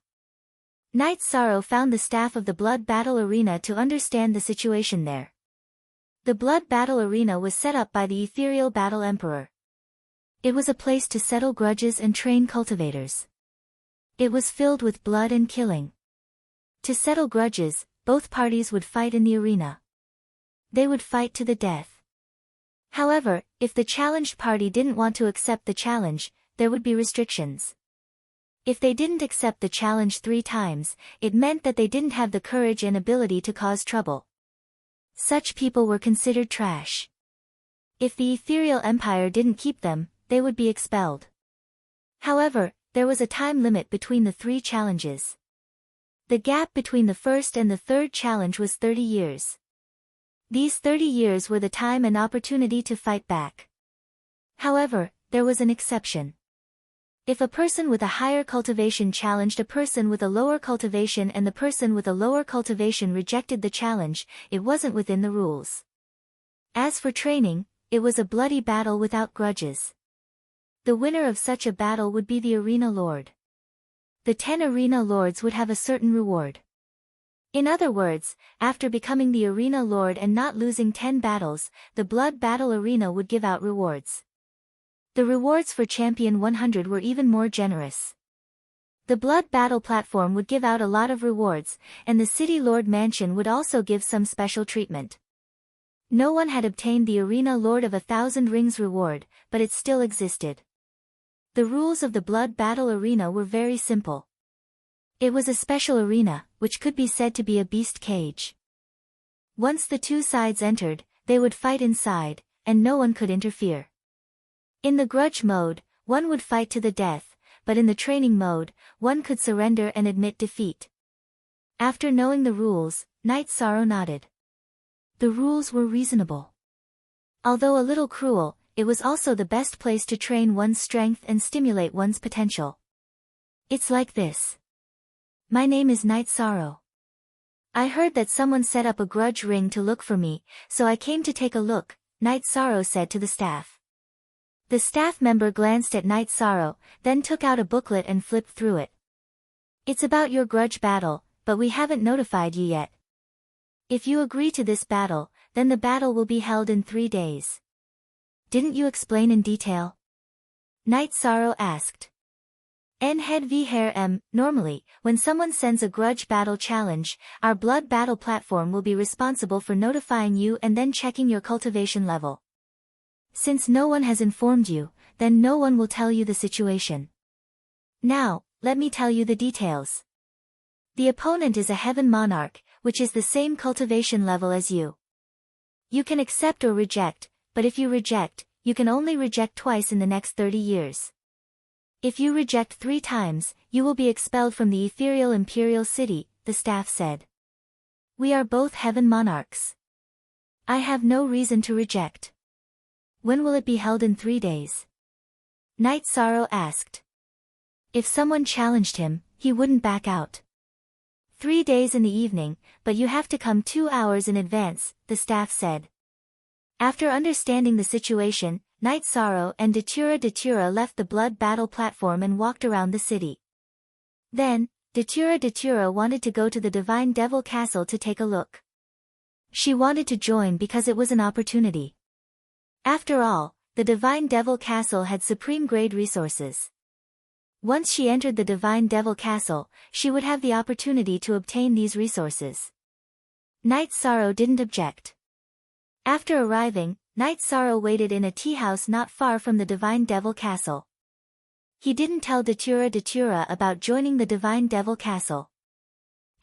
Night Sorrow found the staff of the Blood Battle Arena to understand the situation there. The Blood Battle Arena was set up by the Ethereal Battle Emperor. It was a place to settle grudges and train cultivators. It was filled with blood and killing. To settle grudges, both parties would fight in the arena. They would fight to the death. However, if the challenged party didn't want to accept the challenge, there would be restrictions. If they didn't accept the challenge 3 times, it meant that they didn't have the courage and ability to cause trouble. Such people were considered trash. If the Ethereal Empire didn't keep them, they would be expelled. However, there was a time limit between the 3 challenges. The gap between the first and the 3rd challenge was 30 years. These 30 years were the time and opportunity to fight back. However, there was an exception. If a person with a higher cultivation challenged a person with a lower cultivation and the person with a lower cultivation rejected the challenge, it wasn't within the rules. As for training, it was a bloody battle without grudges. The winner of such a battle would be the Arena Lord. The 10 Arena Lords would have a certain reward. In other words, after becoming the Arena Lord and not losing 10 battles, the Blood Battle Arena would give out rewards. The rewards for Champion 100 were even more generous. The Blood Battle platform would give out a lot of rewards, and the City Lord Mansion would also give some special treatment. No one had obtained the Arena Lord of 1,000 Rings reward, but it still existed. The rules of the Blood Battle Arena were very simple. It was a special arena, which could be said to be a beast cage. Once the two sides entered, they would fight inside, and no one could interfere. In the grudge mode, one would fight to the death, but in the training mode, one could surrender and admit defeat. After knowing the rules, Knight Sorrow nodded. The rules were reasonable. Although a little cruel, it was also the best place to train one's strength and stimulate one's potential. It's like this. My name is Knight Sorrow. I heard that someone set up a grudge ring to look for me, so I came to take a look, Knight Sorrow said to the staff. The staff member glanced at Knight Sorrow, then took out a booklet and flipped through it. It's about your grudge battle, but we haven't notified you yet. If you agree to this battle, then the battle will be held in 3 days. Didn't you explain in detail? Knight Sorrow asked. Normally, when someone sends a grudge battle challenge, our blood battle platform will be responsible for notifying you and then checking your cultivation level. Since no one has informed you, then no one will tell you the situation. Now, let me tell you the details. The opponent is a Heaven Monarch, which is the same cultivation level as you. You can accept or reject, but if you reject, you can only reject twice in the next 30 years. If you reject 3 times, you will be expelled from the ethereal Imperial City, the staff said. We are both Heaven Monarchs. I have no reason to reject. When will it be held in 3 days? Knight Sorrow asked. If someone challenged him, he wouldn't back out. 3 days in the evening, but you have to come 2 hours in advance, the staff said. After understanding the situation, Knight Sorrow and Datura left the blood battle platform and walked around the city. Then, Datura wanted to go to the Divine Devil Castle to take a look. She wanted to join because it was an opportunity. After all, the Divine Devil Castle had supreme grade resources. Once she entered the Divine Devil Castle, she would have the opportunity to obtain these resources. Knight Sorrow didn't object. After arriving, Knight Sorrow waited in a tea house not far from the Divine Devil Castle. He didn't tell Datura about joining the Divine Devil Castle.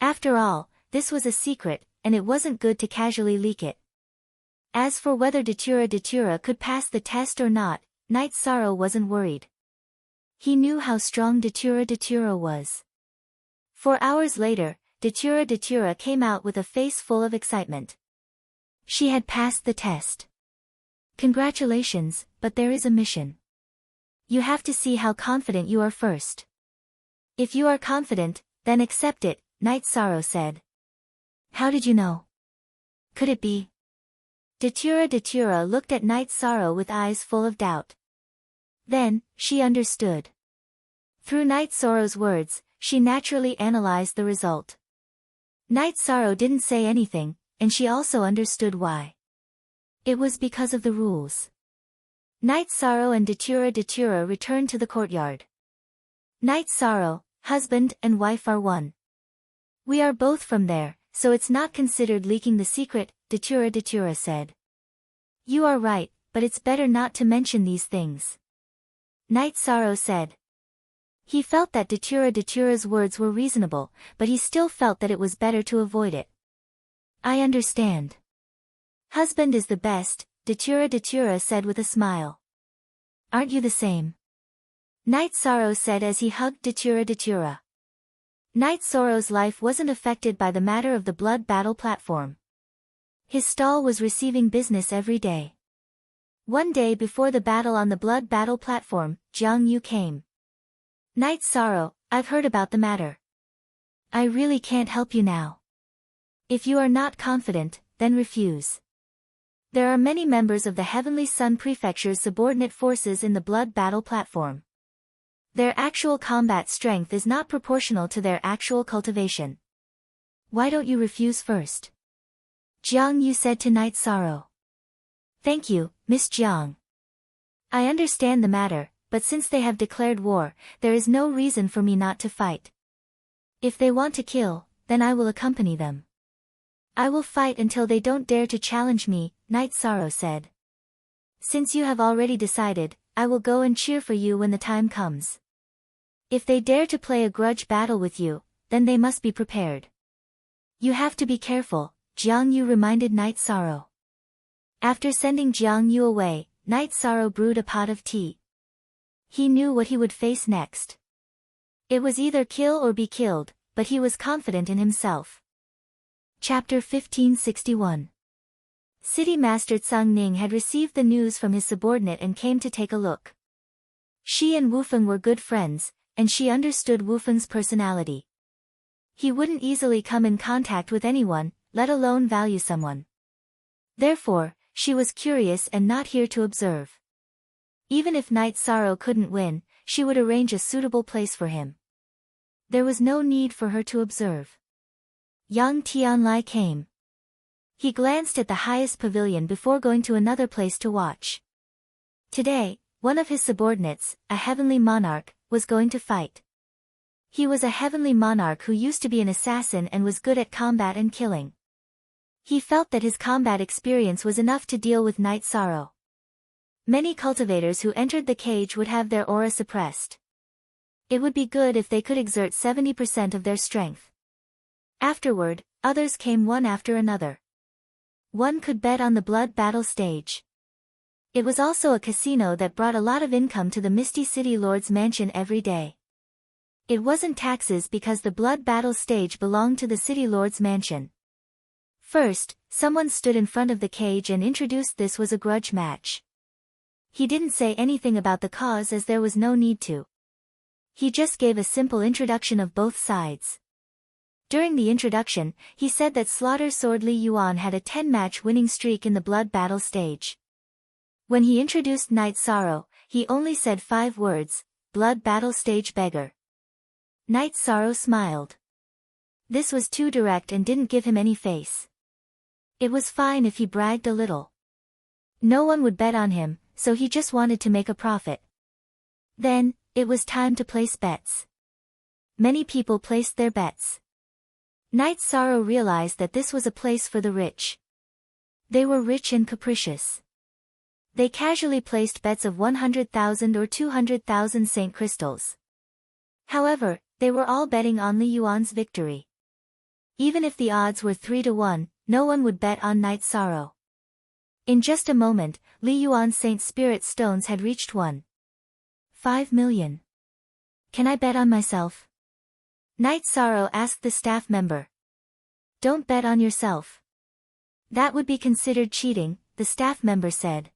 After all, this was a secret, and it wasn't good to casually leak it. As for whether Datura could pass the test or not, Knight Sorrow wasn't worried. He knew how strong Datura was. 4 hours later, Datura came out with a face full of excitement. She had passed the test. Congratulations, but there is a mission. You have to see how confident you are first. If you are confident, then accept it, Knight Sorrow said. How did you know? Could it be? Datura looked at Knight Sorrow with eyes full of doubt. Then, she understood. Through Knight Sorrow's words, she naturally analyzed the result. Knight Sorrow didn't say anything, and she also understood why. It was because of the rules. Knight Sorrow and Datura returned to the courtyard. Knight Sorrow, husband and wife are one. We are both from there, so it's not considered leaking the secret, Datura said. You are right, but it's better not to mention these things. Knight Sorrow said. He felt that Datura's words were reasonable, but he still felt that it was better to avoid it. I understand. Husband is the best, Datura said with a smile. Aren't you the same? Knight Sorrow said as he hugged Datura. Knight Sorrow's life wasn't affected by the matter of the blood battle platform. His stall was receiving business every day. One day before the battle on the blood battle platform, Jiang Yu came. Knight Sorrow, I've heard about the matter. I really can't help you now. If you are not confident, then refuse. There are many members of the Heavenly Sun Prefecture's subordinate forces in the blood battle platform. Their actual combat strength is not proportional to their actual cultivation. Why don't you refuse first? Jiang Yu said to Knight Sorrow. Thank you, Miss Jiang. I understand the matter, but since they have declared war, there is no reason for me not to fight. If they want to kill, then I will accompany them. I will fight until they don't dare to challenge me, Night Sorrow said. Since you have already decided, I will go and cheer for you when the time comes. If they dare to play a grudge battle with you, then they must be prepared. You have to be careful, Jiang Yu reminded Night Sorrow. After sending Jiang Yu away, Night Sorrow brewed a pot of tea. He knew what he would face next. It was either kill or be killed, but he was confident in himself. Chapter 1561. City Master Tsang Ning had received the news from his subordinate and came to take a look. She and Wu Feng were good friends, and she understood Wu Feng's personality. He wouldn't easily come in contact with anyone, let alone value someone. Therefore, she was curious and not here to observe. Even if Night Sorrow couldn't win, she would arrange a suitable place for him. There was no need for her to observe. Yang Tianlai came. He glanced at the highest pavilion before going to another place to watch. Today, one of his subordinates, a heavenly monarch, was going to fight. He was a heavenly monarch who used to be an assassin and was good at combat and killing. He felt that his combat experience was enough to deal with Night Sorrow. Many cultivators who entered the cage would have their aura suppressed. It would be good if they could exert 70% of their strength. Afterward, others came one after another. One could bet on the blood battle stage. It was also a casino that brought a lot of income to the Misty City Lord's mansion every day. It wasn't taxes because the blood battle stage belonged to the City Lord's mansion. First, someone stood in front of the cage and introduced this was a grudge match. He didn't say anything about the cause as there was no need to. He just gave a simple introduction of both sides. During the introduction, he said that Slaughter Sword Li Yuan had a 10-match winning streak in the blood battle stage. When he introduced Night Sorrow, he only said 5 words, blood battle stage beggar. Night Sorrow smiled. This was too direct and didn't give him any face. It was fine if he bragged a little. No one would bet on him, so he just wanted to make a profit. Then, it was time to place bets. Many people placed their bets. Night Sorrow realized that this was a place for the rich. They were rich and capricious. They casually placed bets of 100,000 or 200,000 Saint Crystals. However, they were all betting on Li Yuan's victory. Even if the odds were 3-1, no one would bet on Night Sorrow. In just a moment, Li Yuan's Saint Spirit Stones had reached 1.5 million. Can I bet on myself? Night Sorrow asked the staff member. Don't bet on yourself. That would be considered cheating, the staff member said.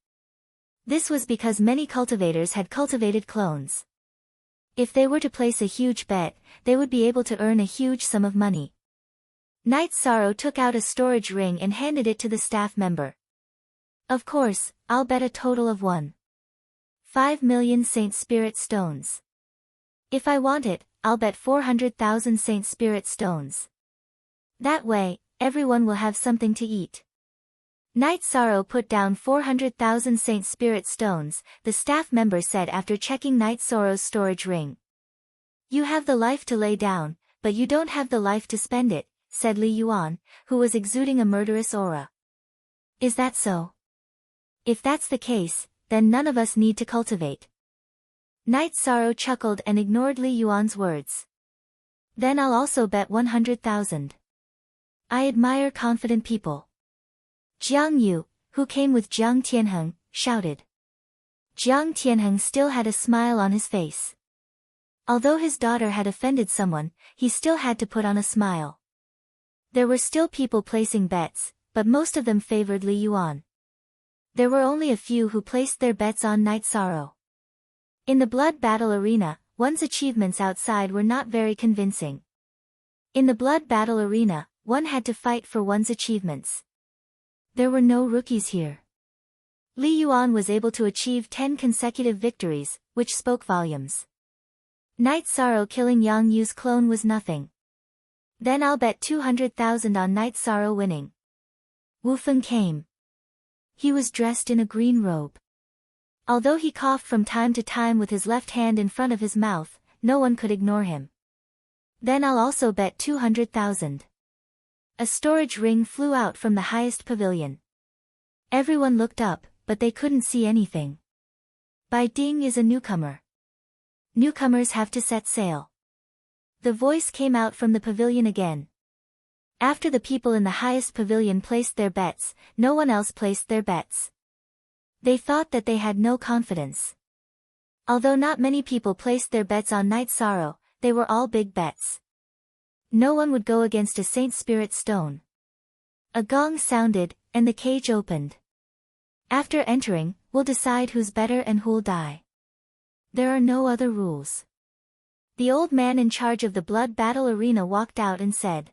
This was because many cultivators had cultivated clones. If they were to place a huge bet, they would be able to earn a huge sum of money. Night Sorrow took out a storage ring and handed it to the staff member. Of course, I'll bet a total of 1.5 million Saint Spirit Stones. If I want it, I'll bet 400,000 Saint Spirit Stones. That way, everyone will have something to eat. Night Sorrow put down 400,000 Saint Spirit Stones, the staff member said after checking Night Sorrow's storage ring. You have the life to lay down, but you don't have the life to spend it, said Li Yuan, who was exuding a murderous aura. Is that so? If that's the case, then none of us need to cultivate. Night Sorrow chuckled and ignored Li Yuan's words. Then I'll also bet 100,000. I admire confident people. Jiang Yu, who came with Jiang Tianheng, shouted. Jiang Tianheng still had a smile on his face. Although his daughter had offended someone, he still had to put on a smile. There were still people placing bets, but most of them favored Li Yuan. There were only a few who placed their bets on Night Sorrow. In the blood battle arena, one's achievements outside were not very convincing. In the blood battle arena, one had to fight for one's achievements. There were no rookies here. Li Yuan was able to achieve 10 consecutive victories, which spoke volumes. Night Sorrow killing Yang Yu's clone was nothing. Then I'll bet 200,000 on Night Sorrow winning. Wu Feng came. He was dressed in a green robe. Although he coughed from time to time with his left hand in front of his mouth, no one could ignore him. Then I'll also bet 200,000. A storage ring flew out from the highest pavilion. Everyone looked up, but they couldn't see anything. Bai Ding is a newcomer. Newcomers have to set sail. The voice came out from the pavilion again. After the people in the highest pavilion placed their bets, no one else placed their bets. They thought that they had no confidence. Although not many people placed their bets on Night Sorrow, they were all big bets. No one would go against a Saint Spirit stone. A gong sounded, and the cage opened. After entering, we'll decide who's better and who'll die. There are no other rules. The old man in charge of the blood battle arena walked out and said,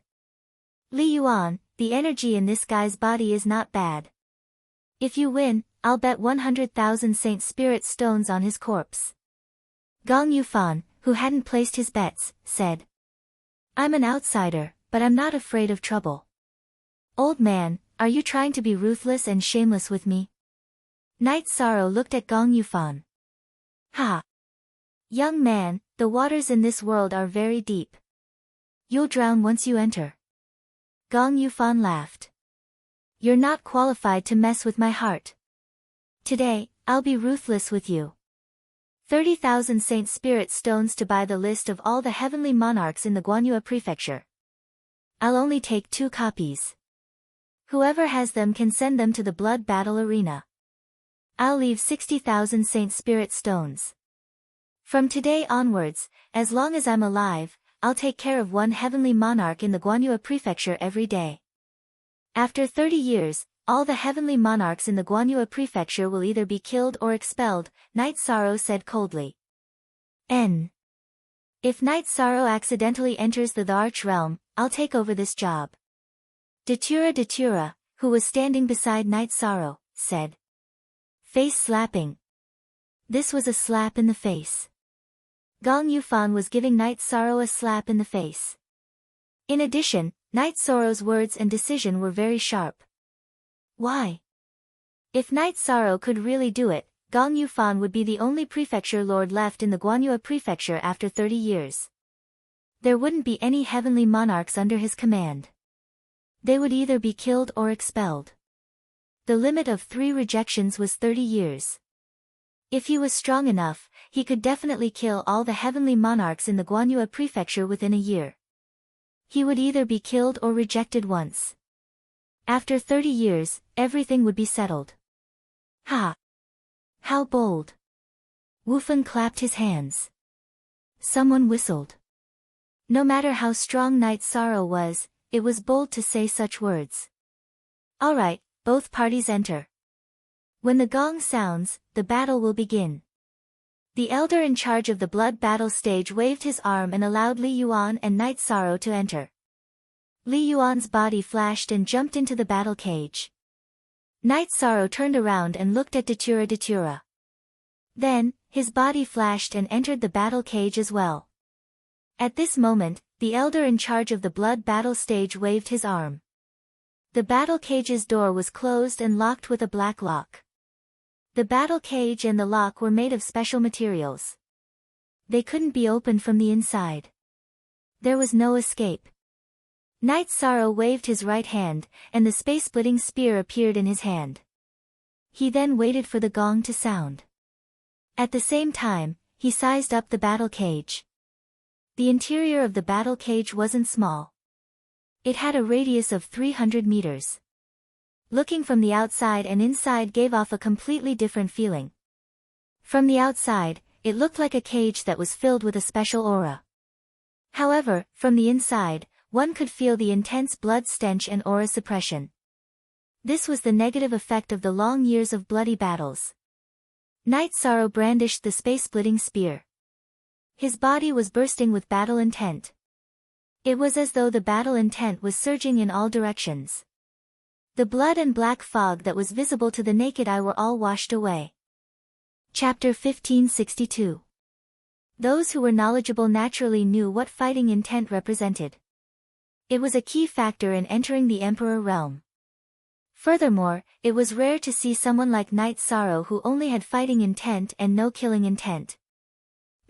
Li Yuan, the energy in this guy's body is not bad. If you win, I'll bet 100,000 Saint Spirit stones on his corpse. Gong Yufan, who hadn't placed his bets, said, I'm an outsider, but I'm not afraid of trouble. Old man, are you trying to be ruthless and shameless with me? Night Sorrow looked at Gong Yufan. Ha! Young man, the waters in this world are very deep. You'll drown once you enter. Gong Yufan laughed. You're not qualified to mess with my heart. Today, I'll be ruthless with you. 30,000 Saint Spirit stones to buy the list of all the heavenly monarchs in the Guanyue prefecture. I'll only take 2 copies. Whoever has them can send them to the blood battle arena. I'll leave 60,000 Saint Spirit stones. From today onwards, as long as I'm alive, I'll take care of 1 heavenly monarch in the Guanyue prefecture every day. After 30 years, all the heavenly monarchs in the Guanyue prefecture will either be killed or expelled, Night Sorrow said coldly. If Night Sorrow accidentally enters the Arch Realm, I'll take over this job. Datura, who was standing beside Night Sorrow, said. Face slapping. This was a slap in the face. Gong Yufan was giving Night Sorrow a slap in the face. In addition, Night Sorrow's words and decision were very sharp. Why? If Night Sorrow could really do it, Gong Yufan would be the only prefecture lord left in the Guanyue prefecture after 30 years. There wouldn't be any heavenly monarchs under his command. They would either be killed or expelled. The limit of 3 rejections was 30 years. If he was strong enough, he could definitely kill all the heavenly monarchs in the Guanyue prefecture within a year. He would either be killed or rejected once. After 30 years, everything would be settled. Ha! How bold! Wufeng clapped his hands. Someone whistled. No matter how strong Night Sorrow was, it was bold to say such words. All right, both parties enter. When the gong sounds, the battle will begin. The elder in charge of the blood battle stage waved his arm and allowed Li Yuan and Night Sorrow to enter. Li Yuan's body flashed and jumped into the battle cage. Night Sorrow turned around and looked at Datura. Then, his body flashed and entered the battle cage as well. At this moment, the elder in charge of the blood battle stage waved his arm. The battle cage's door was closed and locked with a black lock. The battle cage and the lock were made of special materials. They couldn't be opened from the inside. There was no escape. Night Sorrow waved his right hand, and the space-splitting spear appeared in his hand. He then waited for the gong to sound. At the same time, he sized up the battle cage. The interior of the battle cage wasn't small. It had a radius of 300 meters. Looking from the outside and inside gave off a completely different feeling. From the outside, it looked like a cage that was filled with a special aura. However, from the inside, one could feel the intense blood stench and aura suppression. This was the negative effect of the long years of bloody battles. Night Sorrow brandished the space-splitting spear. His body was bursting with battle intent. It was as though the battle intent was surging in all directions. The blood and black fog that was visible to the naked eye were all washed away. Chapter 1562. Those who were knowledgeable naturally knew what fighting intent represented. It was a key factor in entering the Emperor realm. Furthermore, it was rare to see someone like Night Sorrow who only had fighting intent and no killing intent.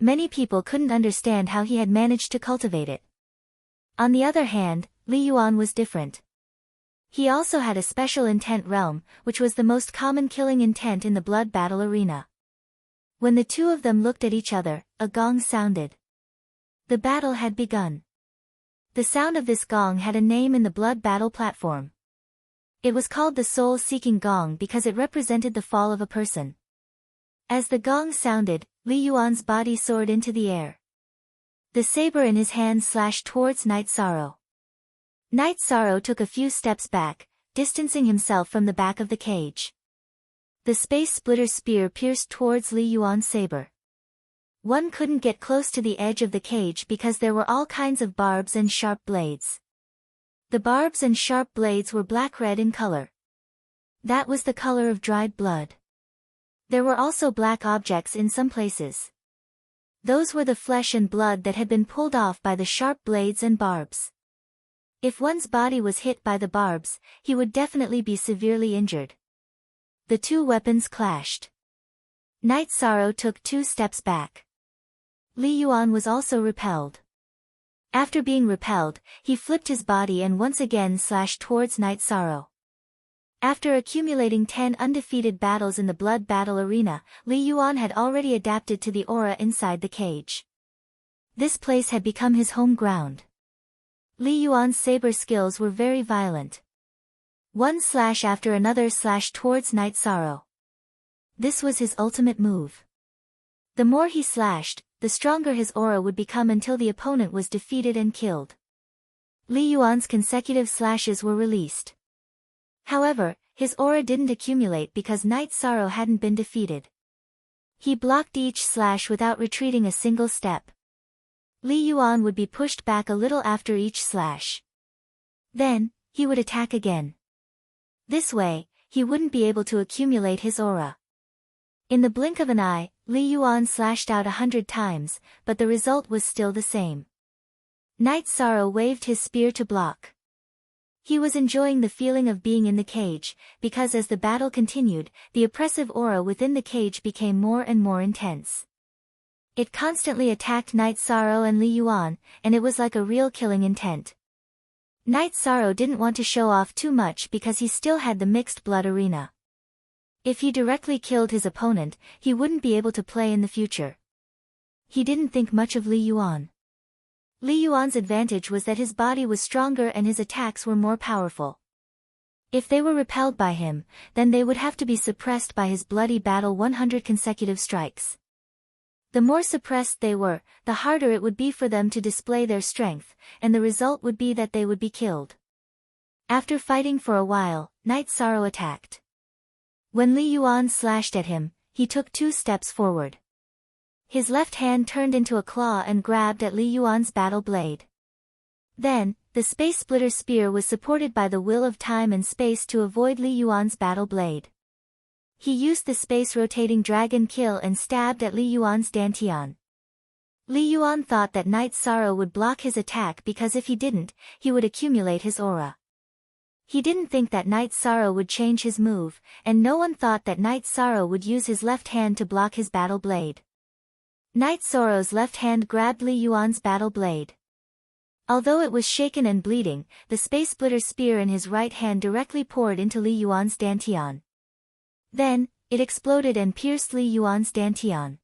Many people couldn't understand how he had managed to cultivate it. On the other hand, Li Yuan was different. He also had a special intent realm, which was the most common killing intent in the blood battle arena. When the two of them looked at each other, a gong sounded. The battle had begun. The sound of this gong had a name in the blood battle platform. It was called the soul-seeking gong because it represented the fall of a person. As the gong sounded, Li Yuan's body soared into the air. The saber in his hand slashed towards Night Sorrow. Night Sorrow took a few steps back, distancing himself from the back of the cage. The space splitter spear pierced towards Li Yuan's saber. One couldn't get close to the edge of the cage because there were all kinds of barbs and sharp blades. The barbs and sharp blades were black-red in color. That was the color of dried blood. There were also black objects in some places. Those were the flesh and blood that had been pulled off by the sharp blades and barbs. If one's body was hit by the barbs, he would definitely be severely injured. The two weapons clashed. Night Sorrow took 2 steps back. Li Yuan was also repelled. After being repelled, he flipped his body and once again slashed towards Night Sorrow. After accumulating 10 undefeated battles in the blood battle arena, Li Yuan had already adapted to the aura inside the cage. This place had become his home ground. Li Yuan's saber skills were very violent. One slash after another slashed towards Night Sorrow. This was his ultimate move. The more he slashed, the stronger his aura would become until the opponent was defeated and killed. Li Yuan's consecutive slashes were released. However, his aura didn't accumulate because Night Sorrow hadn't been defeated. He blocked each slash without retreating a single step. Li Yuan would be pushed back a little after each slash. Then, he would attack again. This way, he wouldn't be able to accumulate his aura. In the blink of an eye, Li Yuan slashed out 100 times, but the result was still the same. Night Sorrow waved his spear to block. He was enjoying the feeling of being in the cage, because as the battle continued, the oppressive aura within the cage became more and more intense. It constantly attacked Night Sorrow and Li Yuan, and it was like a real killing intent. Night Sorrow didn't want to show off too much because he still had the mixed blood arena. If he directly killed his opponent, he wouldn't be able to play in the future. He didn't think much of Li Yuan. Li Yuan's advantage was that his body was stronger and his attacks were more powerful. If they were repelled by him, then they would have to be suppressed by his bloody battle 100 consecutive strikes. The more suppressed they were, the harder it would be for them to display their strength, and the result would be that they would be killed. After fighting for a while, Night Sorrow attacked. When Li Yuan slashed at him, he took 2 steps forward. His left hand turned into a claw and grabbed at Li Yuan's battle blade. Then, the space splitter spear was supported by the will of time and space to avoid Li Yuan's battle blade. He used the space-rotating dragon kill and stabbed at Li Yuan's dantian. Li Yuan thought that Night Sorrow would block his attack because if he didn't, he would accumulate his aura. He didn't think that Night Sorrow would change his move, and no one thought that Night Sorrow would use his left hand to block his battle blade. Night Sorrow's left hand grabbed Li Yuan's battle blade. Although it was shaken and bleeding, the space splitter spear in his right hand directly poured into Li Yuan's dantian. Then, it exploded and pierced Li Yuan's dantian.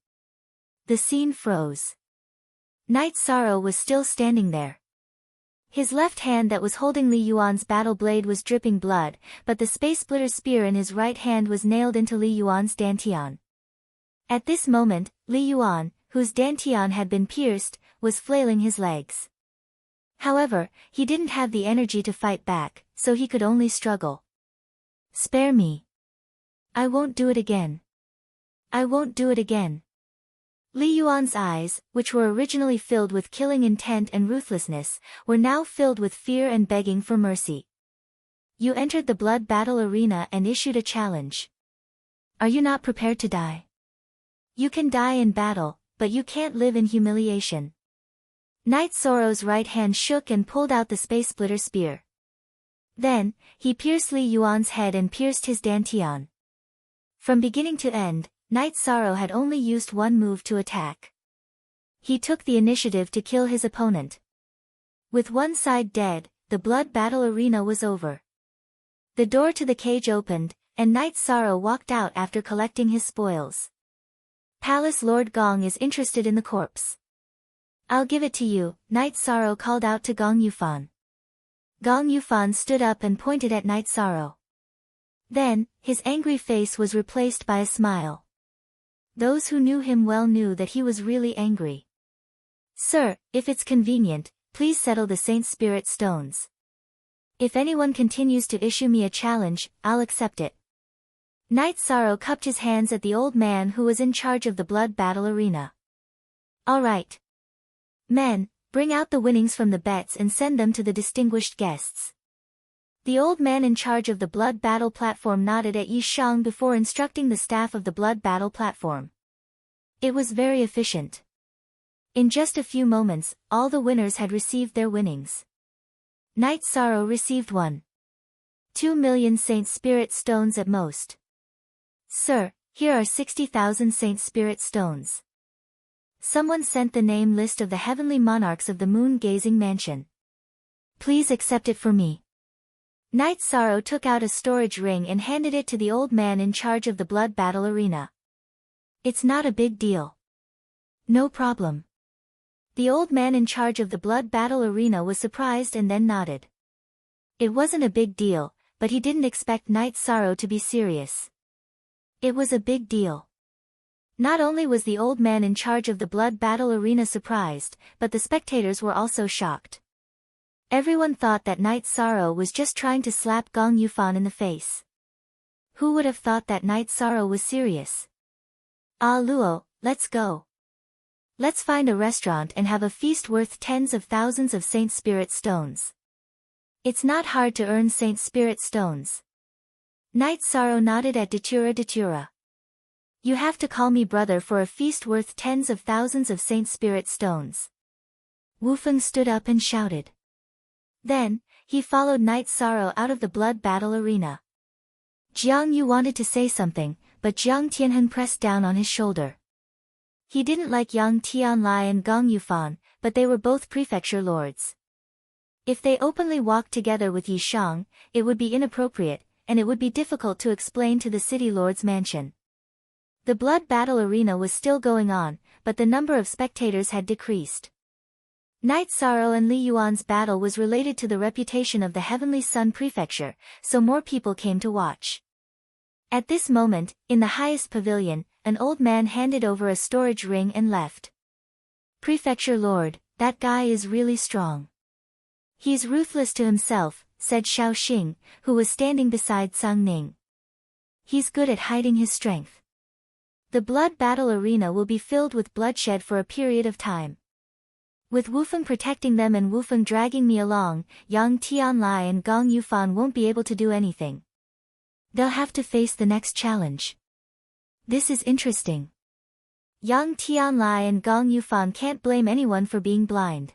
The scene froze. Night Sorrow was still standing there. His left hand that was holding Li Yuan's battle blade was dripping blood, but the space splitter spear in his right hand was nailed into Li Yuan's dantian. At this moment, Li Yuan, whose dantian had been pierced, was flailing his legs. However, he didn't have the energy to fight back, so he could only struggle. "Spare me. I won't do it again. I won't do it again." Li Yuan's eyes, which were originally filled with killing intent and ruthlessness, were now filled with fear and begging for mercy. "You entered the blood battle arena and issued a challenge. Are you not prepared to die? You can die in battle, but you can't live in humiliation." Night Sorrow's right hand shook and pulled out the space splitter spear. Then, he pierced Li Yuan's head and pierced his dantian. From beginning to end, Night Sorrow had only used one move to attack. He took the initiative to kill his opponent. With one side dead, the blood battle arena was over. The door to the cage opened, and Night Sorrow walked out after collecting his spoils. Palace Lord Gong is interested in the corpse. I'll give it to you, Night Sorrow called out to Gong Yufan. Gong Yufan stood up and pointed at Night Sorrow. Then, his angry face was replaced by a smile. Those who knew him well knew that he was really angry. Sir, if it's convenient, please settle the Saint Spirit stones. If anyone continues to issue me a challenge, I'll accept it. Night Sorrow cupped his hands at the old man who was in charge of the blood battle arena. All right. Men, bring out the winnings from the bets and send them to the distinguished guests. The old man in charge of the blood battle platform nodded at Yi Shang before instructing the staff of the blood battle platform. It was very efficient. In just a few moments, all the winners had received their winnings. Night Sorrow received 2 million Saint Spirit stones at most. Sir, here are 60,000 Saint Spirit stones. Someone sent the name list of the heavenly monarchs of the moon-gazing mansion. Please accept it for me. Night Sorrow took out a storage ring and handed it to the old man in charge of the blood battle arena. It's not a big deal. No problem. The old man in charge of the blood battle arena was surprised and then nodded. It wasn't a big deal, but he didn't expect Night Sorrow to be serious. It was a big deal. Not only was the old man in charge of the blood battle arena surprised, but the spectators were also shocked. Everyone thought that Night Sorrow was just trying to slap Gong Yufan in the face. Who would have thought that Night Sorrow was serious? Ah Luo, let's go. Let's find a restaurant and have a feast worth tens of thousands of Saint Spirit stones. It's not hard to earn Saint Spirit stones. Night Sorrow nodded at Datura. You have to call me brother for a feast worth tens of thousands of Saint Spirit stones. Wu Feng stood up and shouted. Then, he followed Night Sorrow out of the blood battle arena. Jiang Yu wanted to say something, but Jiang Tianhen pressed down on his shoulder. He didn't like Yang Tianlai and Gong Yufan, but they were both prefecture lords. If they openly walked together with Yi Shang, it would be inappropriate, and it would be difficult to explain to the city lord's mansion. The blood battle arena was still going on, but the number of spectators had decreased. Night Sorrow and Li Yuan's battle was related to the reputation of the Heavenly Sun Prefecture, so more people came to watch. At this moment, in the highest pavilion, an old man handed over a storage ring and left. Prefecture Lord, that guy is really strong. He's ruthless to himself, said Xiao Xing, who was standing beside Sang Ning. He's good at hiding his strength. The blood battle arena will be filled with bloodshed for a period of time. With Wu Feng protecting them and Wu Feng dragging me along, Yang Tianlai and Gong Yufan won't be able to do anything. They'll have to face the next challenge. This is interesting. Yang Tianlai and Gong Yufan can't blame anyone for being blind.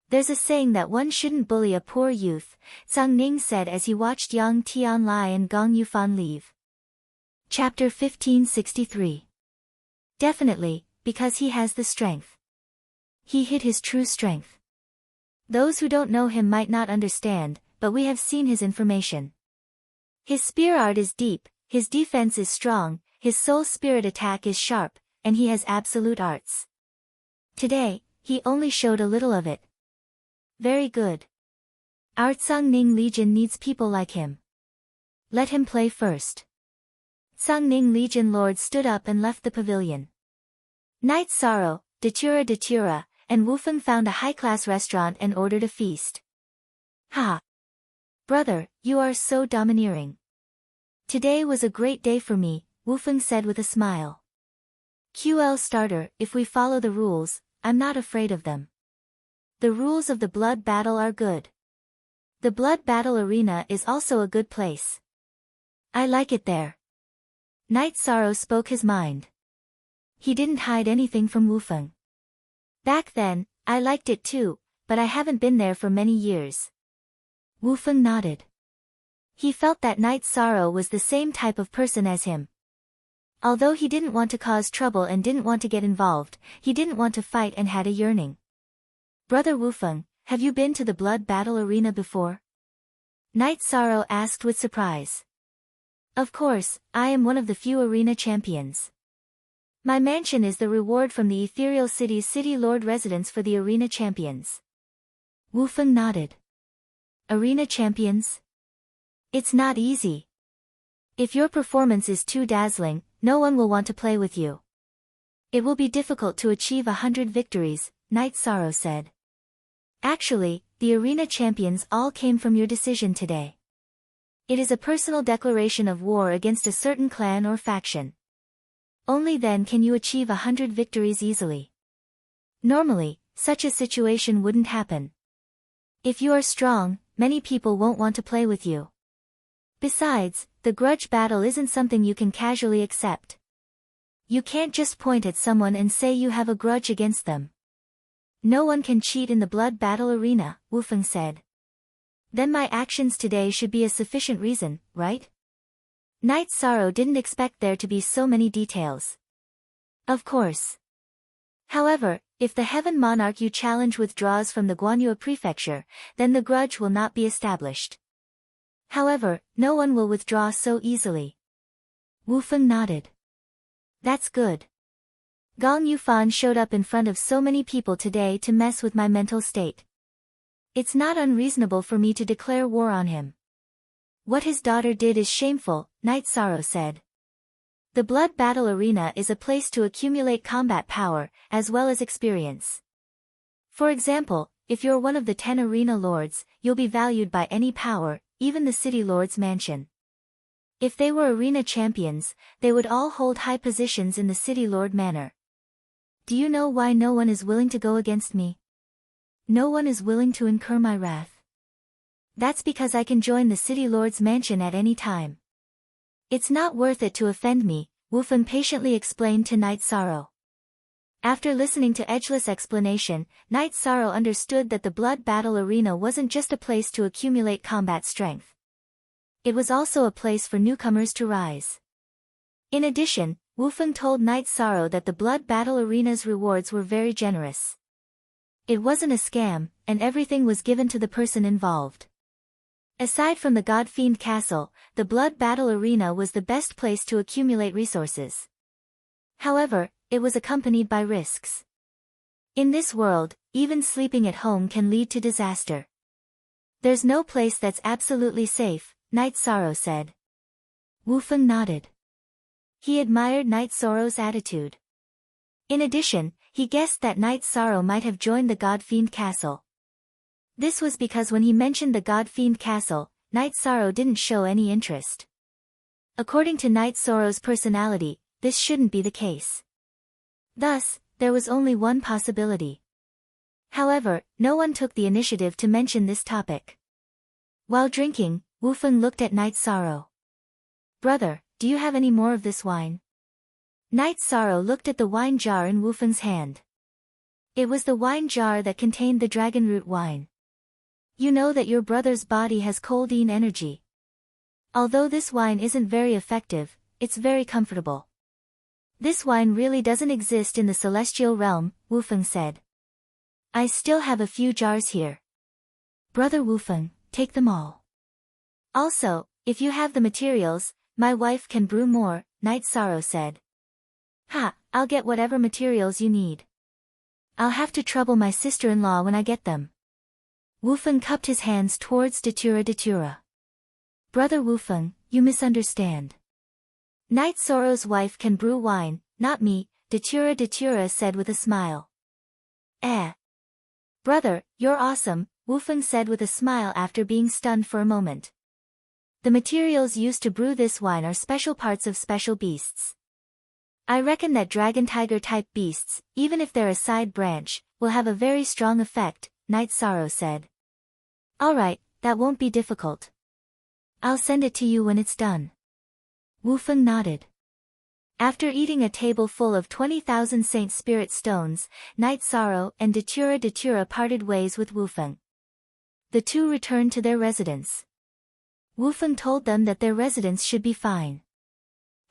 There's a saying that one shouldn't bully a poor youth, Sang Ning said as he watched Yang Tianlai and Gong Yufan leave. Chapter 1563. Definitely, because he has the strength. He hid his true strength. Those who don't know him might not understand, but we have seen his information. His spear art is deep, his defense is strong, his soul spirit attack is sharp, and he has absolute arts. Today, he only showed a little of it. Very good. Our Tsangning Legion needs people like him. Let him play first. Tsangning Legion Lord stood up and left the pavilion. Night Sorrow, Datura, and Wu Feng found a high-class restaurant and ordered a feast. Ha! Brother, you are so domineering. Today was a great day for me, Wu Feng said with a smile. QL starter, if we follow the rules, I'm not afraid of them. The rules of the blood battle are good. The blood battle arena is also a good place. I like it there. Night Sorrow spoke his mind. He didn't hide anything from Wu Feng. Back then, I liked it too, but I haven't been there for many years. Wu Feng nodded. He felt that Night Sorrow was the same type of person as him. Although he didn't want to cause trouble and didn't want to get involved, he didn't want to fight and had a yearning. Brother Wufeng, have you been to the blood battle arena before? Night Sorrow asked with surprise. Of course, I am one of the few arena champions. My mansion is the reward from the ethereal city's city lord residence for the arena champions. Wufeng nodded. Arena champions? It's not easy. If your performance is too dazzling, no one will want to play with you. It will be difficult to achieve 100 victories, Night Sorrow said. Actually, the arena champions all came from your decision today. It is a personal declaration of war against a certain clan or faction. Only then can you achieve 100 victories easily. Normally, such a situation wouldn't happen. If you are strong, many people won't want to play with you. Besides, the grudge battle isn't something you can casually accept. You can't just point at someone and say you have a grudge against them. No one can cheat in the blood battle arena, Wufeng said. Then my actions today should be a sufficient reason, right? Night Sorrow didn't expect there to be so many details. Of course. However, if the Heaven Monarch you challenge withdraws from the Guanyu Prefecture, then the grudge will not be established. However, no one will withdraw so easily. Wufeng nodded. That's good. Gong Yufan showed up in front of so many people today to mess with my mental state. It's not unreasonable for me to declare war on him. What his daughter did is shameful, Night Sorrow said. The blood battle arena is a place to accumulate combat power, as well as experience. For example, if you're one of the 10 arena lords, you'll be valued by any power, even the city lord's mansion. If they were arena champions, they would all hold high positions in the city lord manor. Do you know why no one is willing to go against me? No one is willing to incur my wrath. That's because I can join the city lord's mansion at any time. It's not worth it to offend me, Wufeng patiently explained to Night Sorrow. After listening to Edgeless' explanation, Night Sorrow understood that the blood battle arena wasn't just a place to accumulate combat strength. It was also a place for newcomers to rise. In addition, Wufeng told Night Sorrow that the blood battle arena's rewards were very generous. It wasn't a scam, and everything was given to the person involved. Aside from the God Fiend Castle, the blood battle arena was the best place to accumulate resources. However, it was accompanied by risks. In this world, even sleeping at home can lead to disaster. There's no place that's absolutely safe, Night Sorrow said. Wufeng nodded. He admired Night Sorrow's attitude. In addition, he guessed that Night Sorrow might have joined the God Fiend Castle. This was because when he mentioned the God Fiend Castle, Night Sorrow didn't show any interest. According to Night Sorrow's personality, this shouldn't be the case. Thus, there was only one possibility. However, no one took the initiative to mention this topic. While drinking, Wufeng looked at Night Sorrow. Brother, do you have any more of this wine? Night Sorrow looked at the wine jar in Wufeng's hand. It was the wine jar that contained the dragon root wine. You know that your brother's body has coldine energy. Although this wine isn't very effective, it's very comfortable. This wine really doesn't exist in the celestial realm, Wufeng said. I still have a few jars here. Brother Wufeng, take them all. Also, if you have the materials, my wife can brew more, Night Sorrow said. Ha, I'll get whatever materials you need. I'll have to trouble my sister-in-law when I get them. Wufeng cupped his hands towards Datura. Brother Wufeng, you misunderstand. Night Sorrow's wife can brew wine, not me, Datura said with a smile. Brother, you're awesome, Wufeng said with a smile after being stunned for a moment. The materials used to brew this wine are special parts of special beasts. I reckon that dragon tiger type beasts, even if they're a side branch, will have a very strong effect, Night Sorrow said. Alright, that won't be difficult. I'll send it to you when it's done. Wufeng nodded. After eating a table full of 20,000 Saint Spirit stones, Night Sorrow and Datura parted ways with Wufeng. The two returned to their residence. Wu Feng told them that their residence should be fine.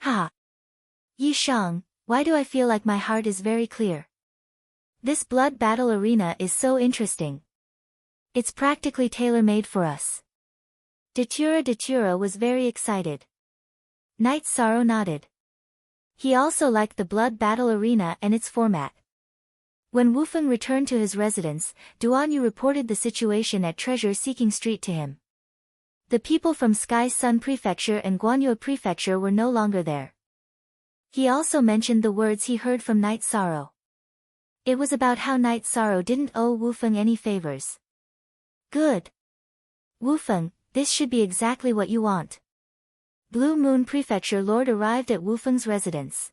Ha! Yi Shang, why do I feel like my heart is very clear? This blood battle arena is so interesting. It's practically tailor-made for us. Datura was very excited. Knight Sorrow nodded. He also liked the blood battle arena and its format. When Wu Feng returned to his residence, Duan Yu reported the situation at Treasure Seeking Street to him. The people from Sky Sun Prefecture and Guanyu Prefecture were no longer there. He also mentioned the words he heard from Knight Sorrow. It was about how Knight Sorrow didn't owe Wu Feng any favors. Good. Wu Feng, this should be exactly what you want. Blue Moon Prefecture Lord arrived at Wu Feng's residence.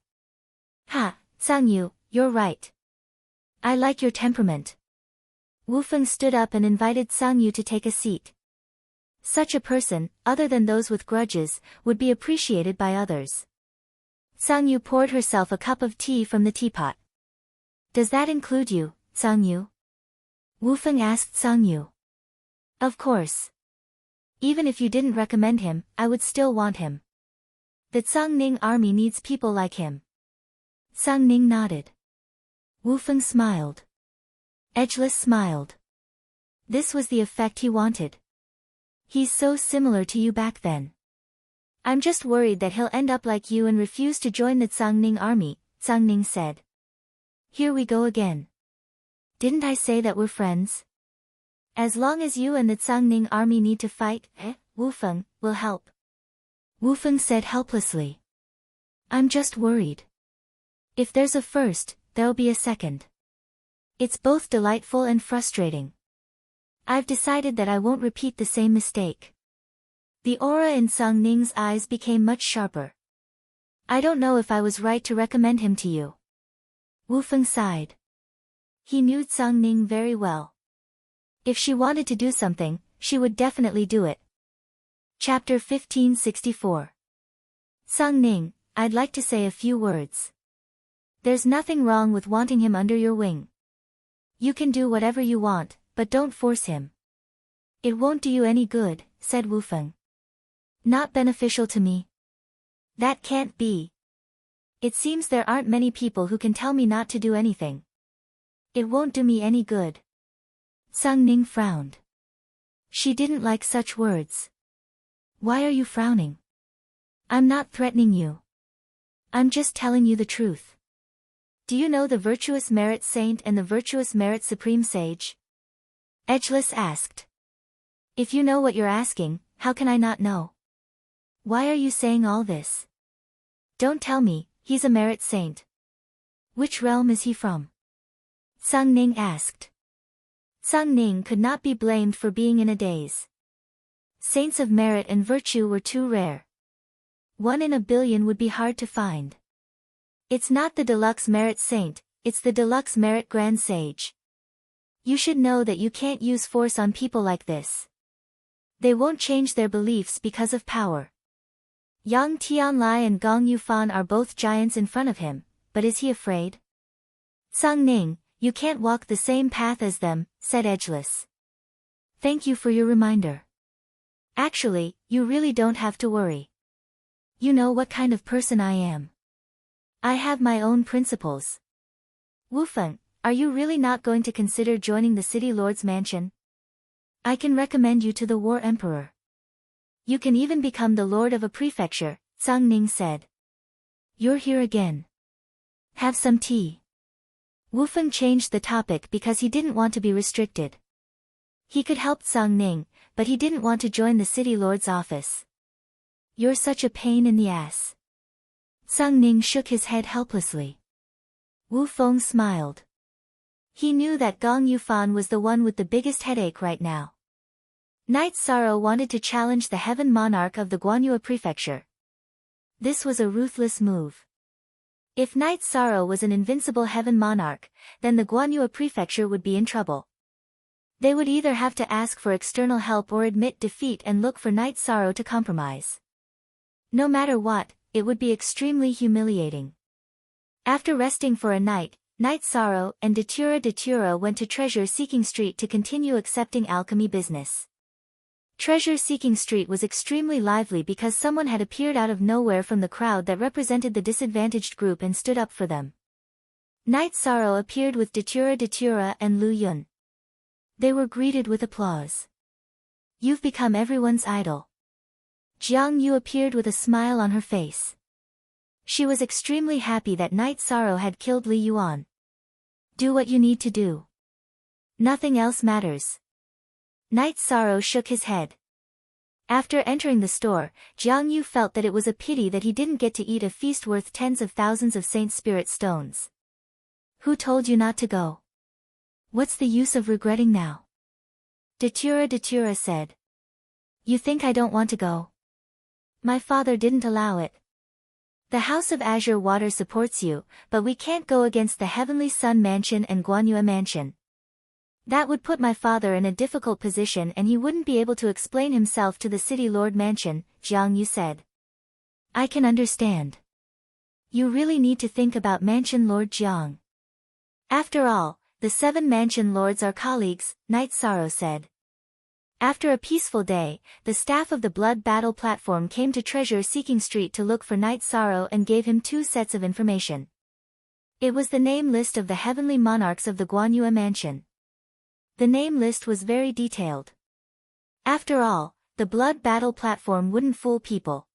Ha, Sang Yu, you're right. I like your temperament. Wu Feng stood up and invited Sang Yu to take a seat. Such a person, other than those with grudges, would be appreciated by others. Sang Yu poured herself a cup of tea from the teapot. Does that include you, Sang Yu? Wu Feng asked Sang Yu. Of course. Even if you didn't recommend him, I would still want him. The Tsangning army needs people like him. Sang Ning nodded. Wu Feng smiled. Edgeless smiled. This was the effect he wanted. He's so similar to you back then. I'm just worried that he'll end up like you and refuse to join the Tsangning army, Sang Ning said. Here we go again. Didn't I say that we're friends? As long as you and the Tsangning army need to fight, Wu Feng, will help. Wu Feng said helplessly. I'm just worried. If there's a first, there'll be a second. It's both delightful and frustrating. I've decided that I won't repeat the same mistake. The aura in Sang Ning's eyes became much sharper. I don't know if I was right to recommend him to you. Wu Feng sighed. He knew Sang Ning very well. If she wanted to do something, she would definitely do it. Chapter 1564. Sang Ning, I'd like to say a few words. There's nothing wrong with wanting him under your wing. You can do whatever you want, but don't force him. It won't do you any good, said Wu Feng. Not beneficial to me. That can't be. It seems there aren't many people who can tell me not to do anything. It won't do me any good. Sang Ning frowned. She didn't like such words. Why are you frowning? I'm not threatening you. I'm just telling you the truth. Do you know the virtuous merit saint and the virtuous merit supreme sage? Edgeless asked. If you know what you're asking, how can I not know? Why are you saying all this? Don't tell me, he's a merit saint. Which realm is he from? Sang Ning asked. Sang Ning could not be blamed for being in a daze. Saints of merit and virtue were too rare. 1 in a billion would be hard to find. It's not the deluxe merit saint, it's the deluxe merit grand sage. You should know that you can't use force on people like this. They won't change their beliefs because of power. Yang Tianlai and Gong Yufan are both giants in front of him, but is he afraid? Sang Ning, you can't walk the same path as them, said Edgeless. Thank you for your reminder. Actually, you really don't have to worry. You know what kind of person I am. I have my own principles. Wu Feng, are you really not going to consider joining the City Lord's mansion? I can recommend you to the War Emperor. You can even become the Lord of a prefecture, Sang Ning said. You're here again. Have some tea. Wu Feng changed the topic because he didn't want to be restricted. He could help Sang Ning, but he didn't want to join the City Lord's office. You're such a pain in the ass. Sang Ning shook his head helplessly. Wu Feng smiled. He knew that Gong Yufan was the one with the biggest headache right now. Knight Sorrow wanted to challenge the Heaven Monarch of the Guanyu Prefecture. This was a ruthless move. If Knight Sorrow was an invincible Heaven Monarch, then the Guanyu Prefecture would be in trouble. They would either have to ask for external help or admit defeat and look for Knight Sorrow to compromise. No matter what, it would be extremely humiliating. After resting for a night, Knight Sorrow and Datura went to Treasure Seeking Street to continue accepting alchemy business. Treasure-seeking street was extremely lively because someone had appeared out of nowhere from the crowd that represented the disadvantaged group and stood up for them. Night Sorrow appeared with Datura and Lu Yun. They were greeted with applause. You've become everyone's idol. Jiang Yu appeared with a smile on her face. She was extremely happy that Night Sorrow had killed Li Yuan. Do what you need to do. Nothing else matters. Night Sorrow shook his head. After entering the store, Jiang Yu felt that it was a pity that he didn't get to eat a feast worth tens of thousands of Saint Spirit stones. Who told you not to go? What's the use of regretting now? Datura said. You think I don't want to go? My father didn't allow it. The House of Azure Water supports you, but we can't go against the Heavenly Sun Mansion and Guanyue Mansion. That would put my father in a difficult position and he wouldn't be able to explain himself to the City Lord Mansion, Jiang Yu said. I can understand. You really need to think about Mansion Lord Jiang. After all, the 7 Mansion Lords are colleagues, Night Sorrow said. After a peaceful day, the staff of the Blood Battle platform came to Treasure-Seeking Street to look for Night Sorrow and gave him 2 sets of information. It was the name list of the heavenly monarchs of the Guanyue Mansion. The name list was very detailed. After all, the Blood Battle platform wouldn't fool people.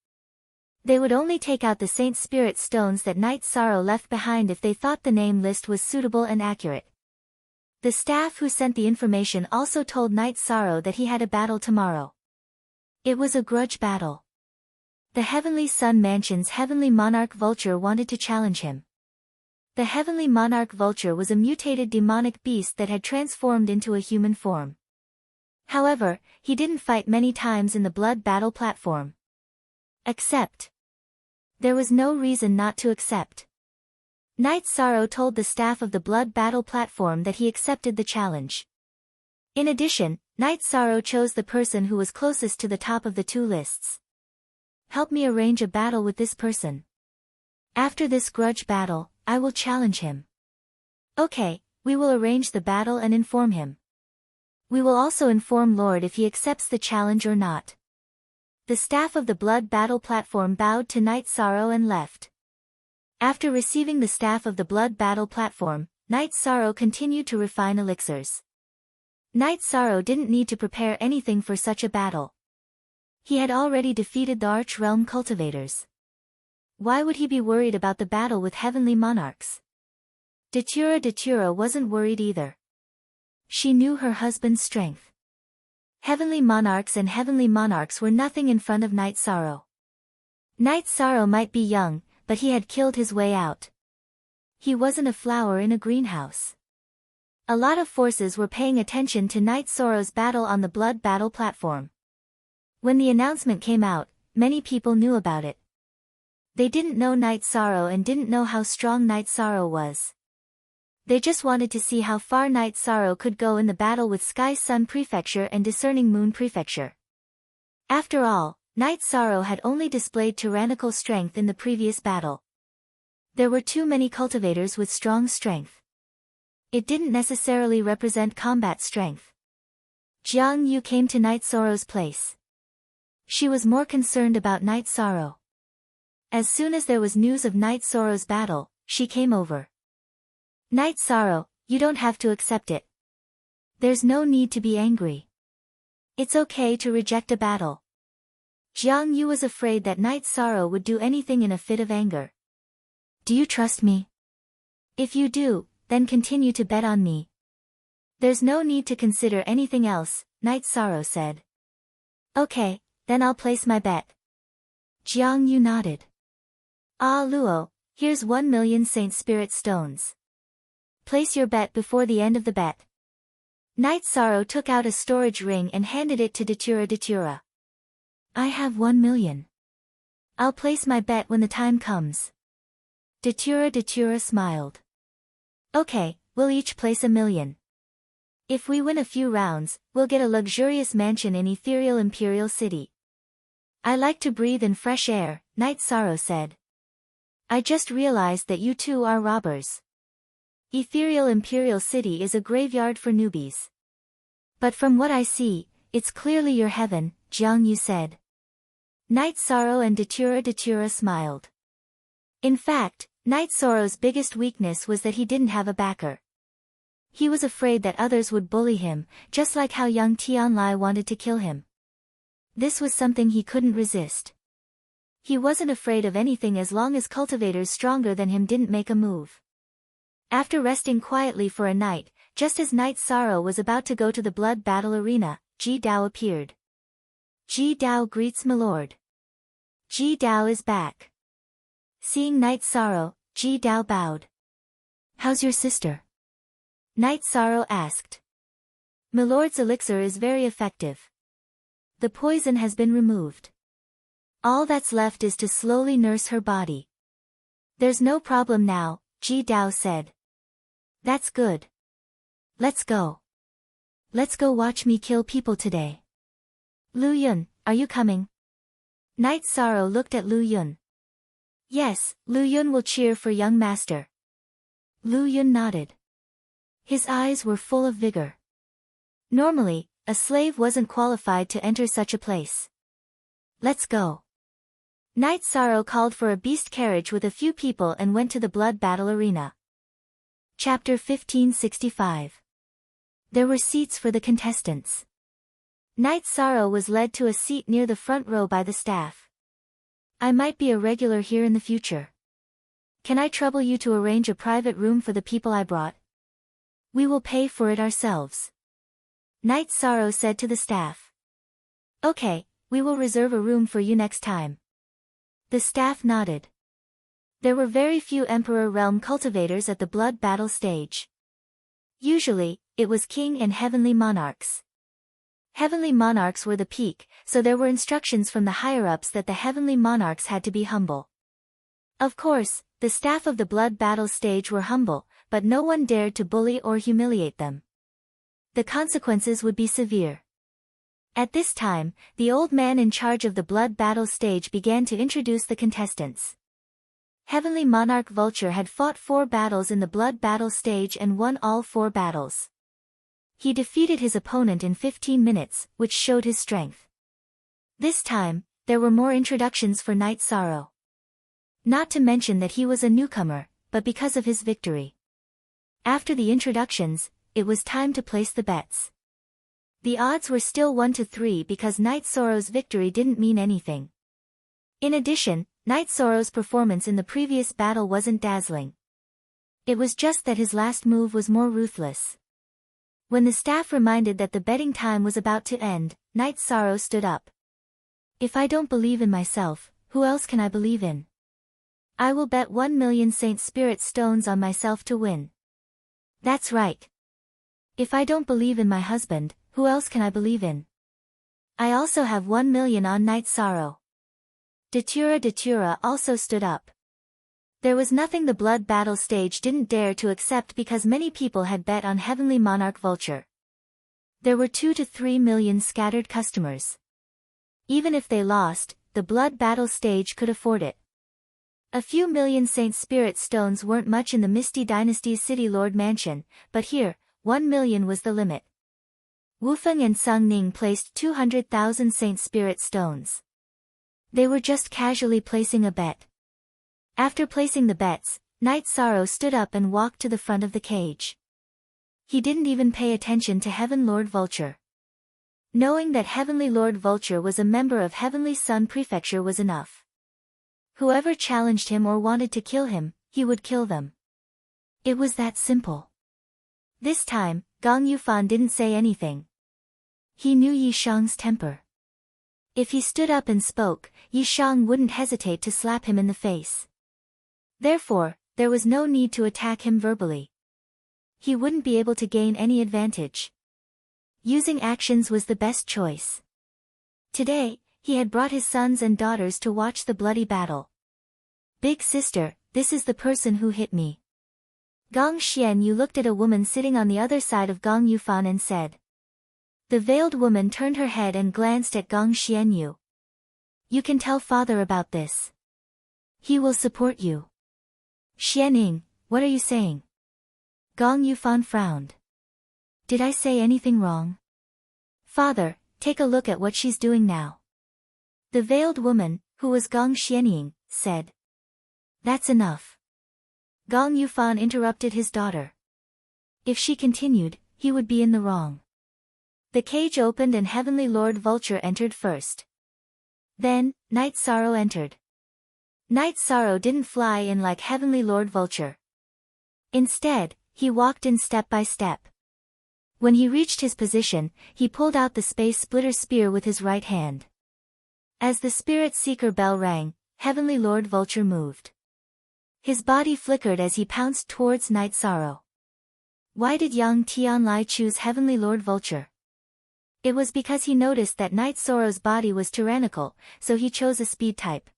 They would only take out the Saint Spirit stones that Night Sorrow left behind if they thought the name list was suitable and accurate. The staff who sent the information also told Night Sorrow that he had a battle tomorrow. It was a grudge battle. The Heavenly Sun Mansion's Heavenly Monarch Vulture wanted to challenge him. The Heavenly Monarch Vulture was a mutated demonic beast that had transformed into a human form. However, he didn't fight many times in the Blood Battle platform. Accept. There was no reason not to accept. Night Sorrow told the staff of the Blood Battle platform that he accepted the challenge. In addition, Night Sorrow chose the person who was closest to the top of the 2 lists. Help me arrange a battle with this person. After this grudge battle, I will challenge him. Okay, we will arrange the battle and inform him. We will also inform Lord if he accepts the challenge or not. The staff of the Blood Battle platform bowed to Night Sorrow and left. After receiving the staff of the Blood Battle platform, Night Sorrow continued to refine elixirs. Night Sorrow didn't need to prepare anything for such a battle. He had already defeated the Arch-Realm cultivators. Why would he be worried about the battle with heavenly monarchs? Datura wasn't worried either. She knew her husband's strength. Heavenly monarchs and heavenly monarchs were nothing in front of Night Sorrow. Night Sorrow might be young, but he had killed his way out. He wasn't a flower in a greenhouse. A lot of forces were paying attention to Night Sorrow's battle on the Blood Battle platform. When the announcement came out, many people knew about it. They didn't know Night Sorrow and didn't know how strong Night Sorrow was. They just wanted to see how far Night Sorrow could go in the battle with Sky Sun Prefecture and Discerning Moon Prefecture. After all, Night Sorrow had only displayed tyrannical strength in the previous battle. There were too many cultivators with strong strength. It didn't necessarily represent combat strength. Jiang Yu came to Night Sorrow's place. She was more concerned about Night Sorrow. As soon as there was news of Night Sorrow's battle, she came over. Night Sorrow, you don't have to accept it. There's no need to be angry. It's okay to reject a battle. Jiang Yu was afraid that Night Sorrow would do anything in a fit of anger. Do you trust me? If you do, then continue to bet on me. There's no need to consider anything else, Night Sorrow said. Okay, then I'll place my bet. Jiang Yu nodded. Ah Luo, here's 1 million Saint Spirit stones. Place your bet before the end of the bet. Night Sorrow took out a storage ring and handed it to Datura. I have 1 million. I'll place my bet when the time comes. Datura smiled. Okay, we'll each place 1 million. If we win a few rounds, we'll get a luxurious mansion in Ethereal Imperial City. I like to breathe in fresh air, Night Sorrow said. I just realized that you two are robbers. Ethereal Imperial City is a graveyard for newbies. But from what I see, It's clearly your heaven, Jiang Yu said. Night Sorrow and Datura smiled. In fact, Night Sorrow's biggest weakness was that he didn't have a backer. He was afraid that others would bully him, just like how young Tianlai wanted to kill him. This was something he couldn't resist. He wasn't afraid of anything as long as cultivators stronger than him didn't make a move. After resting quietly for a night, just as Night Sorrow was about to go to the blood battle arena, Ji Dao appeared. Ji Dao greets Milord. Ji Dao is back. Seeing Night Sorrow, Ji Dao bowed. How's your sister? Night Sorrow asked. Milord's elixir is very effective. The poison has been removed. All that's left is to slowly nurse her body. There's no problem now, Ji Dao said. That's good. Let's go. Let's go watch me kill people today. Lu Yun, are you coming? Night Sorrow looked at Lu Yun. Yes, Lu Yun will cheer for young master. Lu Yun nodded. His eyes were full of vigor. Normally, a slave wasn't qualified to enter such a place. Let's go. Night Sorrow called for a beast carriage with a few people and went to the blood battle arena. Chapter 1565. There were seats for the contestants. Night Sorrow was led to a seat near the front row by the staff. I might be a regular here in the future. Can I trouble you to arrange a private room for the people I brought? We will pay for it ourselves. Night Sorrow said to the staff. Okay, we will reserve a room for you next time. The staff nodded. There were very few Emperor Realm cultivators at the blood battle stage. Usually, it was king and heavenly monarchs. Heavenly monarchs were the peak, so there were instructions from the higher-ups that the heavenly monarchs had to be humble. Of course, the staff of the blood battle stage were humble, but no one dared to bully or humiliate them. The consequences would be severe. At this time, the old man in charge of the blood battle stage began to introduce the contestants. Heavenly Monarch Vulture had fought 4 battles in the blood battle stage and won all 4 battles. He defeated his opponent in 15 minutes, which showed his strength. This time, there were more introductions for Night Sorrow. Not to mention that he was a newcomer, but because of his victory. After the introductions, it was time to place the bets. The odds were still 1 to 3 because Night Sorrow's victory didn't mean anything. In addition, Night Sorrow's performance in the previous battle wasn't dazzling. It was just that his last move was more ruthless. When the staff reminded that the betting time was about to end, Night Sorrow stood up. If I don't believe in myself, who else can I believe in? I will bet 1 million Saint Spirit stones on myself to win. That's right. If I don't believe in my husband, who else can I believe in? I also have 1 million on Night Sorrow. Datura also stood up. There was nothing the blood battle stage didn't dare to accept because many people had bet on Heavenly Monarch Vulture. There were 2 to 3 million scattered customers. Even if they lost, the blood battle stage could afford it. A few million Saint Spirit stones weren't much in the Misty Dynasty's City Lord Mansion, but here, 1 million was the limit. Wufeng and Sung Ning placed 200,000 Saint Spirit stones. They were just casually placing a bet. After placing the bets, Night Sorrow stood up and walked to the front of the cage. He didn't even pay attention to Heaven Lord Vulture. Knowing that Heavenly Lord Vulture was a member of Heavenly Sun Prefecture was enough. Whoever challenged him or wanted to kill him, he would kill them. It was that simple. This time, Gong Yufan didn't say anything. He knew Yi Shang's temper. If he stood up and spoke, Yi Shang wouldn't hesitate to slap him in the face. Therefore, there was no need to attack him verbally. He wouldn't be able to gain any advantage. Using actions was the best choice. Today, he had brought his sons and daughters to watch the bloody battle. Big sister, this is the person who hit me. Gong Xianyu looked at a woman sitting on the other side of Gong Yufan and said. The veiled woman turned her head and glanced at Gong Xianyu. You can tell father about this. He will support you. Xianing, what are you saying? Gong Yufan frowned. Did I say anything wrong? Father, Take a look at what she's doing now. The veiled woman, who was Gong Xianying, said. That's enough. Gong Yufan interrupted his daughter. If she continued, he would be in the wrong. The cage opened and Heavenly Lord Vulture entered first. Then, Night Sorrow entered. Night Sorrow didn't fly in like Heavenly Lord Vulture. Instead, he walked in step by step. When he reached his position, he pulled out the Space Splitter Spear with his right hand. As the Spirit Seeker bell rang, Heavenly Lord Vulture moved. His body flickered as he pounced towards Night Sorrow. Why did Yang Tianlai choose Heavenly Lord Vulture? It was because he noticed that Night Sorrow's body was tyrannical, so he chose a speed type.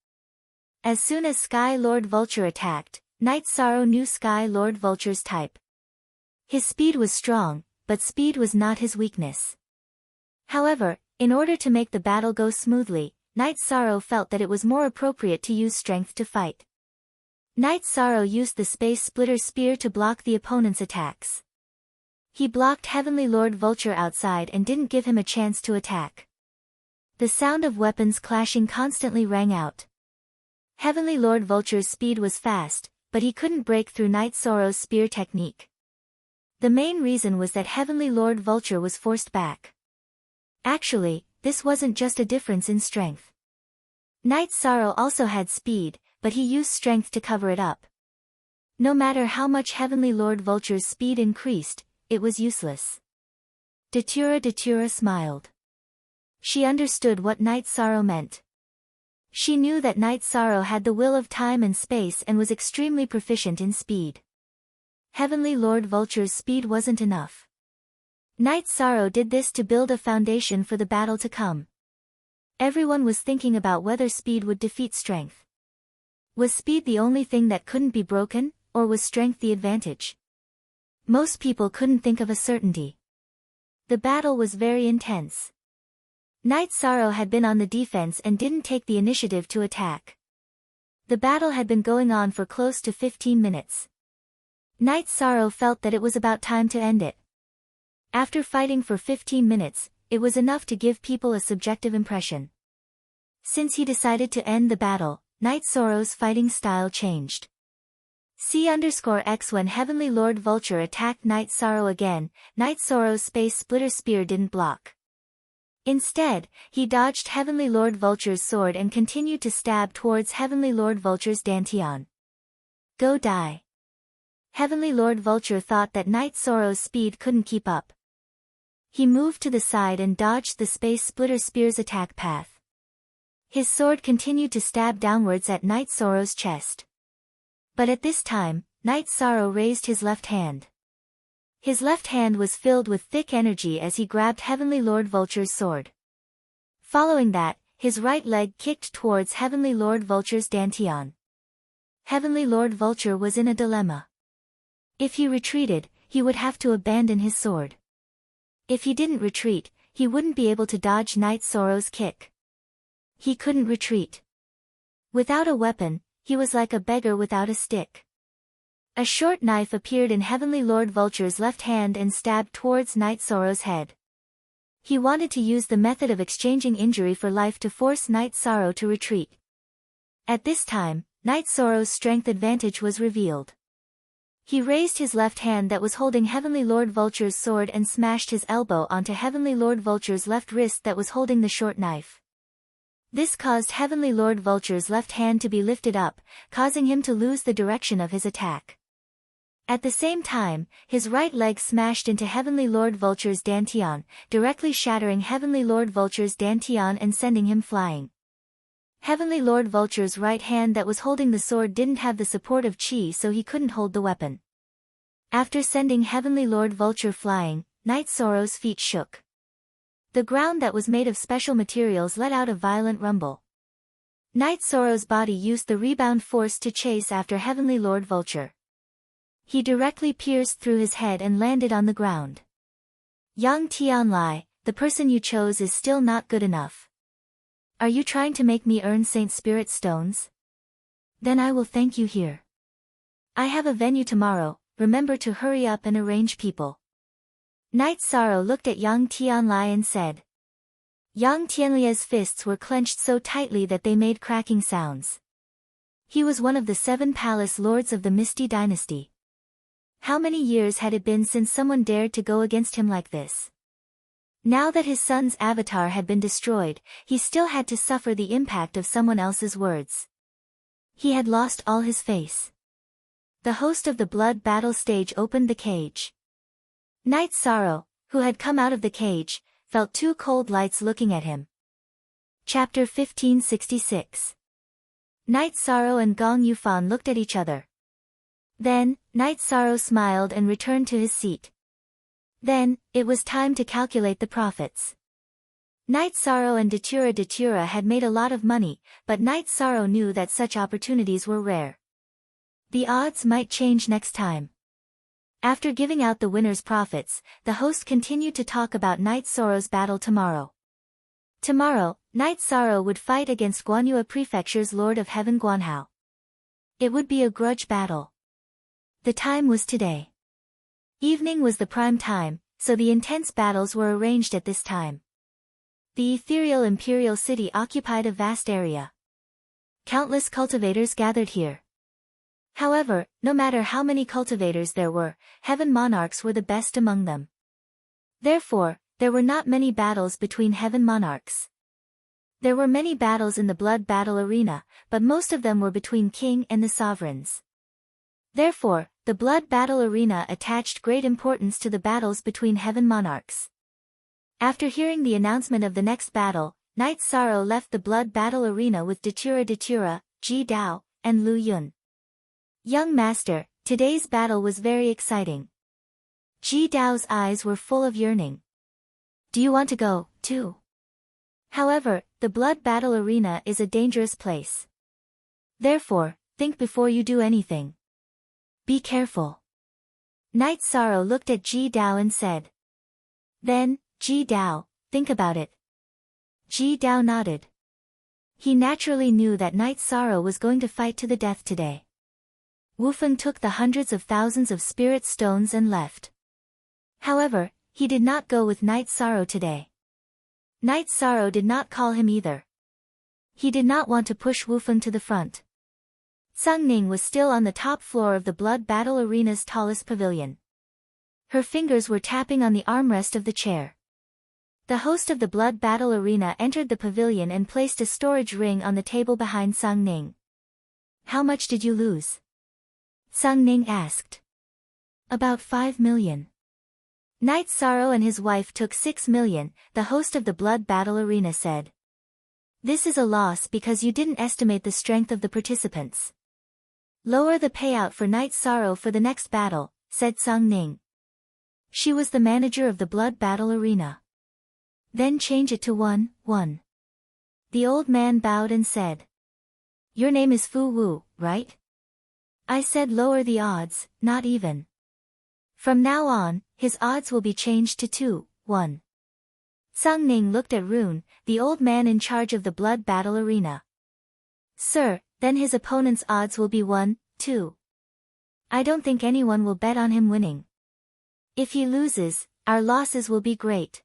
As soon as Sky Lord Vulture attacked, Night Sorrow knew Sky Lord Vulture's type. His speed was strong, but speed was not his weakness. However, in order to make the battle go smoothly, Night Sorrow felt that it was more appropriate to use strength to fight. Night Sorrow used the Space Splitter Spear to block the opponent's attacks. He blocked Heavenly Lord Vulture outside and didn't give him a chance to attack. The sound of weapons clashing constantly rang out. Heavenly Lord Vulture's speed was fast, but he couldn't break through Night Sorrow's spear technique. The main reason was that Heavenly Lord Vulture was forced back. Actually, this wasn't just a difference in strength. Night Sorrow also had speed, but he used strength to cover it up. No matter how much Heavenly Lord Vulture's speed increased, it was useless. Datura smiled. She understood what Night Sorrow meant. She knew that Night Sorrow had the will of time and space and was extremely proficient in speed. Heavenly Lord Vulture's speed wasn't enough. Night Sorrow did this to build a foundation for the battle to come. Everyone was thinking about whether speed would defeat strength. Was speed the only thing that couldn't be broken, or was strength the advantage? Most people couldn't think of a certainty. The battle was very intense. Night Sorrow had been on the defense and didn't take the initiative to attack. The battle had been going on for close to 15 minutes. Night Sorrow felt that it was about time to end it. After fighting for 15 minutes, it was enough to give people a subjective impression. Since he decided to end the battle, Night Sorrow's fighting style changed. C_X When Heavenly Lord Vulture attacked Night Sorrow again, Night Sorrow's Space Splitter Spear didn't block. Instead, he dodged Heavenly Lord Vulture's sword and continued to stab towards Heavenly Lord Vulture's Dantian. Go die. Heavenly Lord Vulture thought that Night Sorrow's speed couldn't keep up. He moved to the side and dodged the Space Splitter Spear's attack path. His sword continued to stab downwards at Night Sorrow's chest. But at this time, Night Sorrow raised his left hand. His left hand was filled with thick energy as he grabbed Heavenly Lord Vulture's sword. Following that, his right leg kicked towards Heavenly Lord Vulture's Dantian. Heavenly Lord Vulture was in a dilemma. If he retreated, he would have to abandon his sword. If he didn't retreat, he wouldn't be able to dodge Night Sorrow's kick. He couldn't retreat. Without a weapon, he was like a beggar without a stick. A short knife appeared in Heavenly Lord Vulture's left hand and stabbed towards Night Sorrow's head. He wanted to use the method of exchanging injury for life to force Night Sorrow to retreat. At this time, Night Sorrow's strength advantage was revealed. He raised his left hand that was holding Heavenly Lord Vulture's sword and smashed his elbow onto Heavenly Lord Vulture's left wrist that was holding the short knife. This caused Heavenly Lord Vulture's left hand to be lifted up, causing him to lose the direction of his attack. At the same time, his right leg smashed into Heavenly Lord Vulture's Dantian, directly shattering Heavenly Lord Vulture's Dantian and sending him flying. Heavenly Lord Vulture's right hand that was holding the sword didn't have the support of chi, so he couldn't hold the weapon. After sending Heavenly Lord Vulture flying, Night Sorrow's feet shook. The ground that was made of special materials let out a violent rumble. Night Sorrow's body used the rebound force to chase after Heavenly Lord Vulture. He directly pierced through his head and landed on the ground. Yang Tianlai, the person you chose is still not good enough. Are you trying to make me earn Saint Spirit stones? Then I will thank you here. I have a venue tomorrow, remember to hurry up and arrange people. Night Sorrow looked at Yang Tianlai and said. Yang Tianlia's fists were clenched so tightly that they made cracking sounds. He was one of the 7 palace lords of the Misty Dynasty. How many years had it been since someone dared to go against him like this? Now that his son's avatar had been destroyed, he still had to suffer the impact of someone else's words. He had lost all his face. The host of the blood battle stage opened the cage. Knight Sorrow, who had come out of the cage, felt 2 cold lights looking at him. Chapter 1566. Knight Sorrow and Gong Yufan looked at each other. Then, Knight Sorrow smiled and returned to his seat. Then, it was time to calculate the profits. Knight Sorrow and Datura had made a lot of money, but Knight Sorrow knew that such opportunities were rare. The odds might change next time. After giving out the winner's profits, the host continued to talk about Knight Sorrow's battle tomorrow. Tomorrow, Knight Sorrow would fight against Guanyue Prefecture's Lord of Heaven Guanhao. It would be a grudge battle. The time was today. Evening was the prime time, so the intense battles were arranged at this time. The ethereal imperial city occupied a vast area. Countless cultivators gathered here. However, no matter how many cultivators there were, heaven monarchs were the best among them. Therefore, there were not many battles between heaven monarchs. There were many battles in the blood battle arena, but most of them were between king and the sovereigns. Therefore, the blood battle arena attached great importance to the battles between heaven monarchs. After hearing the announcement of the next battle, Knight Sorrow left the blood battle arena with Datura, Ji Dao, and Lu Yun. Young master, today's battle was very exciting. Ji Dao's eyes were full of yearning. Do you want to go, too? However, the blood battle arena is a dangerous place. Therefore, think before you do anything. Be careful. Knight Sorrow looked at Ji Dao and said. Then, Ji Dao, think about it. Ji Dao nodded. He naturally knew that Knight Sorrow was going to fight to the death today. Wufeng took the hundreds of thousands of spirit stones and left. However, he did not go with Knight Sorrow today. Knight Sorrow did not call him either. He did not want to push Wufeng to the front. Sung Ning was still on the top floor of the blood battle arena's tallest pavilion. Her fingers were tapping on the armrest of the chair. The host of the blood battle arena entered the pavilion and placed a storage ring on the table behind Sung Ning. How much did you lose? Sung Ning asked. About 5 million. Knight Sorrow and his wife took 6 million, the host of the blood battle arena said. This is a loss because you didn't estimate the strength of the participants. Lower the payout for Knight Sorrow for the next battle, said Sung Ning. She was the manager of the blood battle arena. Then change it to 1. The old man bowed and said. Your name is Fu Wu, right? I said lower the odds, not even. From now on, his odds will be changed to 2-1. Sung Ning looked at Rune, the old man in charge of the blood battle arena. Sir, then his opponent's odds will be 1-2. I don't think anyone will bet on him winning. If he loses, our losses will be great.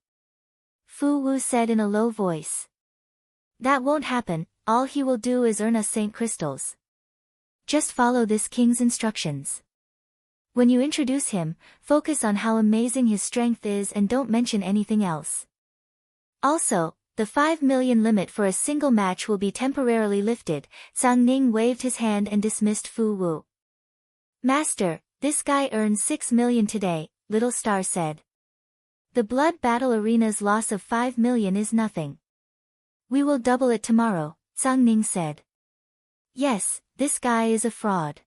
Fu Wu said in a low voice. That won't happen, all he will do is earn us Saint Crystals. Just follow this king's instructions. When you introduce him, focus on how amazing his strength is and don't mention anything else. Also, the 5 million limit for a single match will be temporarily lifted. Sung Ning waved his hand and dismissed Fu Wu. Master, this guy earned 6 million today, Little Star said. The blood battle arena's loss of 5 million is nothing. We will double it tomorrow, Sung Ning said. Yes, this guy is a fraud.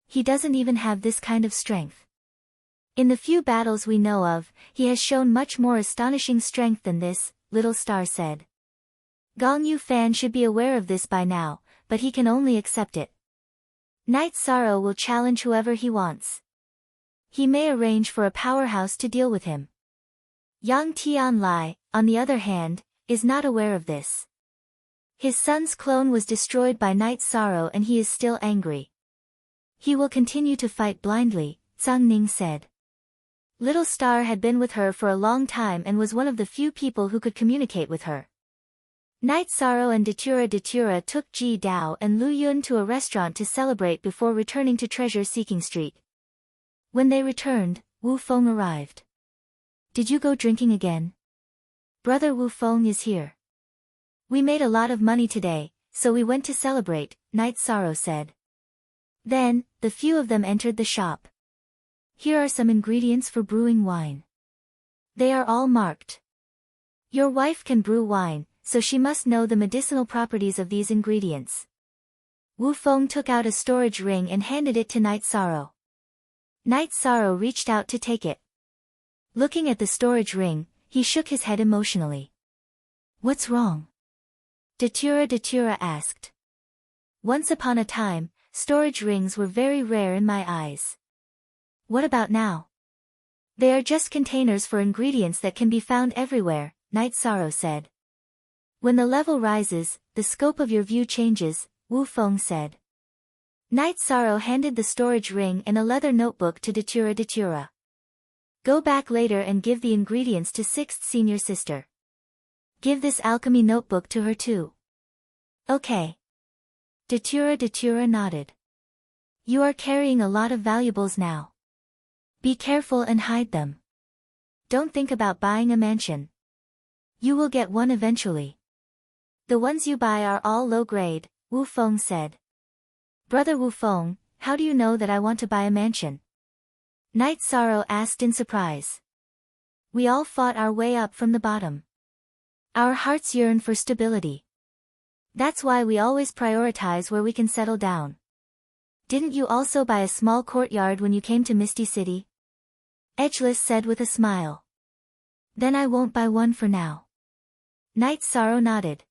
He doesn't even have this kind of strength. In the few battles we know of, he has shown much more astonishing strength than this, Little Star said. Gong Yu Fan should be aware of this by now, but he can only accept it. Knight Sorrow will challenge whoever he wants. He may arrange for a powerhouse to deal with him. Yang Tianlai, on the other hand, is not aware of this. His son's clone was destroyed by Knight Sorrow and he is still angry. He will continue to fight blindly, Sung Ning said. Little Star had been with her for a long time and was one of the few people who could communicate with her. Night Sorrow and Datura took Ji Dao and Lu Yun to a restaurant to celebrate before returning to Treasure Seeking Street. When they returned, Wu Feng arrived. Did you go drinking again? Brother Wu Feng is here. We made a lot of money today, so we went to celebrate, Night Sorrow said. Then, the few of them entered the shop. Here are some ingredients for brewing wine. They are all marked. Your wife can brew wine, so she must know the medicinal properties of these ingredients. Wu Feng took out a storage ring and handed it to Night Sorrow. Night Sorrow reached out to take it. Looking at the storage ring, he shook his head emotionally. What's wrong? Datura asked. Once upon a time, storage rings were very rare in my eyes. What about now? They are just containers for ingredients that can be found everywhere, Night Sorrow said. When the level rises, the scope of your view changes, Wu Feng said. Night Sorrow handed the storage ring and a leather notebook to Datura. Go back later and give the ingredients to 6th senior sister. Give this alchemy notebook to her too. Okay. Datura nodded. You are carrying a lot of valuables now. Be careful and hide them. Don't think about buying a mansion. You will get one eventually. The ones you buy are all low grade, Wu Feng said. Brother Wu Feng, how do you know that I want to buy a mansion? Night Sorrow asked in surprise. We all fought our way up from the bottom. Our hearts yearn for stability. That's why we always prioritize where we can settle down. Didn't you also buy a small courtyard when you came to Misty City? Edgeless said with a smile. Then I won't buy one for now. Night Sorrow nodded.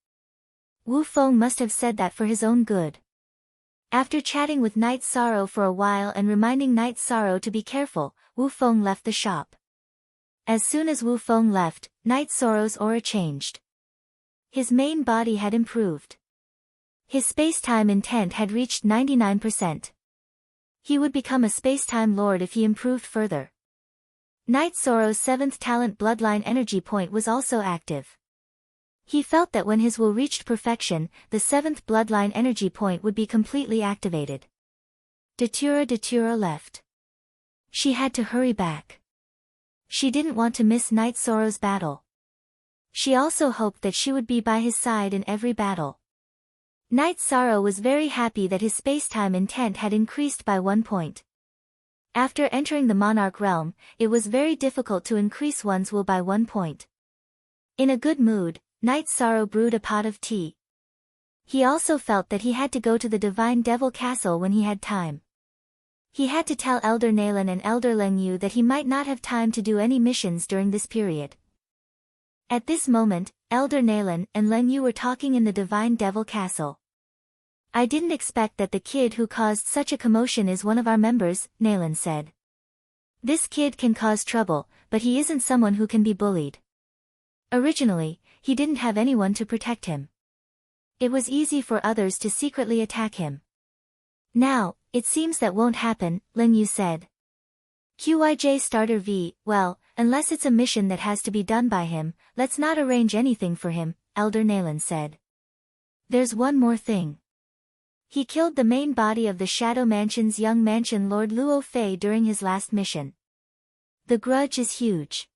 Wu Feng must have said that for his own good. After chatting with Night Sorrow for a while and reminding Night Sorrow to be careful, Wu Feng left the shop. As soon as Wu Feng left, Night Sorrow's aura changed. His main body had improved. His space-time intent had reached 99%. He would become a space-time lord if he improved further. Night Sorrow's 7th talent bloodline energy point was also active. He felt that when his will reached perfection, the 7th bloodline energy point would be completely activated. Datura left. She had to hurry back. She didn't want to miss Night Sorrow's battle. She also hoped that she would be by his side in every battle. Night Sorrow was very happy that his space-time intent had increased by 1 point. After entering the Monarch realm, it was very difficult to increase one's will by 1 point. In a good mood, Night Sorrow brewed a pot of tea. He also felt that he had to go to the Divine Devil Castle when he had time. He had to tell Elder Nalan and Elder Leng Yu that he might not have time to do any missions during this period. At this moment, Elder Nalan and Leng Yu were talking in the Divine Devil Castle. I didn't expect that the kid who caused such a commotion is one of our members, Nalan said. This kid can cause trouble, but he isn't someone who can be bullied. Originally, he didn't have anyone to protect him. It was easy for others to secretly attack him. Now, it seems that won't happen, Leng Yu said. QYJ Starter V, well, unless it's a mission that has to be done by him, let's not arrange anything for him, Elder Nalan said. There's one more thing. He killed the main body of the Shadow Mansion's young mansion Lord Luo Fei during his last mission. The grudge is huge.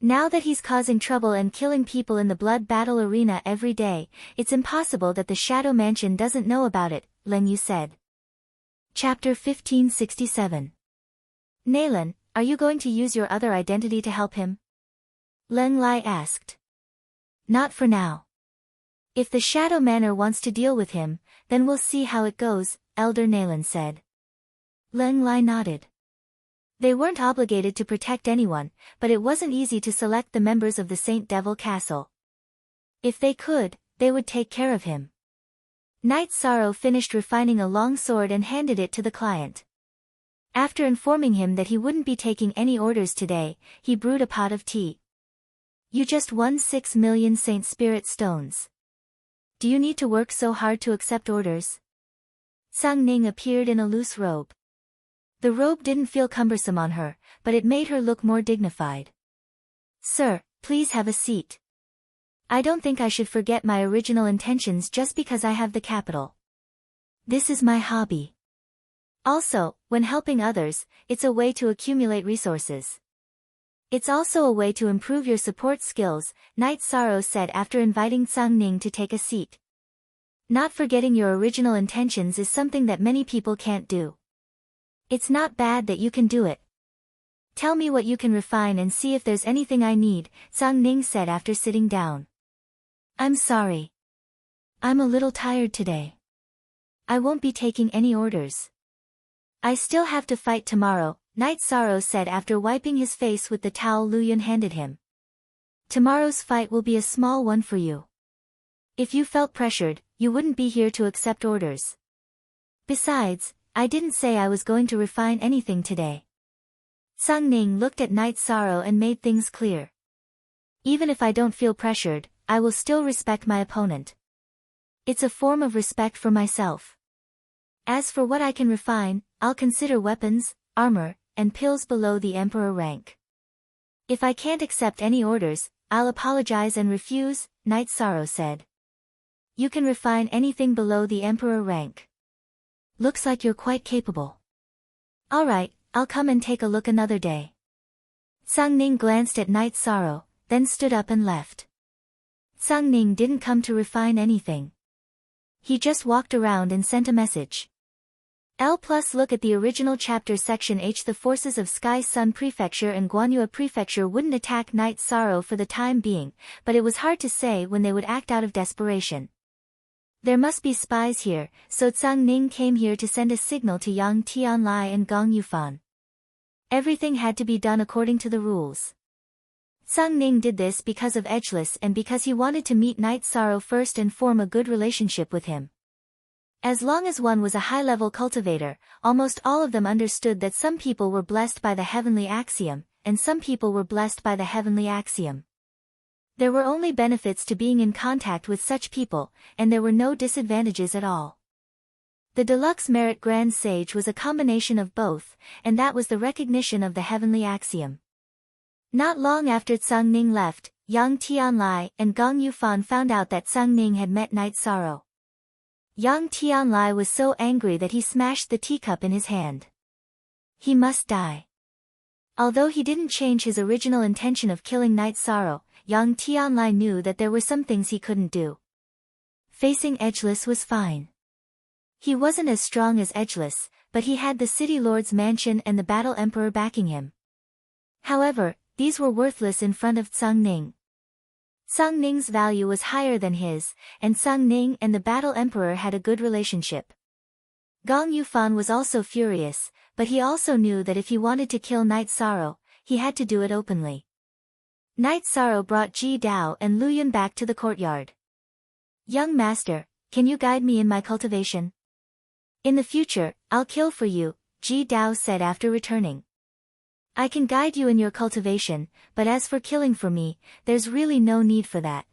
Now that he's causing trouble and killing people in the blood battle arena every day, it's impossible that the Shadow Mansion doesn't know about it, Leng Yu said. Chapter 1567. Nalan, are you going to use your other identity to help him? Leng Lai asked. Not for now. If the Shadow Manor wants to deal with him, then we'll see how it goes, Elder Nalan said. Leng Lai nodded. They weren't obligated to protect anyone, but it wasn't easy to select the members of the Saint Devil Castle. If they could, they would take care of him. Night Sorrow finished refining a long sword and handed it to the client. After informing him that he wouldn't be taking any orders today, he brewed a pot of tea. You just won 6 million Saint Spirit Stones. Do you need to work so hard to accept orders? Sang Ning appeared in a loose robe. The robe didn't feel cumbersome on her, but it made her look more dignified. Sir, please have a seat. I don't think I should forget my original intentions just because I have the capital. This is my hobby. Also, when helping others, it's a way to accumulate resources. It's also a way to improve your support skills, Knight Sorrow said after inviting Sang Ning to take a seat. Not forgetting your original intentions is something that many people can't do. It's not bad that you can do it. Tell me what you can refine and see if there's anything I need, Sang Ning said after sitting down. I'm sorry. I'm a little tired today. I won't be taking any orders. I still have to fight tomorrow, Knight Sorrow said after wiping his face with the towel Lu Yun handed him. Tomorrow's fight will be a small one for you. If you felt pressured, you wouldn't be here to accept orders. Besides, I didn't say I was going to refine anything today. Sang Ning looked at Knight Sorrow and made things clear. Even if I don't feel pressured, I will still respect my opponent. It's a form of respect for myself. As for what I can refine, I'll consider weapons, armor, and pills below the Emperor rank. If I can't accept any orders, I'll apologize and refuse, Knight Sorrow said. You can refine anything below the Emperor rank. Looks like you're quite capable. Alright, I'll come and take a look another day. Sang Ning glanced at Knight Sorrow, then stood up and left. Sang Ning didn't come to refine anything. He just walked around and sent a message. Look at the original chapter section H. The forces of Sky Sun Prefecture and Guanyue Prefecture wouldn't attack Knight Sorrow for the time being, but it was hard to say when they would act out of desperation. There must be spies here, so Sang Ning came here to send a signal to Yang Tianlai and Gong Yufan. Everything had to be done according to the rules. Sang Ning did this because of Edgeless and because he wanted to meet Knight Sorrow first and form a good relationship with him. As long as one was a high-level cultivator, almost all of them understood that some people were blessed by the heavenly axiom, and some people were blessed by the heavenly axiom. There were only benefits to being in contact with such people, and there were no disadvantages at all. The deluxe merit Grand Sage was a combination of both, and that was the recognition of the heavenly axiom. Not long after Sang Ning left, Yang Tianlai and Gong Yufan found out that Sang Ning had met Knight Sorrow. Yang Tianlai was so angry that he smashed the teacup in his hand. He must die. Although he didn't change his original intention of killing Knight Sorrow, Yang Tianlai knew that there were some things he couldn't do. Facing Edgeless was fine. He wasn't as strong as Edgeless, but he had the City Lord's mansion and the Battle Emperor backing him. However, these were worthless in front of Sang Ning. Sang Ning's value was higher than his, and Sang Ning and the Battle Emperor had a good relationship. Gong Yufan was also furious, but he also knew that if he wanted to kill Knight Sorrow, he had to do it openly. Knight Sorrow brought Ji Dao and Lu Yun back to the courtyard. Young master, can you guide me in my cultivation? In the future, I'll kill for you, Ji Dao said after returning. I can guide you in your cultivation, but as for killing for me, there's really no need for that.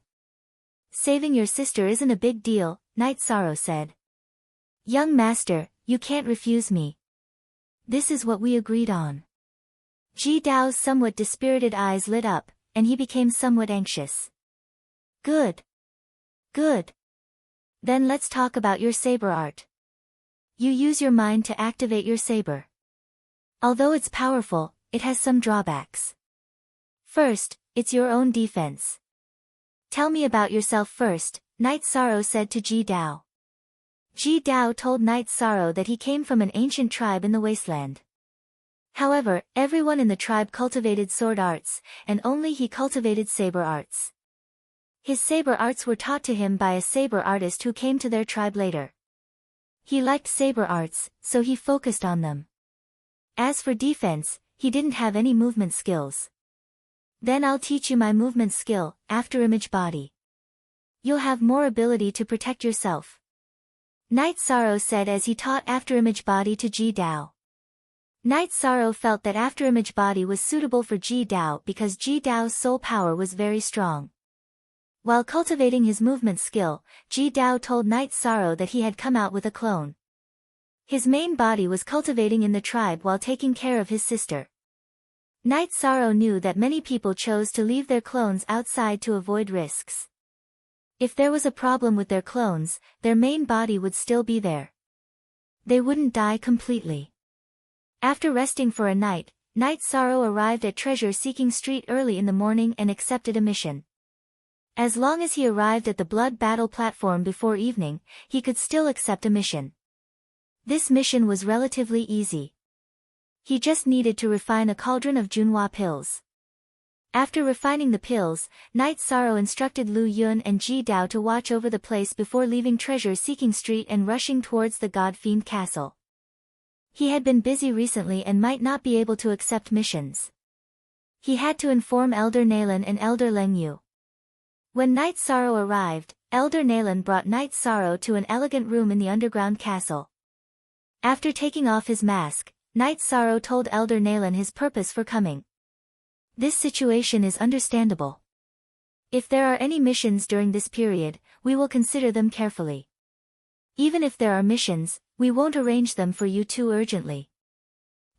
Saving your sister isn't a big deal, Knight Sorrow said. Young master, you can't refuse me. This is what we agreed on. Ji Dao's somewhat dispirited eyes lit up, and he became somewhat anxious. Good. Good. Then let's talk about your saber art. You use your mind to activate your saber. Although it's powerful, it has some drawbacks. First, it's your own defense. Tell me about yourself first, Knight Sorrow said to Ji Dao. Ji Dao told Knight Sorrow that he came from an ancient tribe in the wasteland. However, everyone in the tribe cultivated sword arts, and only he cultivated saber arts. His saber arts were taught to him by a saber artist who came to their tribe later. He liked saber arts, so he focused on them. As for defense, he didn't have any movement skills. Then I'll teach you my movement skill, afterimage body. You'll have more ability to protect yourself. Knight Sorrow said as he taught afterimage body to Ji Dao. Knight Sorrow felt that afterimage body was suitable for Ji Dao because Ji Dao's soul power was very strong. While cultivating his movement skill, Ji Dao told Knight Sorrow that he had come out with a clone. His main body was cultivating in the tribe while taking care of his sister. Knight Sorrow knew that many people chose to leave their clones outside to avoid risks. If there was a problem with their clones, their main body would still be there. They wouldn't die completely. After resting for a night, Knight Sorrow arrived at Treasure Seeking Street early in the morning and accepted a mission. As long as he arrived at the Blood Battle platform before evening, he could still accept a mission. This mission was relatively easy. He just needed to refine a cauldron of Junhua pills. After refining the pills, Knight Sorrow instructed Lu Yun and Ji Dao to watch over the place before leaving Treasure Seeking Street and rushing towards the God Fiend Castle. He had been busy recently and might not be able to accept missions. He had to inform Elder Nalan and Elder Leng Yu. When Knight Sorrow arrived, Elder Nalan brought Knight Sorrow to an elegant room in the underground castle. After taking off his mask, Knight Sorrow told Elder Nalan his purpose for coming. This situation is understandable. If there are any missions during this period, we will consider them carefully. Even if there are missions, we won't arrange them for you too urgently.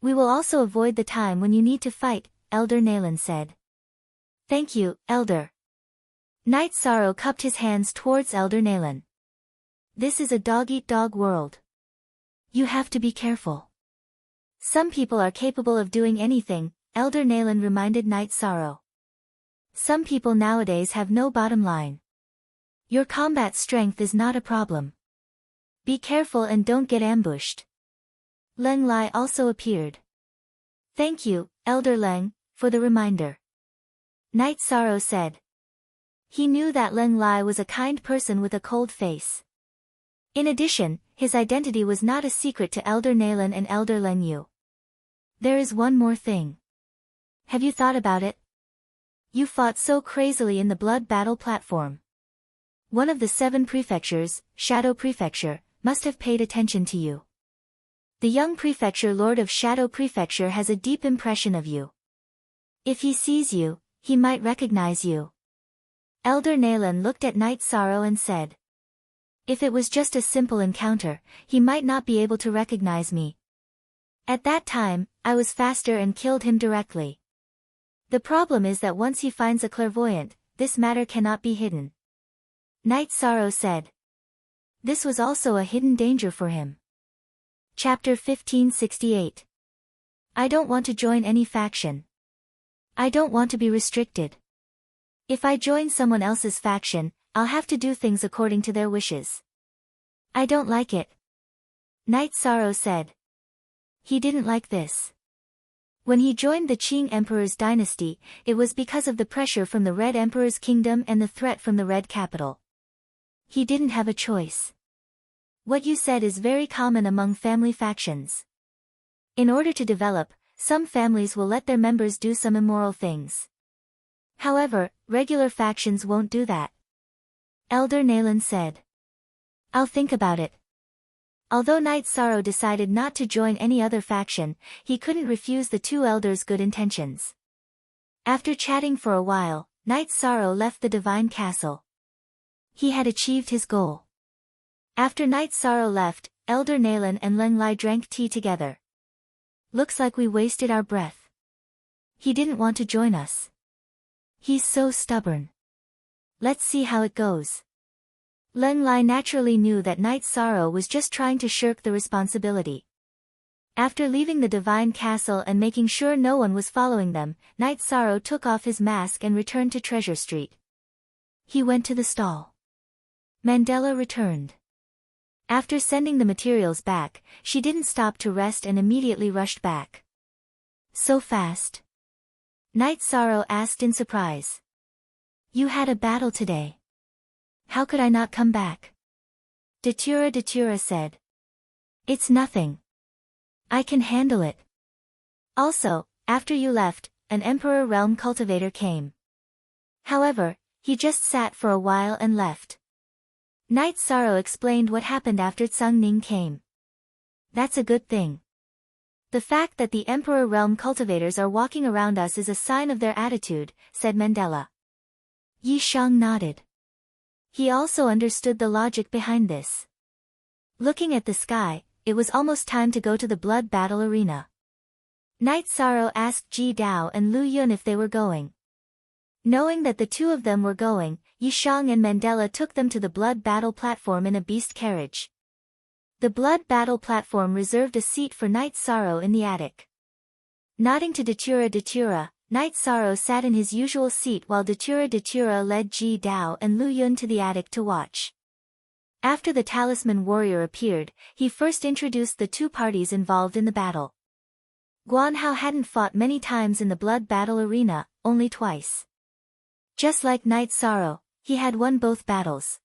We will also avoid the time when you need to fight, Elder Nalan said. Thank you, Elder. Knight Sorrow cupped his hands towards Elder Nalan. This is a dog-eat-dog world. You have to be careful. Some people are capable of doing anything, Elder Nalan reminded Knight Sorrow. Some people nowadays have no bottom line. Your combat strength is not a problem. Be careful and don't get ambushed. Leng Lai also appeared. Thank you, Elder Leng, for the reminder. Knight Sorrow said. He knew that Leng Lai was a kind person with a cold face. In addition, his identity was not a secret to Elder Nalan and Elder Leng Yu. There is one more thing. Have you thought about it? You fought so crazily in the Blood Battle platform. One of the 7 prefectures, Shadow Prefecture, must have paid attention to you. The young prefecture lord of Shadow Prefecture has a deep impression of you. If he sees you, he might recognize you. Elder Nalan looked at Knight Sorrow and said. If it was just a simple encounter, he might not be able to recognize me. At that time, I was faster and killed him directly. The problem is that once he finds a clairvoyant, this matter cannot be hidden. Knight Sorrow said. This was also a hidden danger for him. Chapter 1568. I don't want to join any faction. I don't want to be restricted. If I join someone else's faction, I'll have to do things according to their wishes. I don't like it. Knight Sorrow said. He didn't like this. When he joined the Qing Emperor's dynasty, it was because of the pressure from the Red Emperor's kingdom and the threat from the Red capital. He didn't have a choice. What you said is very common among family factions. In order to develop, some families will let their members do some immoral things. However, regular factions won't do that. Elder Nalan said. I'll think about it. Although Knight Sorrow decided not to join any other faction, he couldn't refuse the 2 elders' good intentions. After chatting for a while, Knight Sorrow left the Divine Castle. He had achieved his goal. After Knight Sorrow left, Elder Nalan and Leng Lai drank tea together. Looks like we wasted our breath. He didn't want to join us. He's so stubborn. Let's see how it goes. Leng Lai naturally knew that Knight Sorrow was just trying to shirk the responsibility. After leaving the Divine Castle and making sure no one was following them, Knight Sorrow took off his mask and returned to Treasure Street. He went to the stall. Mandela returned. After sending the materials back, she didn't stop to rest and immediately rushed back. So fast? Knight Sorrow asked in surprise. You had a battle today. How could I not come back? Datura said. It's nothing. I can handle it. Also, after you left, an Emperor Realm Cultivator came. However, he just sat for a while and left. Knight Sorrow explained what happened after Tsang Ning came. That's a good thing. The fact that the Emperor Realm Cultivators are walking around us is a sign of their attitude, said Mandela. Yi Shang nodded. He also understood the logic behind this. Looking at the sky, it was almost time to go to the blood battle arena. Night Sorrow asked Ji Dao and Lu Yun if they were going. Knowing that the two of them were going, Yishang and Mandela took them to the blood battle platform in a beast carriage. The blood battle platform reserved a seat for Night Sorrow in the attic. Nodding to Datura, Night Sorrow sat in his usual seat while Datura led Ji Dao and Lu Yun to the attic to watch. After the talisman warrior appeared, he first introduced the two parties involved in the battle. Guan Hao hadn't fought many times in the blood battle arena, only twice. Just like Night Sorrow, he had won both battles.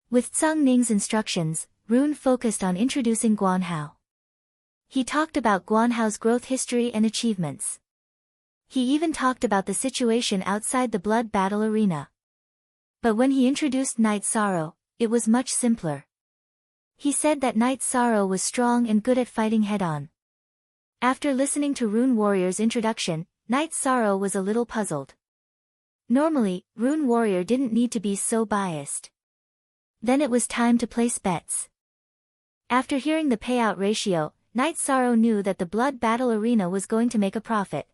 With Tsang Ning's instructions, Rune focused on introducing Guan Hao. He talked about Guan Hao's growth history and achievements. He even talked about the situation outside the blood battle arena. But when he introduced Night Sorrow, it was much simpler. He said that Night Sorrow was strong and good at fighting head-on. After listening to Rune Warrior's introduction, Night Sorrow was a little puzzled. Normally, Rune Warrior didn't need to be so biased. Then it was time to place bets. After hearing the payout ratio, Night Sorrow knew that the blood battle arena was going to make a profit.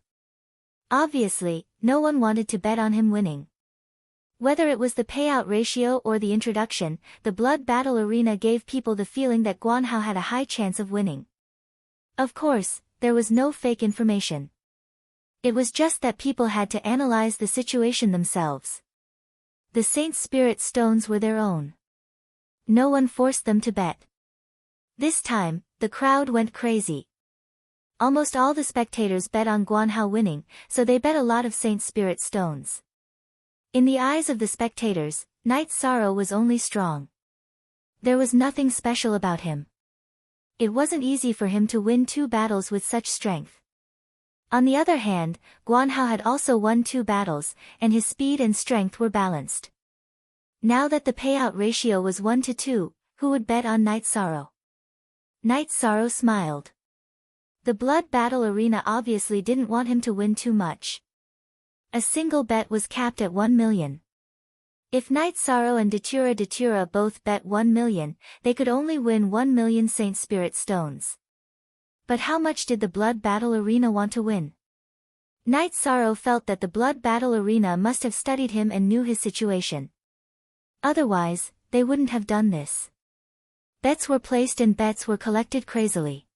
Obviously, no one wanted to bet on him winning. Whether it was the payout ratio or the introduction, the blood battle arena gave people the feeling that Guan Hao had a high chance of winning. Of course, there was no fake information. It was just that people had to analyze the situation themselves. The Saint Spirit stones were their own. No one forced them to bet. This time, the crowd went crazy. Almost all the spectators bet on Guan Hao winning, so they bet a lot of Saint Spirit stones. In the eyes of the spectators, Night Sorrow was only strong. There was nothing special about him. It wasn't easy for him to win 2 battles with such strength. On the other hand, Guan Hao had also won 2 battles, and his speed and strength were balanced. Now that the payout ratio was 1-2, who would bet on Night Sorrow? Night Sorrow smiled. The blood battle arena obviously didn't want him to win too much. A single bet was capped at 1 million. If Night Sorrow and Datura both bet 1 million, they could only win 1 million Saint Spirit stones. But how much did the blood battle arena want to win? Night Sorrow felt that the blood battle arena must have studied him and knew his situation. Otherwise, they wouldn't have done this. Bets were placed and bets were collected crazily.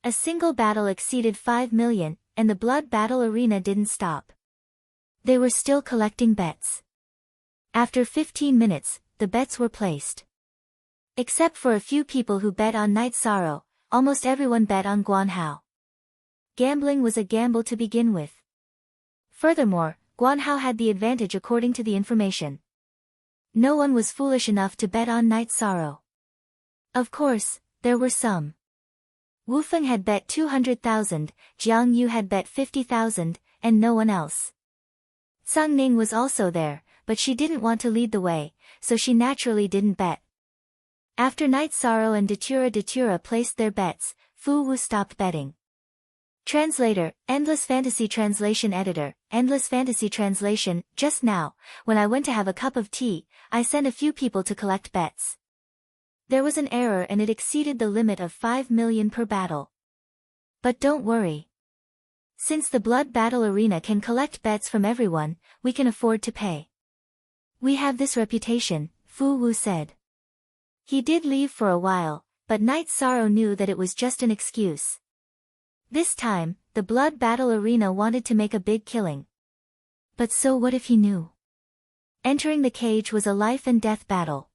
A single battle exceeded 5 million, and the blood battle arena didn't stop. They were still collecting bets. After 15 minutes, the bets were placed. Except for a few people who bet on Night Sorrow, almost everyone bet on Guan Hao. Gambling was a gamble to begin with. Furthermore, Guan Hao had the advantage according to the information. No one was foolish enough to bet on Night Sorrow. Of course, there were some. Wu Feng had bet 200,000, Jiang Yu had bet 50,000, and no one else. Tsang Ning was also there, but she didn't want to lead the way, so she naturally didn't bet. After Night Sorrow and Datura placed their bets, Fu Wu stopped betting. Translator, Endless Fantasy Translation Editor, Endless Fantasy Translation. Just now, when I went to have a cup of tea, I sent a few people to collect bets. There was an error and it exceeded the limit of 5 million per battle. But don't worry. Since the blood battle arena can collect bets from everyone, we can afford to pay. We have this reputation, Fu Wu said. He did leave for a while, but Night Sorrow knew that it was just an excuse. This time, the blood battle arena wanted to make a big killing. But so what if he knew? Entering the cage was a life and death battle.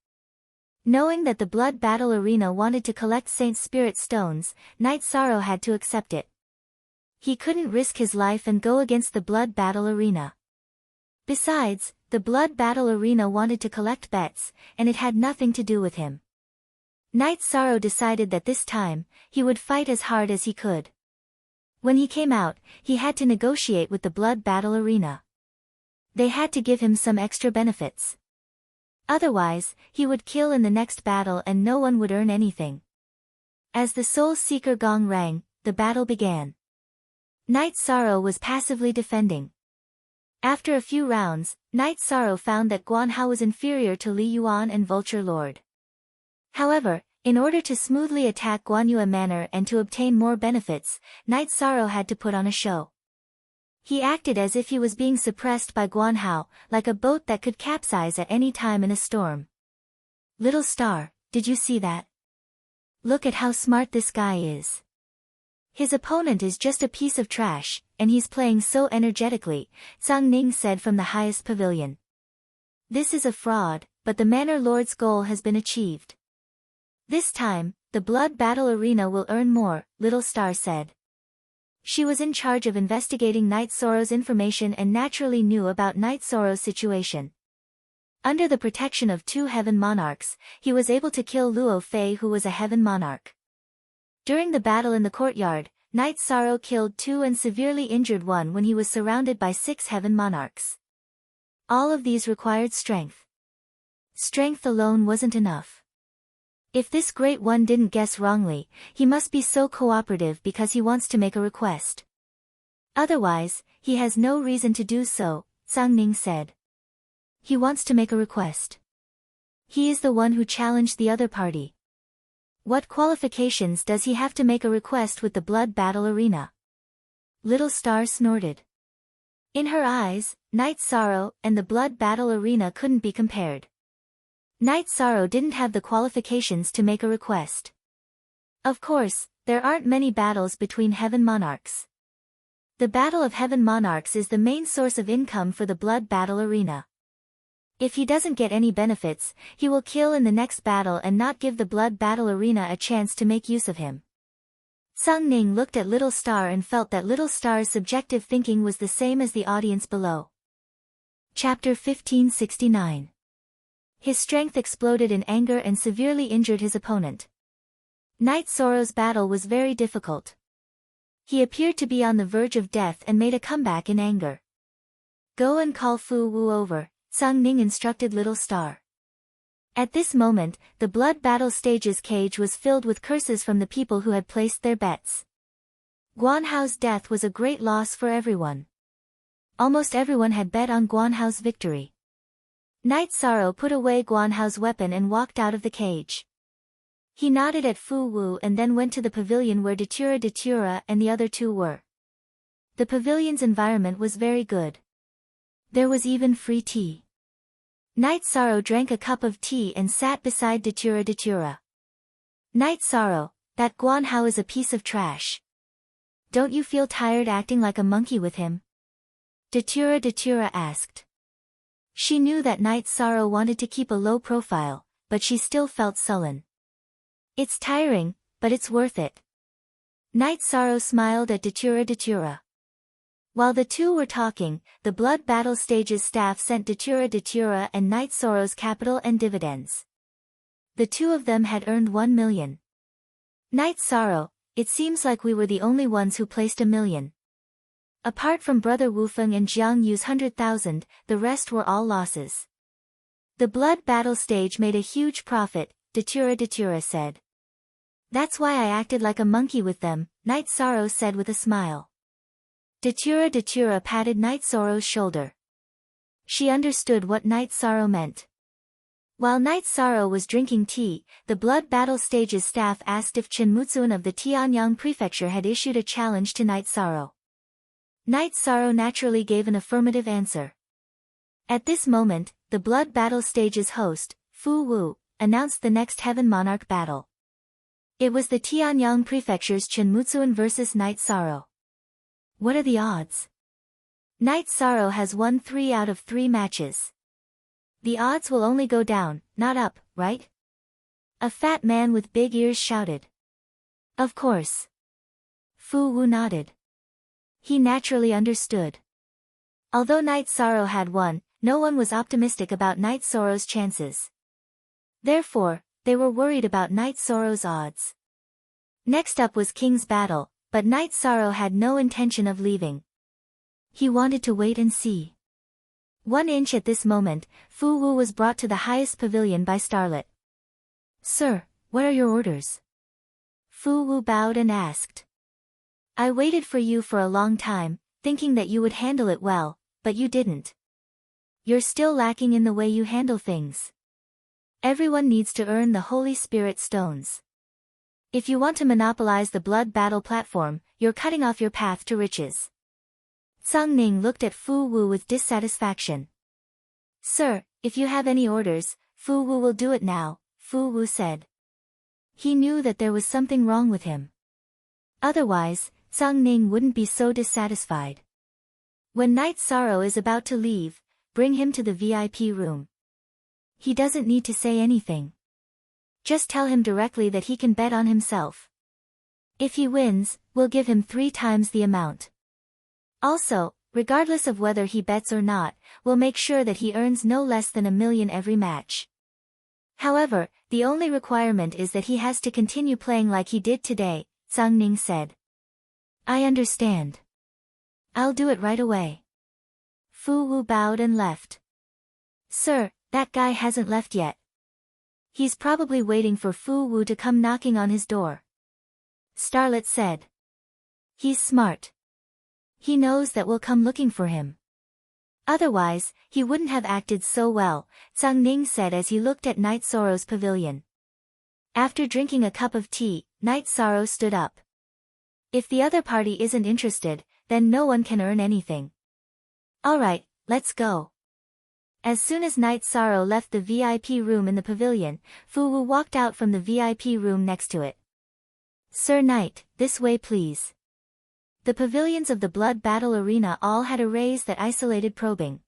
Knowing that the blood battle arena wanted to collect Saint Spirit stones, Night Sorrow had to accept it. He couldn't risk his life and go against the blood battle arena. Besides, the blood battle arena wanted to collect bets, and it had nothing to do with him. Night Sorrow decided that this time, he would fight as hard as he could. When he came out, he had to negotiate with the blood battle arena. They had to give him some extra benefits. Otherwise, he would kill in the next battle and no one would earn anything. As the Soul Seeker gong rang, the battle began. Night Sorrow was passively defending. After a few rounds, Night Sorrow found that Guan Hao was inferior to Li Yuan and Vulture Lord. However, In order to smoothly attack Guanyue Manor and to obtain more benefits, Knight Sorrow had to put on a show. He acted as if he was being suppressed by Guanhao, like a boat that could capsize at any time in a storm. Little Star, did you see that? Look at how smart this guy is. His opponent is just a piece of trash, and he's playing so energetically, Zhang Ning said from the highest pavilion. This is a fraud, but the Manor Lord's goal has been achieved. This time, the Blood Battle Arena will earn more, Little Star said. She was in charge of investigating Knight Sorrow's information and naturally knew about Knight Sorrow's situation. Under the protection of 2 Heaven Monarchs, he was able to kill Luo Fei, who was a Heaven Monarch. During the battle in the courtyard, Knight Sorrow killed 2 and severely injured 1 when he was surrounded by 6 Heaven Monarchs. All of these required strength. Strength alone wasn't enough. If this Great One didn't guess wrongly, he must be so cooperative because he wants to make a request. Otherwise, he has no reason to do so, Zhang Ning said. He wants to make a request. He is the one who challenged the other party. What qualifications does he have to make a request with the Blood Battle Arena? Little Star snorted. In her eyes, Knight Sorrow and the Blood Battle Arena couldn't be compared. Knight Sorrow didn't have the qualifications to make a request. Of course, there aren't many battles between Heaven Monarchs. The Battle of Heaven Monarchs is the main source of income for the Blood Battle Arena. If he doesn't get any benefits, he will kill in the next battle and not give the Blood Battle Arena a chance to make use of him. Zhang Ning looked at Little Star and felt that Little Star's subjective thinking was the same as the audience below. Chapter 1569. His strength exploded in anger and severely injured his opponent. Knight Sorrow's battle was very difficult. He appeared to be on the verge of death and made a comeback in anger. Go and call Fu Wu over, Zhang Ning instructed Little Star. At this moment, the Blood Battle Stage's cage was filled with curses from the people who had placed their bets. Guanhao's death was a great loss for everyone. Almost everyone had bet on Guanhao's victory. Knight Sorrow put away Guanhao's weapon and walked out of the cage. He nodded at Fu Wu and then went to the pavilion where Datura and the other 2 were. The pavilion's environment was very good. There was even free tea. Knight Sorrow drank a cup of tea and sat beside Datura. Knight Sorrow, that Guanhao is a piece of trash. Don't you feel tired acting like a monkey with him? Datura asked. She knew that Knight Sorrow wanted to keep a low profile, but she still felt sullen. It's tiring, but it's worth it. Knight Sorrow smiled at Datura. While the 2 were talking, the Blood Battle Stage's staff sent Datura and Knight Sorrow's capital and dividends. The 2 of them had earned 1 million. Knight Sorrow, it seems like we were the only ones who placed 1 million. Apart from Brother Wufeng and Jiang Yu's 100,000, the rest were all losses. The Blood Battle Stage made a huge profit, Datura said. That's why I acted like a monkey with them, Knight Sorrow said with a smile. Datura patted Knight Sorrow's shoulder. She understood what Knight Sorrow meant. While Knight Sorrow was drinking tea, the Blood Battle Stage's staff asked if Chen Mutsuan of the Tianyang Prefecture had issued a challenge to Knight Sorrow. Knight Sorrow naturally gave an affirmative answer. At this moment, the Blood Battle Stage's host, Fu Wu, announced the next Heaven Monarch battle. It was the Tianyang Prefecture's Chen Mutsuan versus Knight Sorrow. What are the odds? Knight Sorrow has won 3 out of 3 matches. The odds will only go down, not up, right? A fat man with big ears shouted. Of course. Fu Wu nodded. He naturally understood. Although Knight Sorrow had won, no one was optimistic about Knight Sorrow's chances. Therefore, they were worried about Knight Sorrow's odds. Next up was King's Battle, but Knight Sorrow had no intention of leaving. He wanted to wait and see. 1 inch at this moment, Fu Wu was brought to the highest pavilion by Starlet. Sir, what are your orders? Fu Wu bowed and asked. I waited for you for a long time, thinking that you would handle it well, but you didn't. You're still lacking in the way you handle things. Everyone needs to earn the Holy Spirit stones. If you want to monopolize the blood battle platform, you're cutting off your path to riches. Sung Ning looked at Fu Wu with dissatisfaction. Sir, if you have any orders, Fu Wu will do it now, Fu Wu said. He knew that there was something wrong with him. Otherwise, Sung Ning wouldn't be so dissatisfied. When Night Sorrow is about to leave, bring him to the VIP room. He doesn't need to say anything. Just tell him directly that he can bet on himself. If he wins, we'll give him 3 times the amount. Also, regardless of whether he bets or not, we'll make sure that he earns no less than 1 million every match. However, the only requirement is that he has to continue playing like he did today, Sung Ning said. I understand. I'll do it right away. Fu Wu bowed and left. Sir, that guy hasn't left yet. He's probably waiting for Fu Wu to come knocking on his door. Starlet said. He's smart. He knows that we'll come looking for him. Otherwise, he wouldn't have acted so well, Sung Ning said as he looked at Night Sorrow's pavilion. After drinking a cup of tea, Night Sorrow stood up. If the other party isn't interested, then no one can earn anything. Alright, let's go. As soon as Night Sorrow left the VIP room in the pavilion, Fu Wu walked out from the VIP room next to it. Sir Knight, this way please. The pavilions of the Blood Battle Arena all had arrays that isolated probing.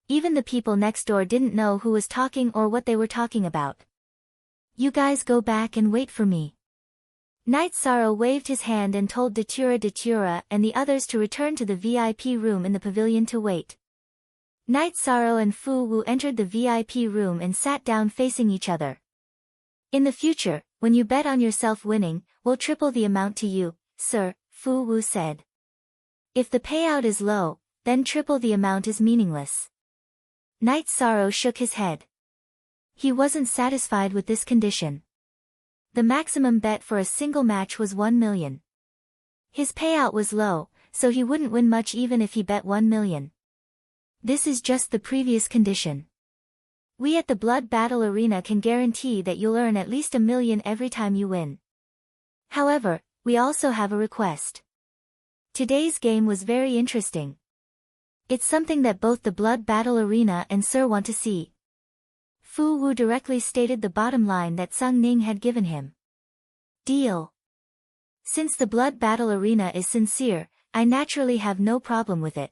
Even the people next door didn't know who was talking or what they were talking about. You guys go back and wait for me. Night Sorrow waved his hand and told Datura and the others to return to the VIP room in the pavilion to wait. Night Sorrow and Fu Wu entered the VIP room and sat down facing each other. In the future, when you bet on yourself winning, we'll triple the amount to you, sir, Fu Wu said. If the payout is low, then triple the amount is meaningless. Night Sorrow shook his head. He wasn't satisfied with this condition. The maximum bet for a single match was 1 million. His payout was low, so he wouldn't win much even if he bet 1 million. This is just the previous condition. We at the Blood Battle Arena can guarantee that you'll earn at least 1 million every time you win. However, we also have a request. Today's game was very interesting. It's something that both the Blood Battle Arena and Sir want to see. Fu Wu directly stated the bottom line that Sung Ning had given him. Deal. Since the Blood Battle Arena is sincere, I naturally have no problem with it.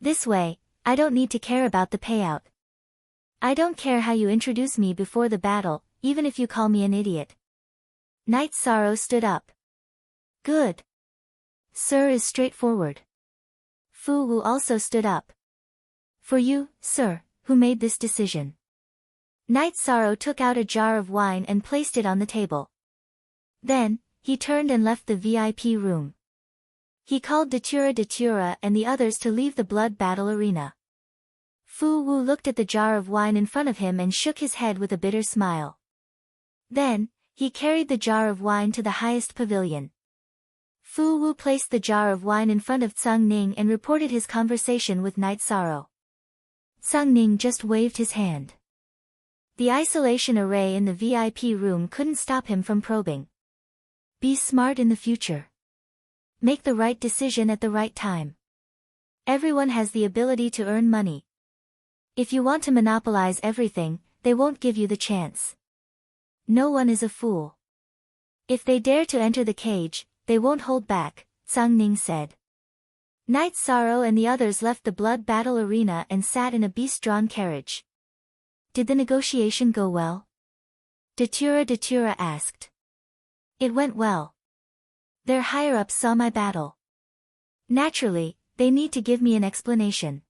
This way, I don't need to care about the payout. I don't care how you introduce me before the battle, even if you call me an idiot. Night Sorrow stood up. Good. Sir is straightforward. Fu Wu also stood up. For you, sir, who made this decision? Night Sorrow took out a jar of wine and placed it on the table. Then, he turned and left the VIP room. He called Datura and the others to leave the Blood Battle Arena. Fu Wu looked at the jar of wine in front of him and shook his head with a bitter smile. Then, he carried the jar of wine to the highest pavilion. Fu Wu placed the jar of wine in front of Sung Ning and reported his conversation with Night Sorrow. Sung Ning just waved his hand. The isolation array in the VIP room couldn't stop him from probing. Be smart in the future. Make the right decision at the right time. Everyone has the ability to earn money. If you want to monopolize everything, they won't give you the chance. No one is a fool. If they dare to enter the cage, they won't hold back, Sung Ning said. Night Sorrow and the others left the Blood Battle Arena and sat in a beast-drawn carriage. Did the negotiation go well? Datura asked. It went well. Their higher-ups saw my battle. Naturally, they need to give me an explanation.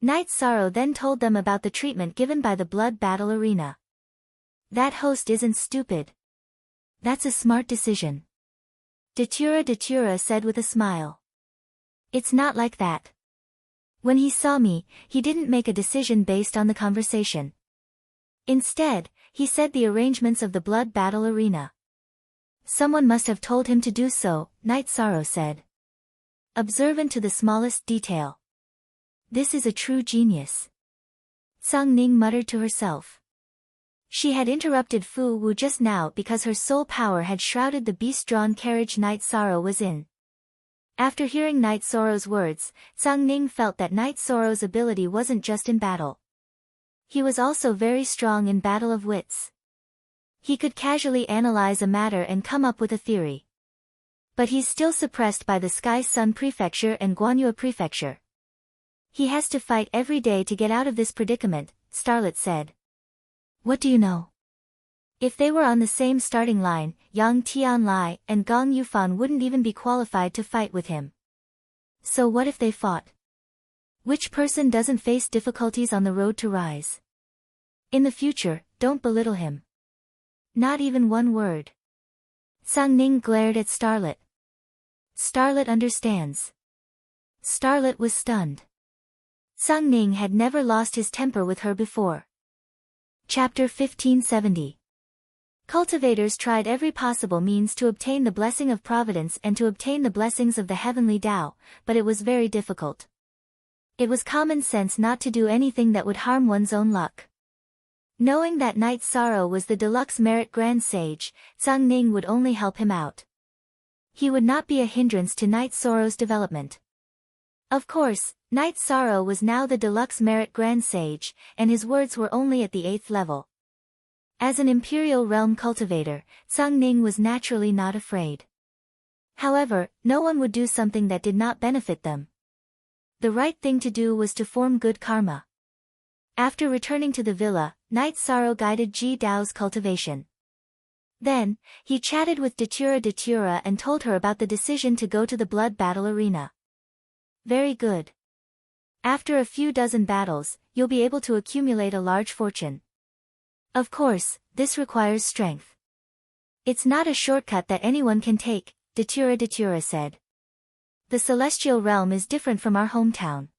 Night Sorrow then told them about the treatment given by the Blood Battle Arena. That host isn't stupid. That's a smart decision. Datura said with a smile. It's not like that. When he saw me, he didn't make a decision based on the conversation. Instead, he said the arrangements of the Blood Battle Arena. Someone must have told him to do so, Night Sorrow said. Observant to the smallest detail. This is a true genius. Sung Ning muttered to herself. She had interrupted Fu Wu just now because her soul power had shrouded the beast-drawn carriage Night Sorrow was in. After hearing Night Sorrow's words, Zhang Ning felt that Night Sorrow's ability wasn't just in battle. He was also very strong in battle of wits. He could casually analyze a matter and come up with a theory. But he's still suppressed by the Sky Sun Prefecture and Guanyue Prefecture. He has to fight every day to get out of this predicament, Starlet said. What do you know? If they were on the same starting line, Yang Tianlai and Gong Yufan wouldn't even be qualified to fight with him. So what if they fought? Which person doesn't face difficulties on the road to rise? In the future, don't belittle him. Not even one word. Zhang Ning glared at Starlet. Starlet understands. Starlet was stunned. Zhang Ning had never lost his temper with her before. Chapter 1570. Cultivators tried every possible means to obtain the blessing of providence and to obtain the blessings of the heavenly Tao, but it was very difficult. It was common sense not to do anything that would harm one's own luck. Knowing that Night Sorrow was the deluxe merit grand sage, Zhang Ning would only help him out. He would not be a hindrance to Night Sorrow's development. Of course, Night Sorrow was now the deluxe merit grand sage, and his words were only at the 8th level. As an Imperial Realm cultivator, Zhang Ning was naturally not afraid. However, no one would do something that did not benefit them. The right thing to do was to form good karma. After returning to the villa, Night Sorrow guided Ji Dao's cultivation. Then, he chatted with Datura and told her about the decision to go to the blood battle arena. Very good. After a few dozen battles, you'll be able to accumulate a large fortune. Of course, this requires strength. It's not a shortcut that anyone can take, Datura said. The celestial realm is different from our hometown.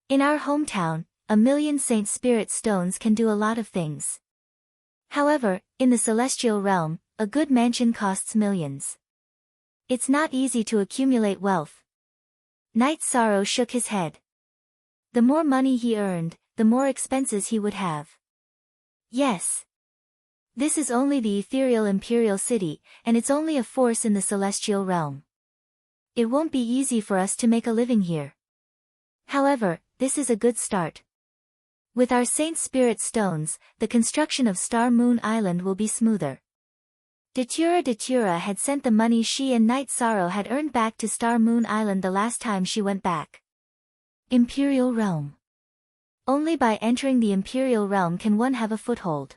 In our hometown, 1,000,000 Saint Spirit stones can do a lot of things. However, in the celestial realm, a good mansion costs millions. It's not easy to accumulate wealth. Night Sorrow shook his head. The more money he earned, the more expenses he would have. Yes. This is only the ethereal imperial city, and it's only a force in the celestial realm. It won't be easy for us to make a living here. However, this is a good start. With our Saint Spirit stones, the construction of Star Moon Island will be smoother. Datura had sent the money she and Night Sorrow had earned back to Star Moon Island the last time she went back. Imperial Realm. Only by entering the Imperial Realm can one have a foothold.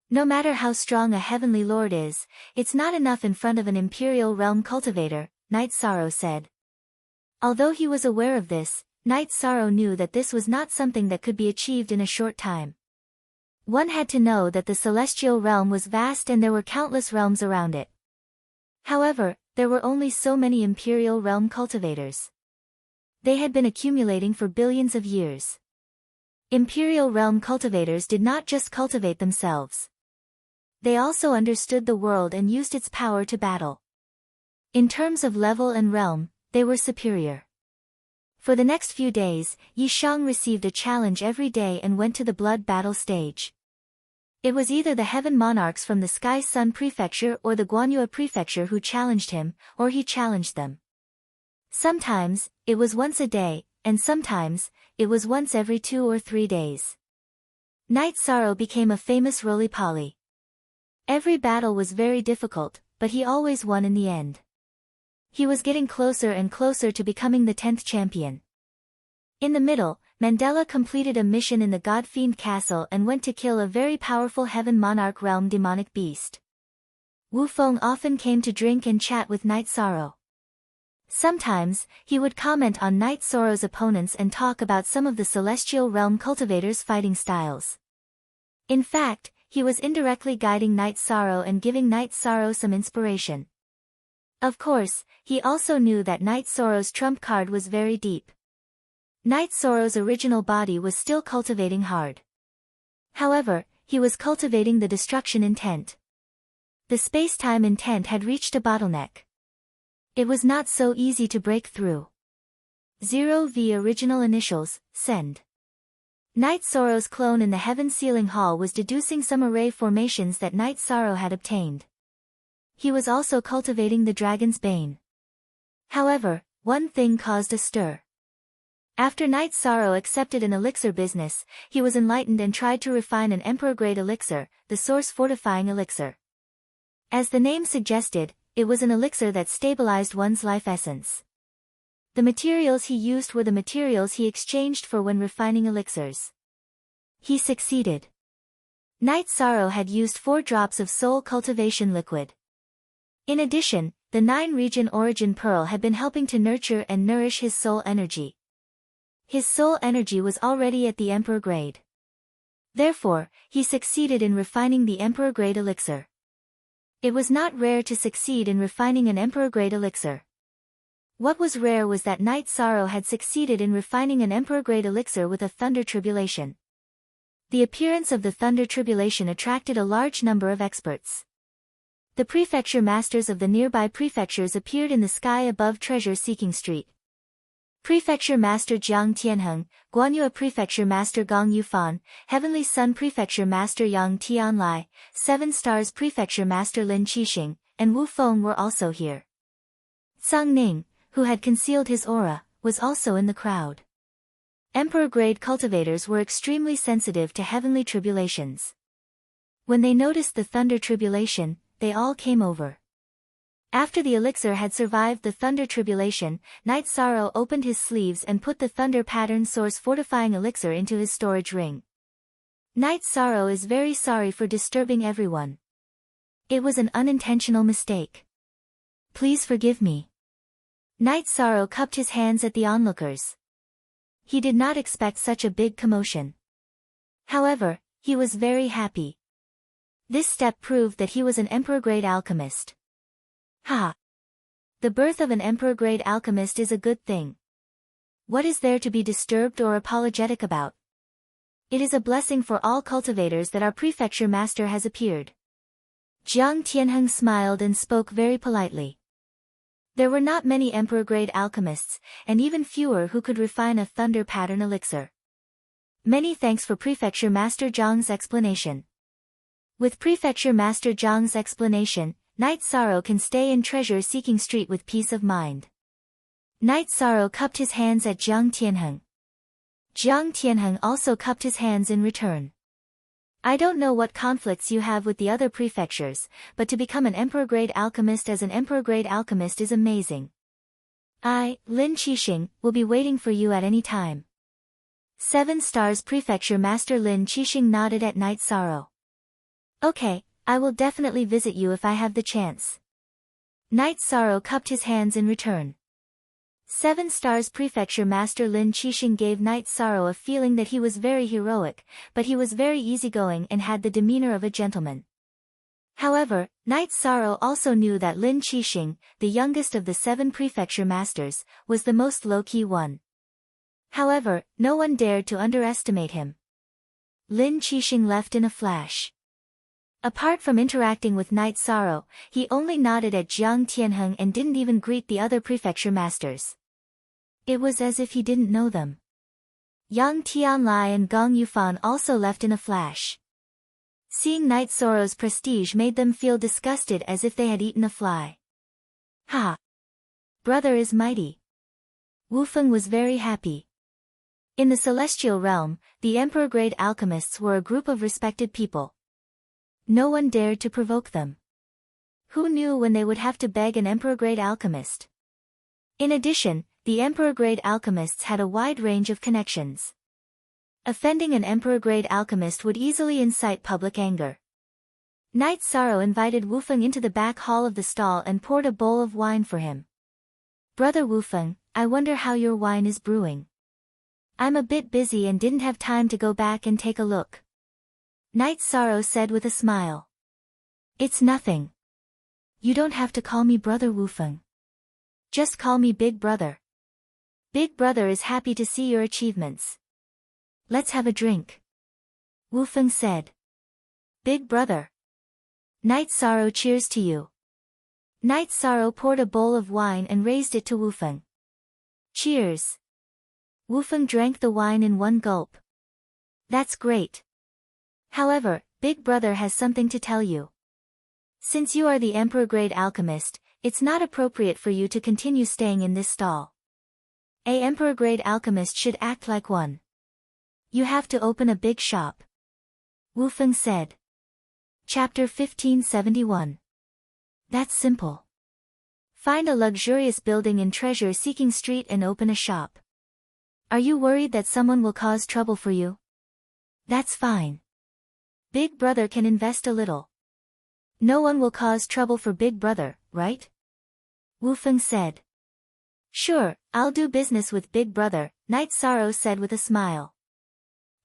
No matter how strong a heavenly lord is, it's not enough in front of an Imperial Realm cultivator, Night Sorrow said. Although he was aware of this, Night Sorrow knew that this was not something that could be achieved in a short time. One had to know that the celestial realm was vast and there were countless realms around it. However, there were only so many Imperial Realm cultivators. They had been accumulating for billions of years. Imperial Realm cultivators did not just cultivate themselves. They also understood the world and used its power to battle. In terms of level and realm, they were superior. For the next few days, Yi Shang received a challenge every day and went to the blood battle stage. It was either the Heaven Monarchs from the Sky Sun Prefecture or the Guanyue Prefecture who challenged him, or he challenged them. Sometimes, it was once a day, and sometimes, it was once every 2 or 3 days. Night Sorrow became a famous roly-poly. Every battle was very difficult, but he always won in the end. He was getting closer and closer to becoming the 10th champion. In the middle, Mandela completed a mission in the God-Fiend Castle and went to kill a very powerful Heaven Monarch realm demonic beast. Wu Feng often came to drink and chat with Night Sorrow. Sometimes, he would comment on Night Sorrow's opponents and talk about some of the celestial realm cultivators' fighting styles. In fact, he was indirectly guiding Night Sorrow and giving Night Sorrow some inspiration. Of course, he also knew that Night Sorrow's trump card was very deep. Night Sorrow's original body was still cultivating hard. However, he was cultivating the destruction intent. The space-time intent had reached a bottleneck. It was not so easy to break through. 0 The original initials, send. Night Sorrow's clone in the Heaven Sealing Hall was deducing some array formations that Night Sorrow had obtained. He was also cultivating the Dragon's Bane. However, one thing caused a stir. After Night Sorrow accepted an elixir business, he was enlightened and tried to refine an Emperor-grade elixir, the Source Fortifying Elixir. As the name suggested, it was an elixir that stabilized one's life essence. The materials he used were the materials he exchanged for when refining elixirs. He succeeded. Night Sorrow had used 4 drops of soul cultivation liquid. In addition, the 9-region origin pearl had been helping to nurture and nourish his soul energy. His soul energy was already at the Emperor grade. Therefore, he succeeded in refining the Emperor grade elixir. It was not rare to succeed in refining an Emperor grade elixir. What was rare was that Night Sorrow had succeeded in refining an Emperor grade elixir with a Thunder Tribulation. The appearance of the Thunder Tribulation attracted a large number of experts. The prefecture masters of the nearby prefectures appeared in the sky above treasure-seeking street. Prefecture Master Jiang Tianheng, Guanyue Prefecture Master Gong Yufan, Heavenly Sun Prefecture Master Yang Tianlai, 7 Stars Prefecture Master Lin Qixing, and Wu Feng were also here. Tsang Ning, who had concealed his aura, was also in the crowd. Emperor-grade cultivators were extremely sensitive to heavenly tribulations. When they noticed the Thunder Tribulation, they all came over. After the elixir had survived the Thunder Tribulation, Night Sorrow opened his sleeves and put the Thunder Pattern Source Fortifying Elixir into his storage ring. Night Sorrow is very sorry for disturbing everyone. It was an unintentional mistake. Please forgive me. Night Sorrow cupped his hands at the onlookers. He did not expect such a big commotion. However, he was very happy. This step proved that he was an Emperor-grade alchemist. Ha! The birth of an Emperor-grade alchemist is a good thing. What is there to be disturbed or apologetic about? It is a blessing for all cultivators that our prefecture master has appeared. Jiang Tianheng smiled and spoke very politely. There were not many Emperor-grade alchemists, and even fewer who could refine a Thunder Pattern elixir. Many thanks for Prefecture Master Zhang's explanation. With Prefecture Master Zhang's explanation, Night Sorrow can stay in Treasure-Seeking Street with peace of mind. Night Sorrow cupped his hands at Jiang Tianheng. Jiang Tianheng also cupped his hands in return. I don't know what conflicts you have with the other prefectures, but to become an Emperor-grade alchemist as an Emperor-grade alchemist is amazing. I, Lin Qixing, will be waiting for you at any time. 7 Stars Prefecture Master Lin Qixing nodded at Night Sorrow. Okay, I will definitely visit you if I have the chance. Night Sorrow cupped his hands in return. 7 Stars Prefecture Master Lin Qixing gave Night Sorrow a feeling that he was very heroic, but he was very easygoing and had the demeanor of a gentleman. However, Night Sorrow also knew that Lin Qixing, the youngest of the 7 Prefecture Masters, was the most low-key one. However, no one dared to underestimate him. Lin Qixing left in a flash. Apart from interacting with Night Sorrow, he only nodded at Jiang Tianheng and didn't even greet the other prefecture masters. It was as if he didn't know them. Yang Tianlai and Gong Yufan also left in a flash. Seeing Night Sorrow's prestige made them feel disgusted as if they had eaten a fly. Ha! Brother is mighty. Wu Feng was very happy. In the celestial realm, the Emperor-grade alchemists were a group of respected people. No one dared to provoke them. Who knew when they would have to beg an Emperor-grade alchemist? In addition, the Emperor-grade alchemists had a wide range of connections. Offending an Emperor-grade alchemist would easily incite public anger. Night Sorrow invited Wu Feng into the back hall of the stall and poured a bowl of wine for him. Brother Wu Feng, I wonder how your wine is brewing. I'm a bit busy and didn't have time to go back and take a look. Night Sorrow said with a smile. It's nothing. You don't have to call me Brother Wu Feng. Just call me Big Brother. Big Brother is happy to see your achievements. Let's have a drink. Wu Feng said. Big Brother. Night Sorrow cheers to you. Night Sorrow poured a bowl of wine and raised it to Wu Feng. Cheers. Wu Feng drank the wine in one gulp. That's great. However, Big Brother has something to tell you. Since you are the Emperor-grade alchemist, it's not appropriate for you to continue staying in this stall. A Emperor-grade alchemist should act like one. You have to open a big shop. Wu Feng said. Chapter 1571. That's simple. Find a luxurious building in treasure-seeking street and open a shop. Are you worried that someone will cause trouble for you? That's fine. Big Brother can invest a little. No one will cause trouble for Big Brother, right? Wu Feng said. Sure, I'll do business with Big Brother, Night Sorrow said with a smile.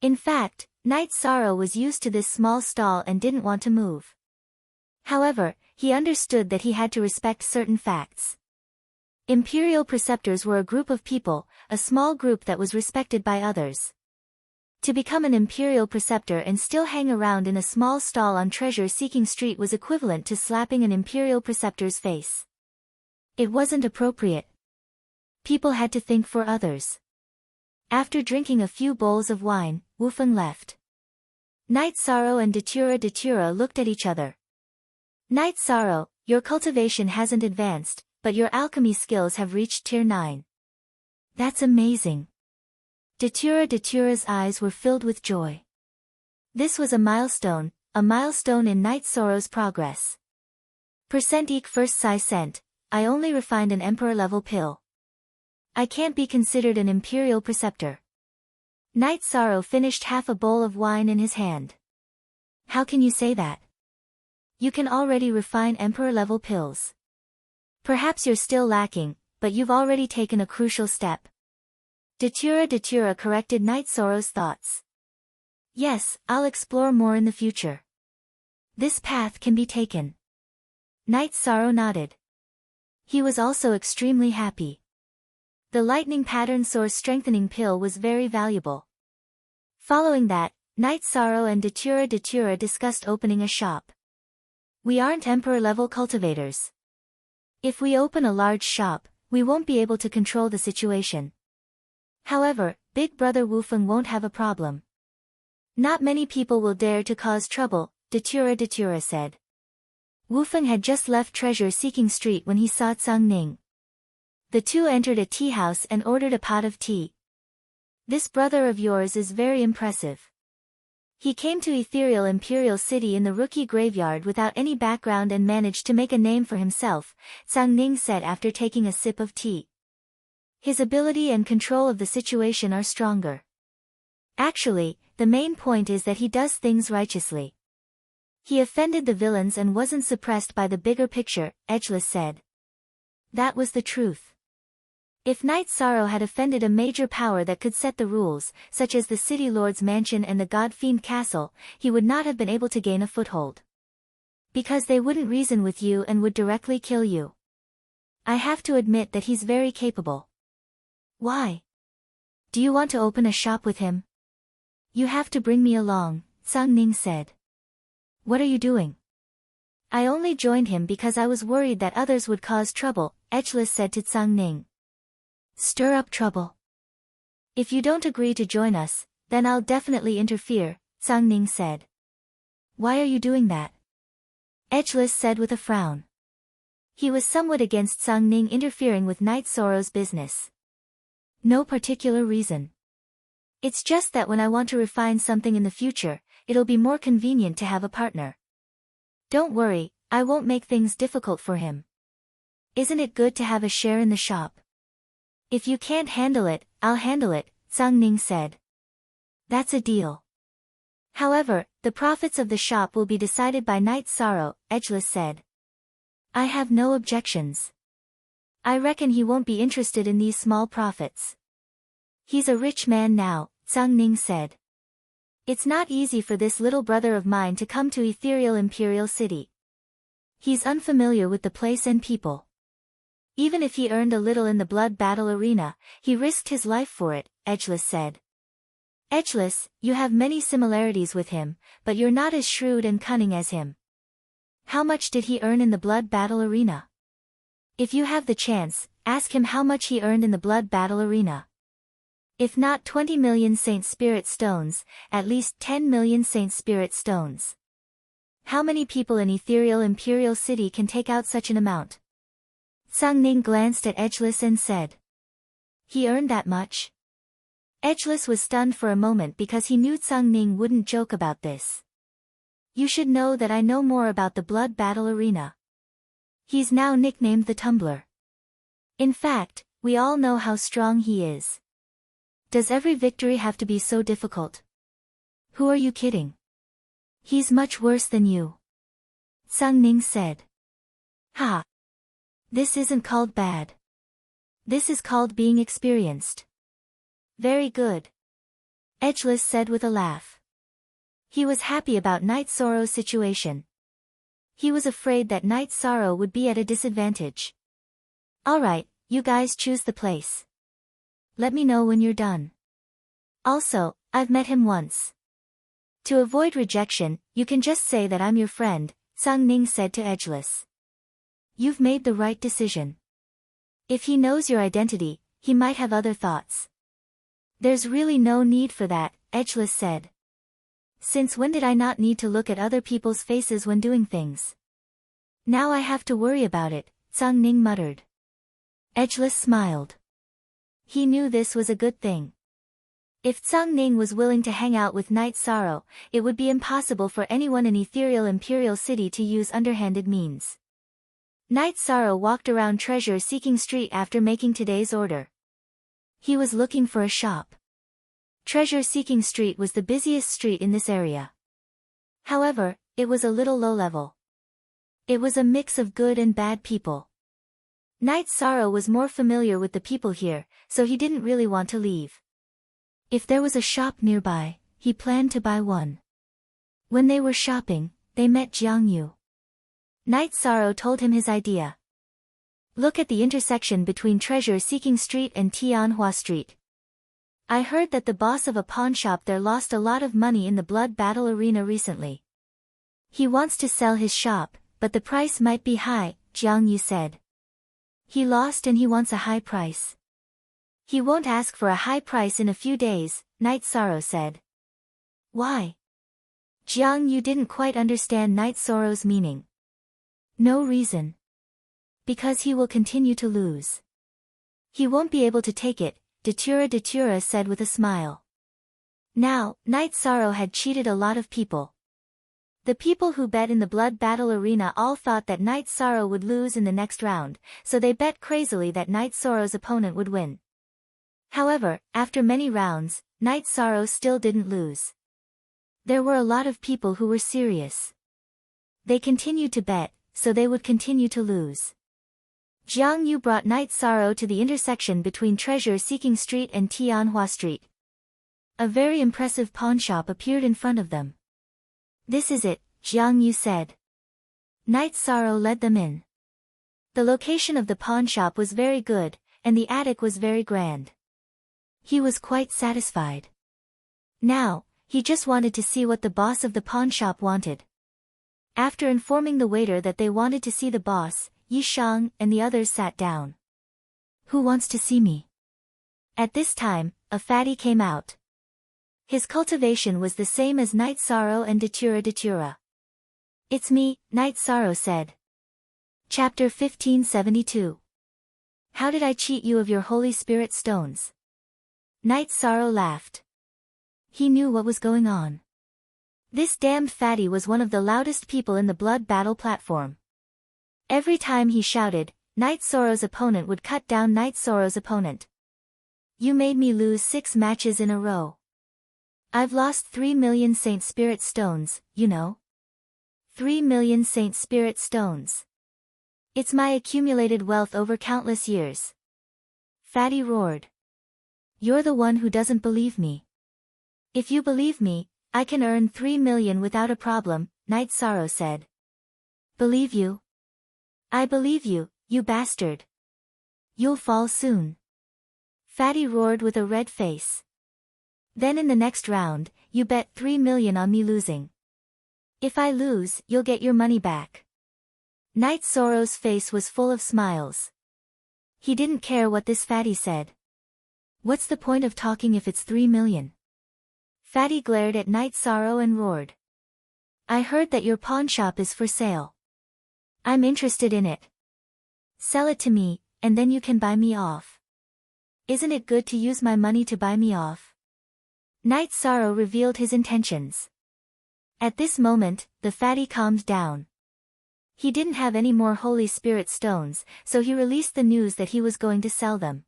In fact, Night Sorrow was used to this small stall and didn't want to move. However, he understood that he had to respect certain facts. Imperial preceptors were a group of people, a small group that was respected by others. To become an imperial preceptor and still hang around in a small stall on treasure-seeking street was equivalent to slapping an imperial preceptor's face. It wasn't appropriate. People had to think for others. After drinking a few bowls of wine, Wu Feng left. Night Sorrow and Datura looked at each other. Night Sorrow, your cultivation hasn't advanced, but your alchemy skills have reached tier 9. That's amazing. Datura's eyes were filled with joy. This was a milestone in Night Sorrow's progress. Percent eek first Sai cent, I only refined an emperor-level pill. I can't be considered an imperial preceptor. Night Sorrow finished half a bowl of wine in his hand. How can you say that? You can already refine emperor-level pills. Perhaps you're still lacking, but you've already taken a crucial step. Datura corrected Night Sorrow's thoughts. Yes, I'll explore more in the future. This path can be taken. Night Sorrow nodded. He was also extremely happy. The lightning pattern source strengthening pill was very valuable. Following that, Night Sorrow and Datura discussed opening a shop. We aren't emperor-level cultivators. If we open a large shop, we won't be able to control the situation. However, Big Brother Wu Feng won't have a problem. Not many people will dare to cause trouble, Datura said. Wu Feng had just left treasure-seeking street when he saw Tsang Ning. The two entered a tea house and ordered a pot of tea. This brother of yours is very impressive. He came to Ethereal Imperial City in the rookie graveyard without any background and managed to make a name for himself, Tsang Ning said after taking a sip of tea. His ability and control of the situation are stronger. Actually, the main point is that he does things righteously. He offended the villains and wasn't suppressed by the bigger picture, Edgeless said. That was the truth. If Night Sorrow had offended a major power that could set the rules, such as the City Lord's mansion and the God Fiend Castle, he would not have been able to gain a foothold. Because they wouldn't reason with you and would directly kill you. I have to admit that he's very capable. Why? Do you want to open a shop with him? You have to bring me along, Tsang Ning said. What are you doing? I only joined him because I was worried that others would cause trouble, Edgeless said to Tsang Ning. Stir up trouble. If you don't agree to join us, then I'll definitely interfere, Tsang Ning said. Why are you doing that? Edgeless said with a frown. He was somewhat against Tsang Ning interfering with Night Sorrow's business. No particular reason. It's just that when I want to refine something in the future, it'll be more convenient to have a partner. Don't worry, I won't make things difficult for him. Isn't it good to have a share in the shop? If you can't handle it, I'll handle it, Tsang Ning said. That's a deal. However, the profits of the shop will be decided by Night Sorrow, Edgeless said. I have no objections. I reckon he won't be interested in these small profits. He's a rich man now, Tsang Ning said. It's not easy for this little brother of mine to come to Ethereal Imperial City. He's unfamiliar with the place and people. Even if he earned a little in the blood battle arena, he risked his life for it, Edgeless said. Edgeless, you have many similarities with him, but you're not as shrewd and cunning as him. How much did he earn in the blood battle arena? If you have the chance, ask him how much he earned in the blood battle arena. If not 20 million Saint Spirit Stones, at least 10 million Saint Spirit Stones. How many people in Ethereal Imperial City can take out such an amount? Sang Ning glanced at Edgeless and said. He earned that much? Edgeless was stunned for a moment because he knew Sang Ning wouldn't joke about this. You should know that I know more about the Blood Battle Arena. He's now nicknamed the Tumbler. In fact, we all know how strong he is. Does every victory have to be so difficult? Who are you kidding? He's much worse than you. Sang Ning said. Ha! This isn't called bad. This is called being experienced. Very good. Edgeless said with a laugh. He was happy about Night Sorrow's situation. He was afraid that Night Sorrow would be at a disadvantage. Alright, you guys choose the place. Let me know when you're done. Also, I've met him once. To avoid rejection, you can just say that I'm your friend, Sang Ning said to Edgeless. You've made the right decision. If he knows your identity, he might have other thoughts. There's really no need for that, Edgeless said. Since when did I not need to look at other people's faces when doing things? Now I have to worry about it, Sang Ning muttered. Edgeless smiled. He knew this was a good thing. If Sang Ning was willing to hang out with Night Sorrow, it would be impossible for anyone in Ethereal Imperial City to use underhanded means. Night Sorrow walked around Treasure-Seeking Street after making today's order. He was looking for a shop. Treasure-Seeking Street was the busiest street in this area. However, it was a little low-level. It was a mix of good and bad people. Night Sorrow was more familiar with the people here, so he didn't really want to leave. If there was a shop nearby, he planned to buy one. When they were shopping, they met Jiang Yu. Night Sorrow told him his idea. Look at the intersection between Treasure-Seeking Street and Tianhua Street. I heard that the boss of a pawn shop there lost a lot of money in the Blood Battle Arena recently. He wants to sell his shop, but the price might be high, Jiang Yu said. He lost and he wants a high price. He won't ask for a high price in a few days, Night Sorrow said. Why? Jiang Yu didn't quite understand Night Sorrow's meaning. No reason. Because he will continue to lose. He won't be able to take it, Datura said with a smile. Now, Night Sorrow had cheated a lot of people. The people who bet in the Blood Battle Arena all thought that Night Sorrow would lose in the next round, so they bet crazily that Night Sorrow's opponent would win. However, after many rounds, Night Sorrow still didn't lose. There were a lot of people who were serious. They continued to bet, so they would continue to lose. Jiang Yu brought Night Sorrow to the intersection between Treasure-Seeking Street and Tianhua Street. A very impressive pawnshop appeared in front of them. This is it, Jiang Yu said. Night Sorrow led them in. The location of the pawnshop was very good, and the attic was very grand. He was quite satisfied. Now, he just wanted to see what the boss of the pawnshop wanted. After informing the waiter that they wanted to see the boss, Yi Shang and the others sat down. Who wants to see me? At this time, a fatty came out. His cultivation was the same as Night Sorrow and Datura. It's me, Night Sorrow said. Chapter 1572. How did I cheat you of your Holy Spirit stones? Night Sorrow laughed. He knew what was going on. This damned fatty was one of the loudest people in the Blood Battle platform. Every time he shouted, Night Sorrow's opponent would cut down Night Sorrow's opponent. You made me lose 6 matches in a row. I've lost 3 million Saint Spirit Stones, you know. 3 million Saint Spirit Stones. It's my accumulated wealth over countless years. Fatty roared. You're the one who doesn't believe me. If you believe me, I can earn 3 million without a problem, Night Sorrow said. Believe you? I believe you, you bastard. You'll fall soon. Fatty roared with a red face. Then in the next round, you bet 3 million on me losing. If I lose, you'll get your money back. Night Sorrow's face was full of smiles. He didn't care what this fatty said. What's the point of talking if it's 3 million? Fatty glared at Night Sorrow and roared. I heard that your pawn shop is for sale. I'm interested in it. Sell it to me, and then you can buy me off. Isn't it good to use my money to buy me off? Night Sorrow revealed his intentions. At this moment, the fatty calmed down. He didn't have any more Holy Spirit stones, so he released the news that he was going to sell them.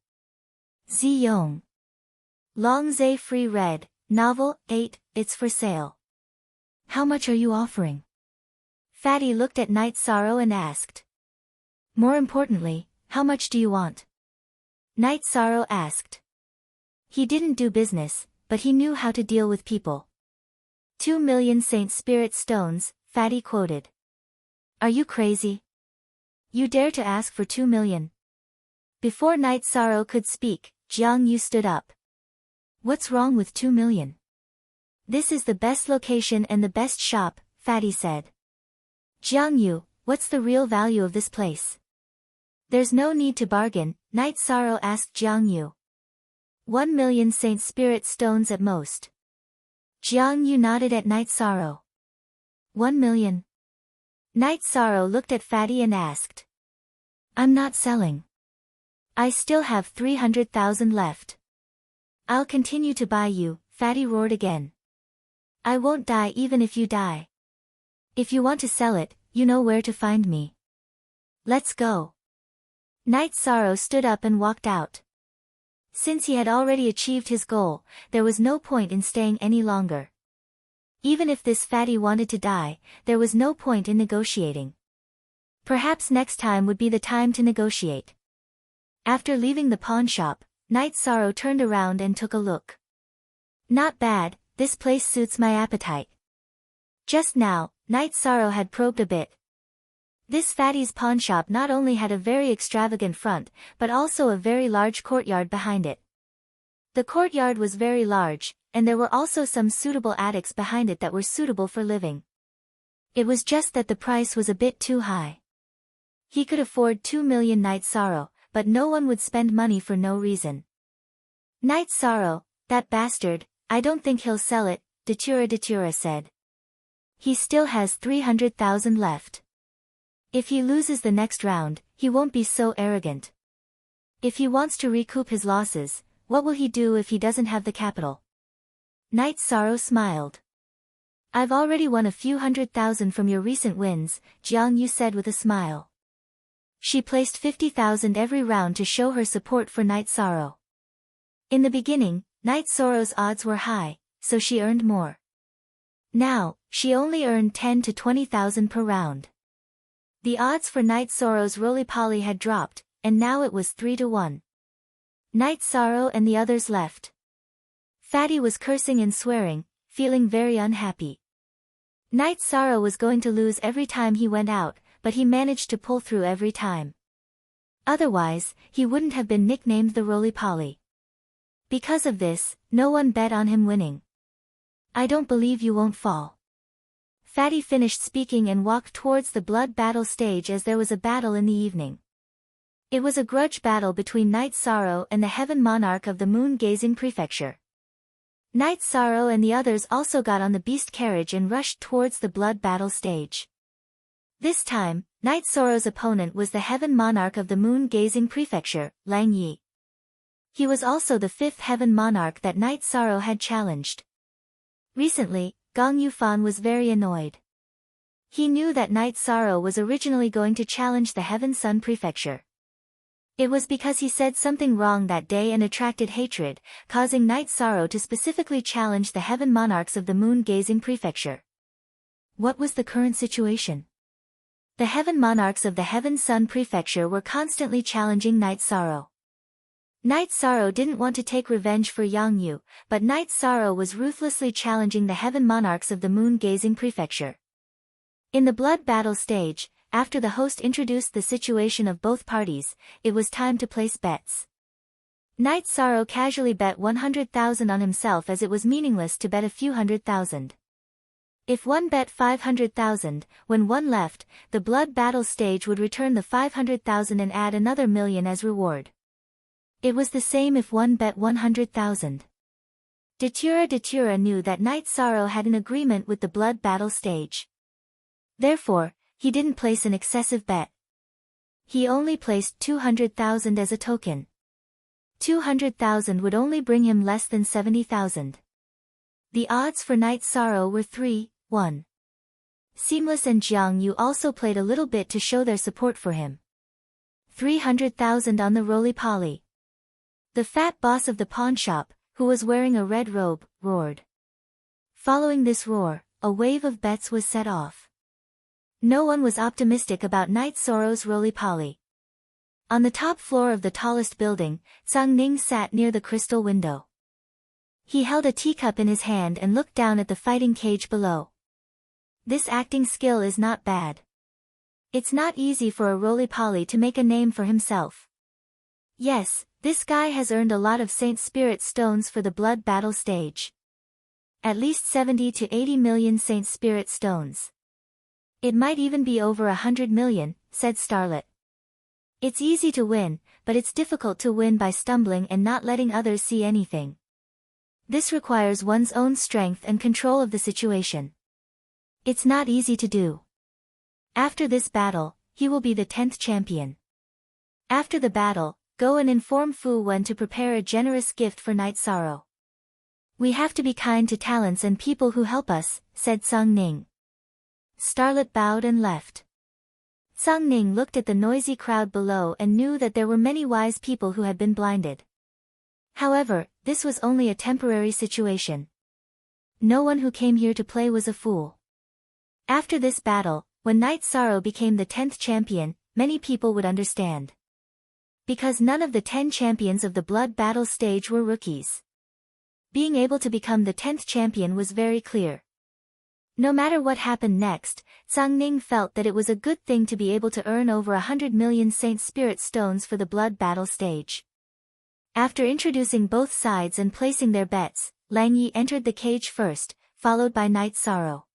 Ziyong. Long Zay Free read, Novel 8, it's for sale. How much are you offering? Fatty looked at Night Sorrow and asked. More importantly, how much do you want? Night Sorrow asked. He didn't do business, but he knew how to deal with people. 2 million Saint Spirit stones, Fatty quoted. Are you crazy? You dare to ask for 2 million? Before Night Sorrow could speak, Jiang Yu stood up. What's wrong with 2 million? This is the best location and the best shop, Fatty said. Jiang Yu, what's the real value of this place? There's no need to bargain, Night Sorrow asked Jiang Yu. 1 million Saint Spirit stones at most. Jiang Yu nodded at Night Sorrow. 1 million. Night Sorrow looked at Fatty and asked. I'm not selling. I still have 300,000 left. I'll continue to buy you, Fatty roared again. I won't die even if you die. If you want to sell it, you know where to find me. Let's go. Night Sorrow stood up and walked out. Since he had already achieved his goal, there was no point in staying any longer. Even if this fatty wanted to die, there was no point in negotiating. Perhaps next time would be the time to negotiate. After leaving the pawn shop, Night Sorrow turned around and took a look. Not bad, this place suits my appetite. Just now, Night Sorrow had probed a bit. This fatty's pawn shop not only had a very extravagant front, but also a very large courtyard behind it. The courtyard was very large, and there were also some suitable attics behind it that were suitable for living. It was just that the price was a bit too high. He could afford 2 million Night Sorrow, but no one would spend money for no reason. Night Sorrow, that bastard, I don't think he'll sell it, Datura said. He still has 300,000 left. If he loses the next round, he won't be so arrogant. If he wants to recoup his losses, what will he do if he doesn't have the capital? Night Sorrow smiled. I've already won a few 100,000 from your recent wins, Jiang Yu said with a smile. She placed 50,000 every round to show her support for Night Sorrow. In the beginning, Night Sorrow's odds were high, so she earned more. Now, she only earned 10 to 20,000 per round. The odds for Night Sorrow's roly-poly had dropped, and now it was 3 to 1. Night Sorrow and the others left. Fatty was cursing and swearing, feeling very unhappy. Night Sorrow was going to lose every time he went out, but he managed to pull through every time. Otherwise, he wouldn't have been nicknamed the roly-poly. Because of this, no one bet on him winning. I don't believe you won't fall. Fatty finished speaking and walked towards the blood battle stage as there was a battle in the evening. It was a grudge battle between Night Sorrow and the Heaven Monarch of the Moon-Gazing Prefecture. Night Sorrow and the others also got on the beast carriage and rushed towards the blood battle stage. This time, Night Sorrow's opponent was the Heaven Monarch of the Moon-Gazing Prefecture, Lang Yi. He was also the 5th Heaven Monarch that Night Sorrow had challenged. Recently, Gong Yufan was very annoyed. He knew that Night Sorrow was originally going to challenge the Heaven Sun Prefecture. It was because he said something wrong that day and attracted hatred, causing Night Sorrow to specifically challenge the Heaven Monarchs of the Moon-Gazing Prefecture. What was the current situation? The Heaven Monarchs of the Heaven Sun Prefecture were constantly challenging Night Sorrow. Night Sorrow didn't want to take revenge for Yang Yu, but Night Sorrow was ruthlessly challenging the Heaven Monarchs of the Moon-Gazing Prefecture. In the blood battle stage, after the host introduced the situation of both parties, it was time to place bets. Night Sorrow casually bet 100,000 on himself as it was meaningless to bet a few 100,000. If one bet 500,000, when one left, the blood battle stage would return the 500,000 and add another million as reward. It was the same if one bet 100,000. Datura knew that Knight Sorrow had an agreement with the blood battle stage. Therefore, he didn't place an excessive bet. He only placed 200,000 as a token. 200,000 would only bring him less than 70,000. The odds for Knight Sorrow were 3-1. Seamless and Jiang Yu also played a little bit to show their support for him. 300,000 on the roly-poly. The fat boss of the pawnshop, who was wearing a red robe, roared. Following this roar, a wave of bets was set off. No one was optimistic about Knight Sorrow's roly-poly. On the top floor of the tallest building, Zhang Ning sat near the crystal window. He held a teacup in his hand and looked down at the fighting cage below. This acting skill is not bad. It's not easy for a roly-poly to make a name for himself. Yes, this guy has earned a lot of Saint Spirit stones for the blood battle stage. At least 70 to 80 million Saint Spirit stones. It might even be over 100 million, said Starlet. It's easy to win, but it's difficult to win by stumbling and not letting others see anything. This requires one's own strength and control of the situation. It's not easy to do. After this battle, he will be the 10th champion. After the battle, go and inform Fu Wen to prepare a generous gift for Knight Sorrow. We have to be kind to talents and people who help us, said Zhang Ning. Starlet bowed and left. Zhang Ning looked at the noisy crowd below and knew that there were many wise people who had been blinded. However, this was only a temporary situation. No one who came here to play was a fool. After this battle, when Knight Sorrow became the 10th champion, many people would understand. Because none of the 10 champions of the blood battle stage were rookies. Being able to become the 10th champion was very clear. No matter what happened next, Zhang Ning felt that it was a good thing to be able to earn over 100 million Saint Spirit stones for the blood battle stage. After introducing both sides and placing their bets, Lang Yi entered the cage first, followed by Knight Sorrow.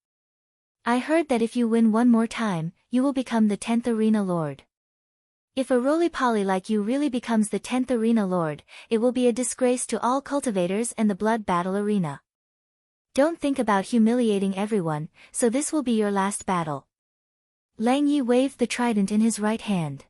I heard that if you win one more time, you will become the 10th Arena Lord. If a roly-poly like you really becomes the 10th Arena Lord, it will be a disgrace to all cultivators and the blood battle arena. Don't think about humiliating everyone, so this will be your last battle. Lang Yi waved the trident in his right hand.